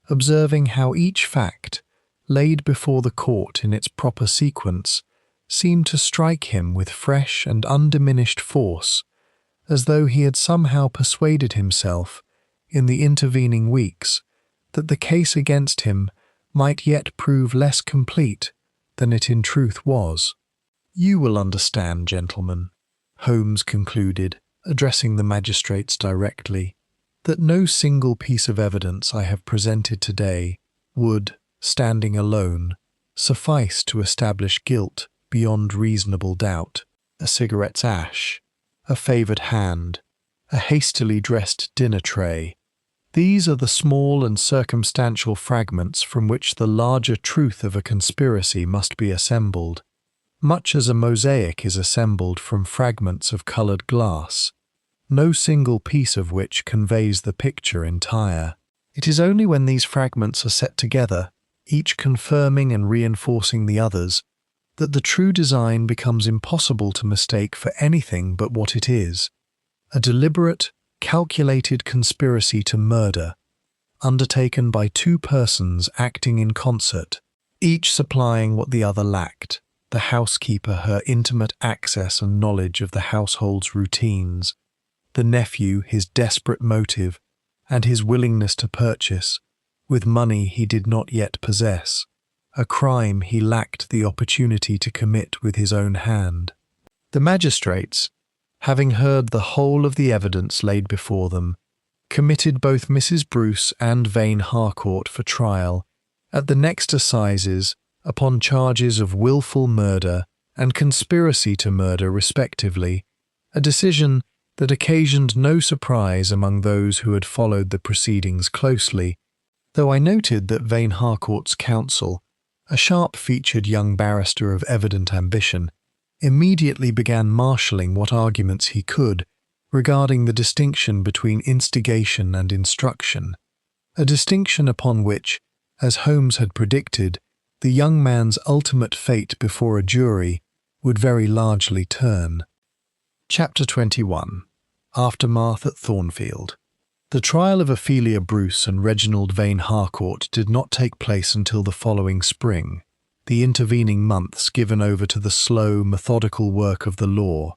observing how each fact, laid before the court in its proper sequence, seemed to strike him with fresh and undiminished force, as though he had somehow persuaded himself, in the intervening weeks, that the case against him might yet prove less complete than it in truth was. "You will understand, gentlemen," Holmes concluded, addressing the magistrates directly, "that no single piece of evidence I have presented today would, standing alone, suffice to establish guilt beyond reasonable doubt. A cigarette's ash, a favoured hand, a hastily dressed dinner tray, these are the small and circumstantial fragments from which the larger truth of a conspiracy must be assembled, much as a mosaic is assembled from fragments of coloured glass. no single piece of which conveys the picture entire. It is only when these fragments are set together, each confirming and reinforcing the others, that the true design becomes impossible to mistake for anything but what it is: a deliberate, calculated conspiracy to murder, undertaken by two persons acting in concert, each supplying what the other lacked: the housekeeper her intimate access and knowledge of the household's routines, the nephew his desperate motive and his willingness to purchase, with money he did not yet possess, a crime he lacked the opportunity to commit with his own hand. The magistrates, having heard the whole of the evidence laid before them, committed both Mrs. Bruce and Vane Harcourt for trial at the next assizes upon charges of wilful murder and conspiracy to murder respectively, a decision that occasioned no surprise among those who had followed the proceedings closely, though I noted that Vane Harcourt's counsel, a sharp-featured young barrister of evident ambition, immediately began marshalling what arguments he could regarding the distinction between instigation and instruction, a distinction upon which, as Holmes had predicted, the young man's ultimate fate before a jury would very largely turn. Chapter 21. Aftermath at Thornfield. The trial of Ophelia Bruce and Reginald Vane Harcourt did not take place until the following spring, the intervening months given over to the slow, methodical work of the law,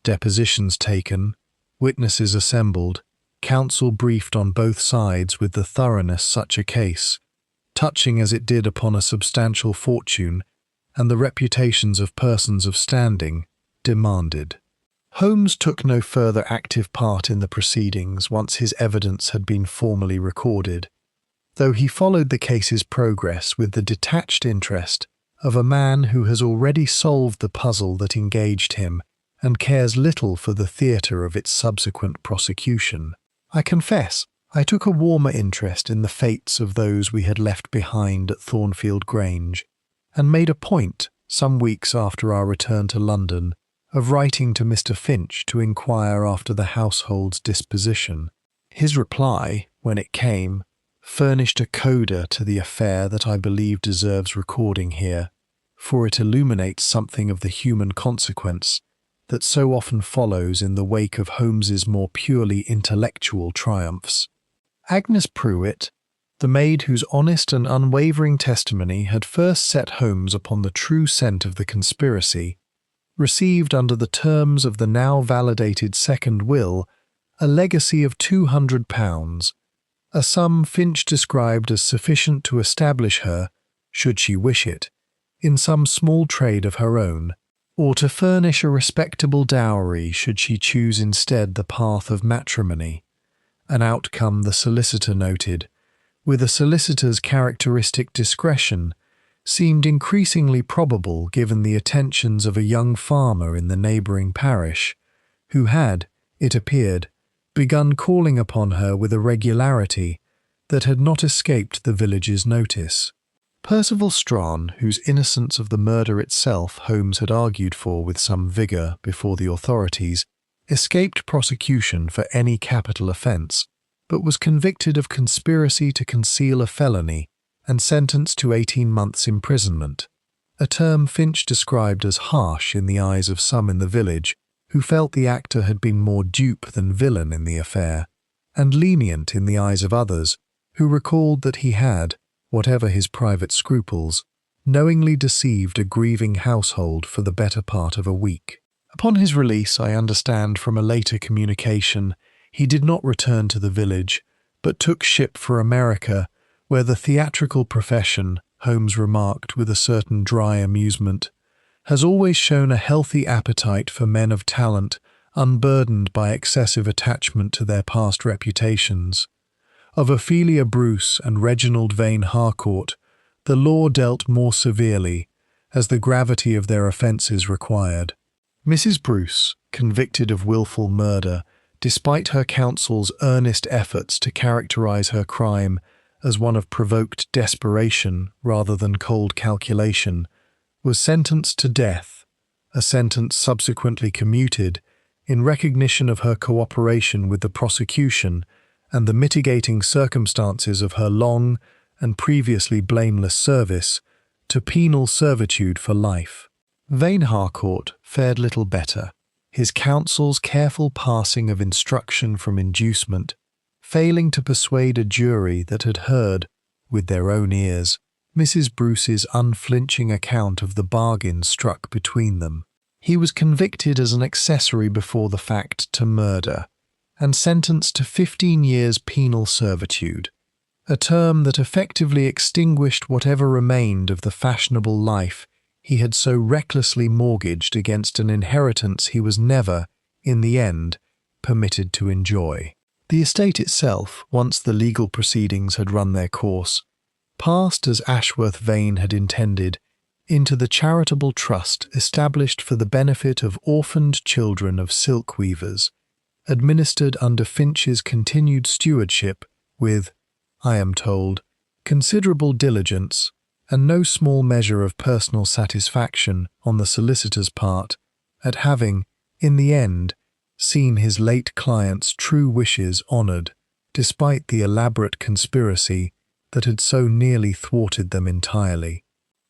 depositions taken, witnesses assembled, counsel briefed on both sides with the thoroughness such a case, touching as it did upon a substantial fortune and the reputations of persons of standing, demanded. Holmes took no further active part in the proceedings once his evidence had been formally recorded, though he followed the case's progress with the detached interest of a man who has already solved the puzzle that engaged him and cares little for the theatre of its subsequent prosecution. I confess, I took a warmer interest in the fates of those we had left behind at Thornfield Grange, and made a point, some weeks after our return to London, of writing to Mr. Finch to inquire after the household's disposition. His reply, when it came, furnished a coda to the affair that I believe deserves recording here, for it illuminates something of the human consequence that so often follows in the wake of Holmes's more purely intellectual triumphs. Agnes Pruitt, the maid whose honest and unwavering testimony had first set Holmes upon the true scent of the conspiracy, received under the terms of the now validated second will a legacy of £200, a sum Finch described as sufficient to establish her, should she wish it, in some small trade of her own, or to furnish a respectable dowry should she choose instead the path of matrimony, an outcome the solicitor noted, with a solicitor's characteristic discretion, seemed increasingly probable given the attentions of a young farmer in the neighbouring parish, who had, it appeared, begun calling upon her with a regularity that had not escaped the village's notice. Percival Strahan, whose innocence of the murder itself Holmes had argued for with some vigour before the authorities, escaped prosecution for any capital offence, but was convicted of conspiracy to conceal a felony and sentenced to 18 months' imprisonment, a term Finch described as harsh in the eyes of some in the village who felt the actor had been more dupe than villain in the affair, and lenient in the eyes of others who recalled that he had, whatever his private scruples, knowingly deceived a grieving household for the better part of a week. Upon his release, I understand from a later communication, he did not return to the village, but took ship for America, where the theatrical profession, Holmes remarked with a certain dry amusement, has always shown a healthy appetite for men of talent unburdened by excessive attachment to their past reputations. Of Ophelia Bruce and Reginald Vane Harcourt, the law dealt more severely, as the gravity of their offences required. Mrs. Bruce, convicted of wilful murder, despite her counsel's earnest efforts to characterize her crime as one of provoked desperation rather than cold calculation, was sentenced to death, a sentence subsequently commuted in recognition of her cooperation with the prosecution and the mitigating circumstances of her long and previously blameless service, to penal servitude for life. Vane Harcourt fared little better, his counsel's careful passing of instruction from inducement failing to persuade a jury that had heard, with their own ears, Mrs. Bruce's unflinching account of the bargain struck between them. He was convicted as an accessory before the fact to murder, and sentenced to 15 years penal servitude, a term that effectively extinguished whatever remained of the fashionable life he had so recklessly mortgaged against an inheritance he was never, in the end, permitted to enjoy. The estate itself, once the legal proceedings had run their course, passed as Ashworth Vane had intended into the charitable trust established for the benefit of orphaned children of silk weavers, administered under Finch's continued stewardship with, I am told, considerable diligence and no small measure of personal satisfaction on the solicitor's part at having, in the end, seen his late client's true wishes honoured, despite the elaborate conspiracy that had so nearly thwarted them entirely.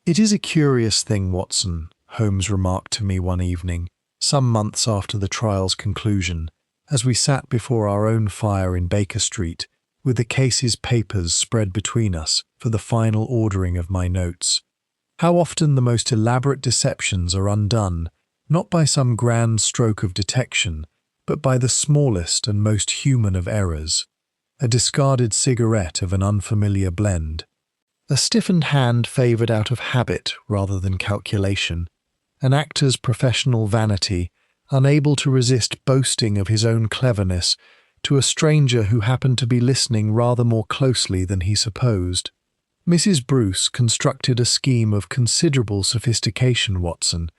"It is a curious thing, Watson," Holmes remarked to me one evening, some months after the trial's conclusion, as we sat before our own fire in Baker Street, with the case's papers spread between us for the final ordering of my notes. "How often the most elaborate deceptions are undone, not by some grand stroke of detection, but by the smallest and most human of errors, a discarded cigarette of an unfamiliar blend, a stiffened hand favoured out of habit rather than calculation, an actor's professional vanity unable to resist boasting of his own cleverness to a stranger who happened to be listening rather more closely than he supposed. Mrs. Bruce constructed a scheme of considerable sophistication, Watson,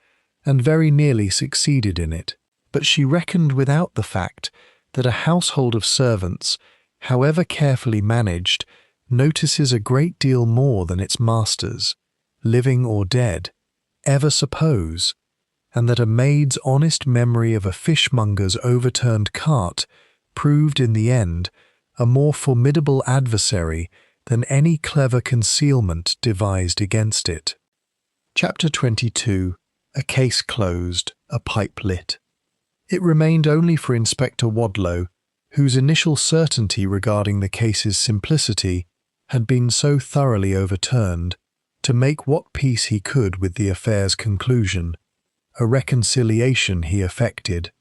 and very nearly succeeded in it, but she reckoned without the fact that a household of servants, however carefully managed, notices a great deal more than its masters, living or dead, ever suppose, and that a maid's honest memory of a fishmonger's overturned cart proved in the end a more formidable adversary than any clever concealment devised against it. Chapter 22. A case closed, a pipe lit. It remained only for Inspector Wadlow, whose initial certainty regarding the case's simplicity had been so thoroughly overturned, to make what peace he could with the affair's conclusion, a reconciliation he effected.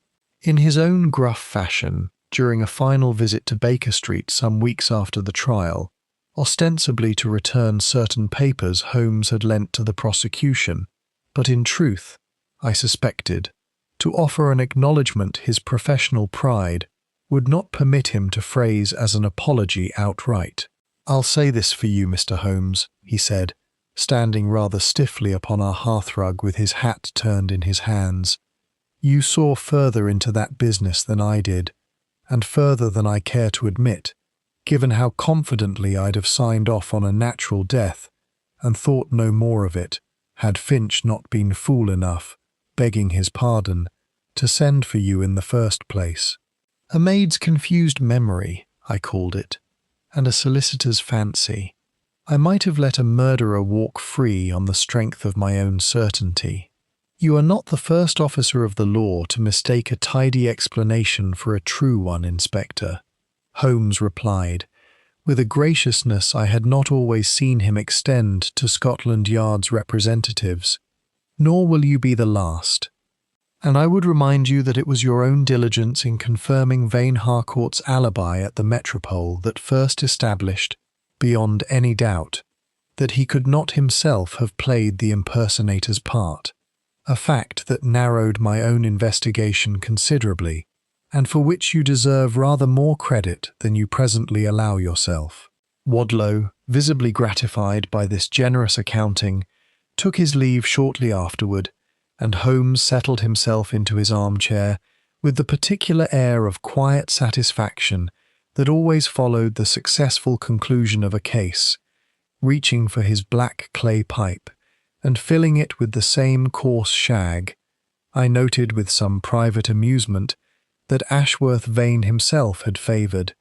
In his own gruff fashion, during a final visit to Baker Street some weeks after the trial, ostensibly to return certain papers Holmes had lent to the prosecution, but in truth, I suspected, to offer an acknowledgment his professional pride would not permit him to phrase as an apology outright. "I'll say this for you, Mr. Holmes," he said, standing rather stiffly upon our hearthrug with his hat turned in his hands. "You saw further into that business than I did, and further than I care to admit, given how confidently I'd have signed off on a natural death, and thought no more of it, had Finch not been fool enough, begging his pardon, to send for you in the first place. A maid's confused memory, I called it, and a solicitor's fancy. I might have let a murderer walk free on the strength of my own certainty. You are not the first officer of the law to mistake a tidy explanation for a true one, Inspector," Holmes replied, with a graciousness I had not always seen him extend to Scotland Yard's representatives. "Nor will you be the last. And I would remind you that it was your own diligence in confirming Vane Harcourt's alibi at the Metropole that first established, beyond any doubt, that he could not himself have played the impersonator's part, a fact that narrowed my own investigation considerably, and for which you deserve rather more credit than you presently allow yourself." Wadlow, visibly gratified by this generous accounting, took his leave shortly afterward, and Holmes settled himself into his armchair with the particular air of quiet satisfaction that always followed the successful conclusion of a case, reaching for his black clay pipe and filling it with the same coarse shag. I noted with some private amusement that Ashworth Vane himself had favoured,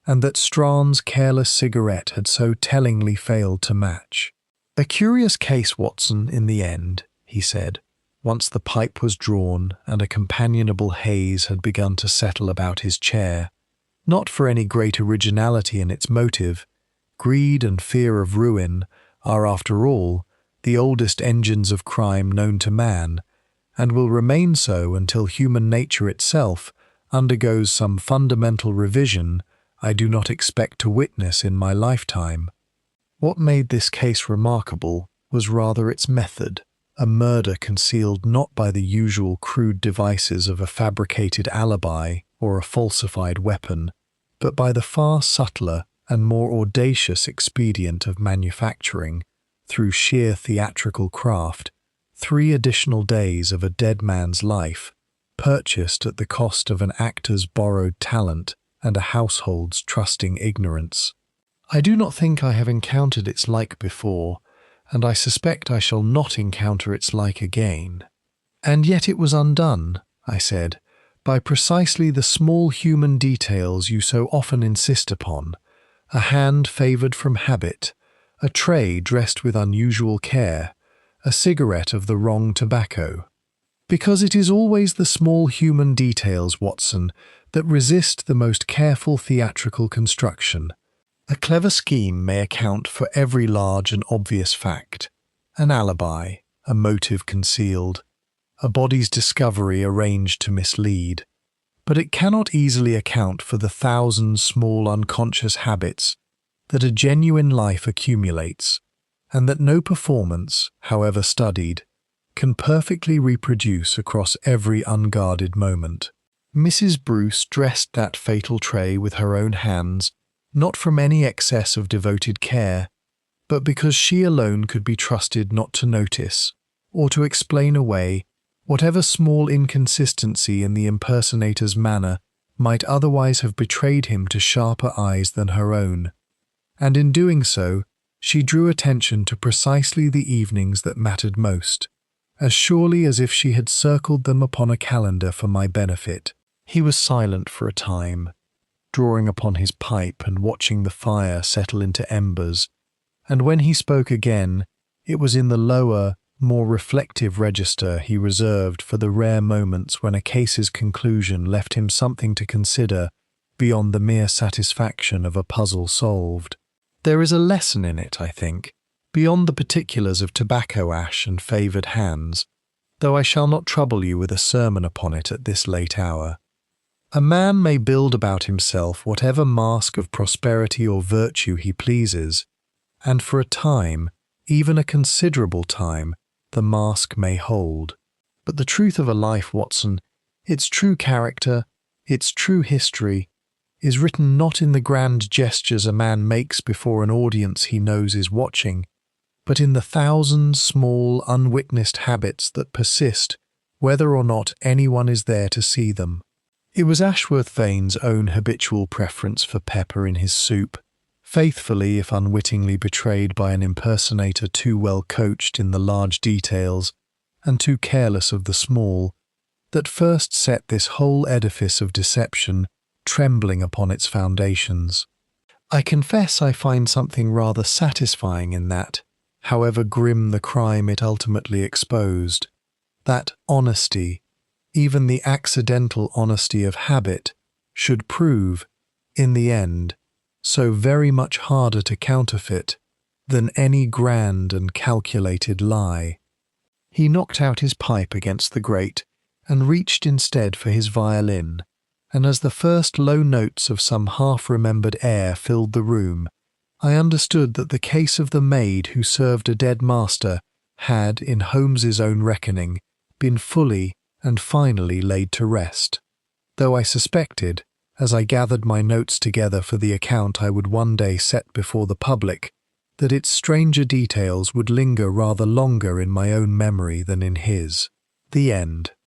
and that Strahan's careless cigarette had so tellingly failed to match. "A curious case, Watson, in the end," he said, once the pipe was drawn and a companionable haze had begun to settle about his chair. "Not for any great originality in its motive. Greed and fear of ruin are, after all, the oldest engines of crime known to man, and will remain so until human nature itself undergoes some fundamental revision I do not expect to witness in my lifetime. What made this case remarkable was rather its method, a murder concealed not by the usual crude devices of a fabricated alibi or a falsified weapon, but by the far subtler and more audacious expedient of manufacturing, through sheer theatrical craft, 3 additional days of a dead man's life, purchased at the cost of an actor's borrowed talent and a household's trusting ignorance. I do not think I have encountered its like before, and I suspect I shall not encounter its like again." "And yet it was undone," I said, "by precisely the small human details you so often insist upon: a hand favoured from habit, a tray dressed with unusual care, a cigarette of the wrong tobacco." "Because it is always the small human details, Watson, that resist the most careful theatrical construction. A clever scheme may account for every large and obvious fact: an alibi, a motive concealed, a body's discovery arranged to mislead. But it cannot easily account for the 1,000 small unconscious habits that a genuine life accumulates, and that no performance, however studied, can perfectly reproduce across every unguarded moment." Mrs. Bruce dressed that fatal tray with her own hands, not from any excess of devoted care, but because she alone could be trusted not to notice, or to explain away, whatever small inconsistency in the impersonator's manner might otherwise have betrayed him to sharper eyes than her own. And in doing so, she drew attention to precisely the evenings that mattered most, as surely as if she had circled them upon a calendar for my benefit. He was silent for a time, drawing upon his pipe and watching the fire settle into embers, and when he spoke again, it was in the lower, more reflective register he reserved for the rare moments when a case's conclusion left him something to consider beyond the mere satisfaction of a puzzle solved. "There is a lesson in it, I think, beyond the particulars of tobacco ash and favoured hands, though I shall not trouble you with a sermon upon it at this late hour. A man may build about himself whatever mask of prosperity or virtue he pleases, and for a time, even a considerable time, the mask may hold. But the truth of a life, Watson, its true character, its true history, is written not in the grand gestures a man makes before an audience he knows is watching, but in the 1,000 small, unwitnessed habits that persist whether or not anyone is there to see them." It was Ashworth Vane's own habitual preference for pepper in his soup, faithfully if unwittingly betrayed by an impersonator too well coached in the large details and too careless of the small, that first set this whole edifice of deception trembling upon its foundations. I confess I find something rather satisfying in that, however grim the crime it ultimately exposed, that honesty, even the accidental honesty of habit, should prove, in the end, so very much harder to counterfeit than any grand and calculated lie. He knocked out his pipe against the grate and reached instead for his violin, and as the first low notes of some half-remembered air filled the room, I understood that the case of the maid who served a dead master had, in Holmes's own reckoning, been fully and finally laid to rest, though I suspected, as I gathered my notes together for the account I would one day set before the public, that its stranger details would linger rather longer in my own memory than in his. The end.